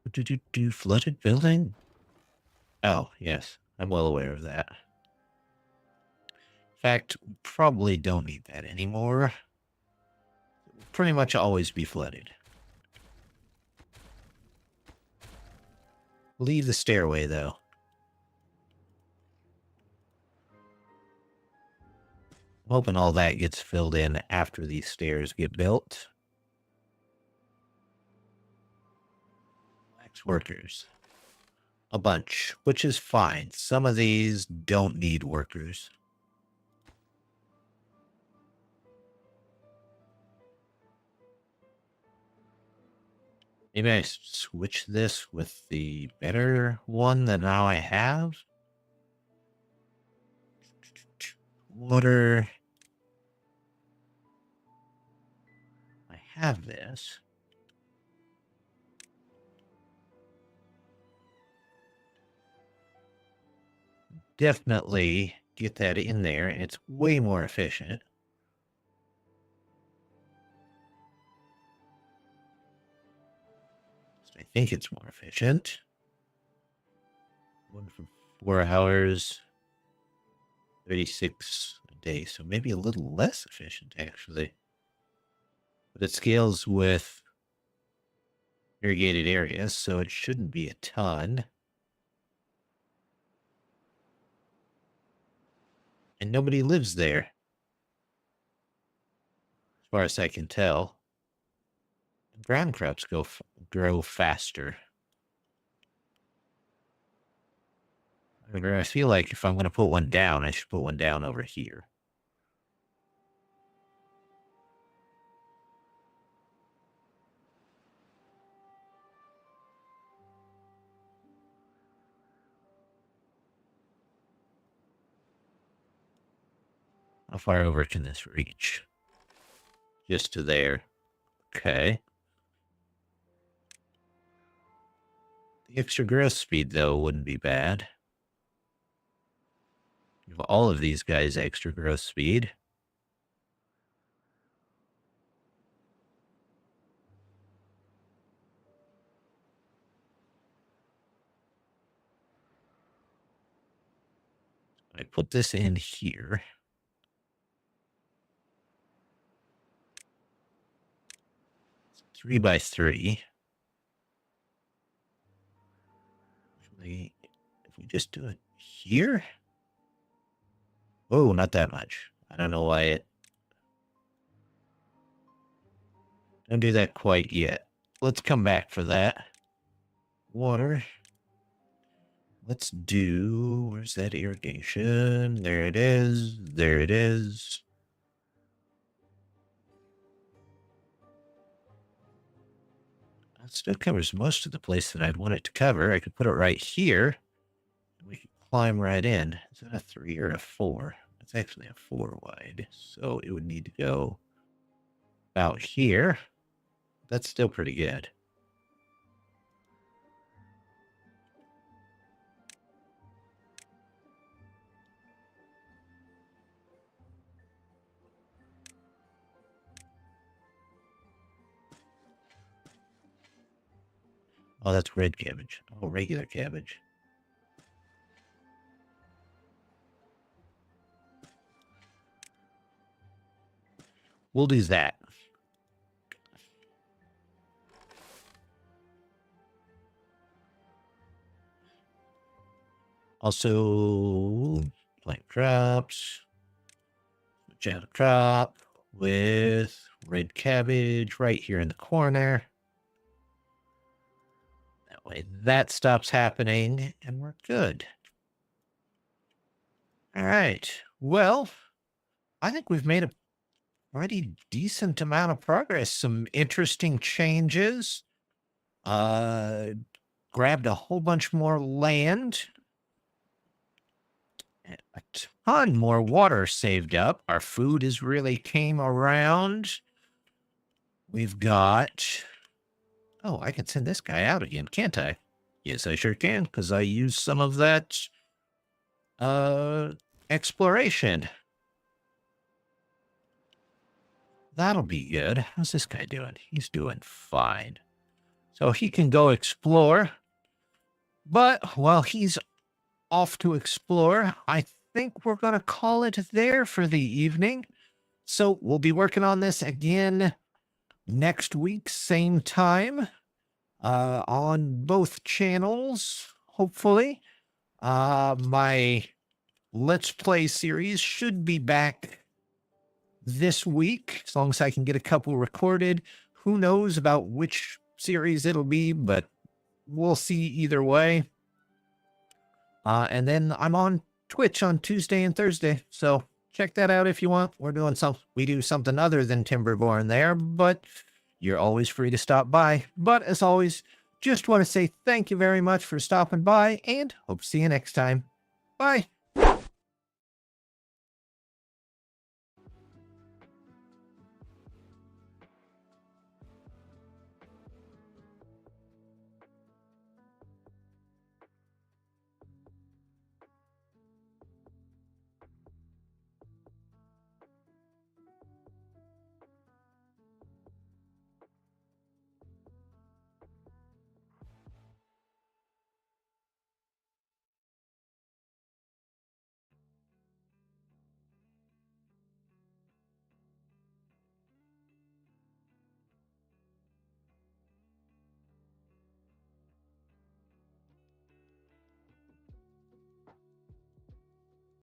What did you do? Flooded building? Oh, yes. I'm well aware of that. In fact, we probably don't need that anymore. It will pretty much always be flooded. Leave the stairway, though. I'm hoping all that gets filled in after these stairs get built. Wax workers. A bunch, which is fine. Some of these don't need workers. Maybe I switch this with the better one that now I have. Water. I have this. Definitely get that in there, and it's way more efficient. I think it's more efficient. One for 4 hours, 36 a day, so maybe a little less efficient, actually. But it scales with irrigated areas, so it shouldn't be a ton. And nobody lives there, as far as I can tell. Ground crops grow faster. However, I feel like if I'm going to put one down, I should put one down over here. How far over can this reach? Just to there. Okay. The extra growth speed, though, wouldn't be bad. Give all of these guys extra growth speed. I put this in here. It's 3 by 3. If we just do it here. Oh, not that much. I don't know why it. Don't do that quite yet. Let's come back for that. Water. Let's do, where's that irrigation? There it is. There it is. That still covers most of the place that I'd want it to cover. I could put it right here. We could climb right in. Is that a 3 or a 4? It's actually a 4 wide. So it would need to go about here. That's still pretty good. Oh, that's red cabbage. Oh, regular cabbage. We'll do that. Also, plant crops. Switch out a crop with red cabbage right here in the corner. That way that stops happening and we're good. All right. Well, I think we've made a pretty decent amount of progress. Some interesting changes. Grabbed a whole bunch more land. A ton more water saved up. Our food has really came around. We've got... Oh, I can send this guy out again, can't I? Yes, I sure can, because I used some of that exploration. That'll be good. How's this guy doing? He's doing fine. So he can go explore. But while he's off to explore, I think we're going to call it there for the evening. So we'll be working on this again next week, same time, on both channels, hopefully. My Let's Play series should be back this week, as long as I can get a couple recorded. Who knows about which series it'll be, but we'll see either way. And then I'm on Twitch on Tuesday and Thursday, so check that out if you want. We do something other than Timberborn there, but you're always free to stop by. But as always, just want to say thank you very much for stopping by, and hope to see you next time. Bye.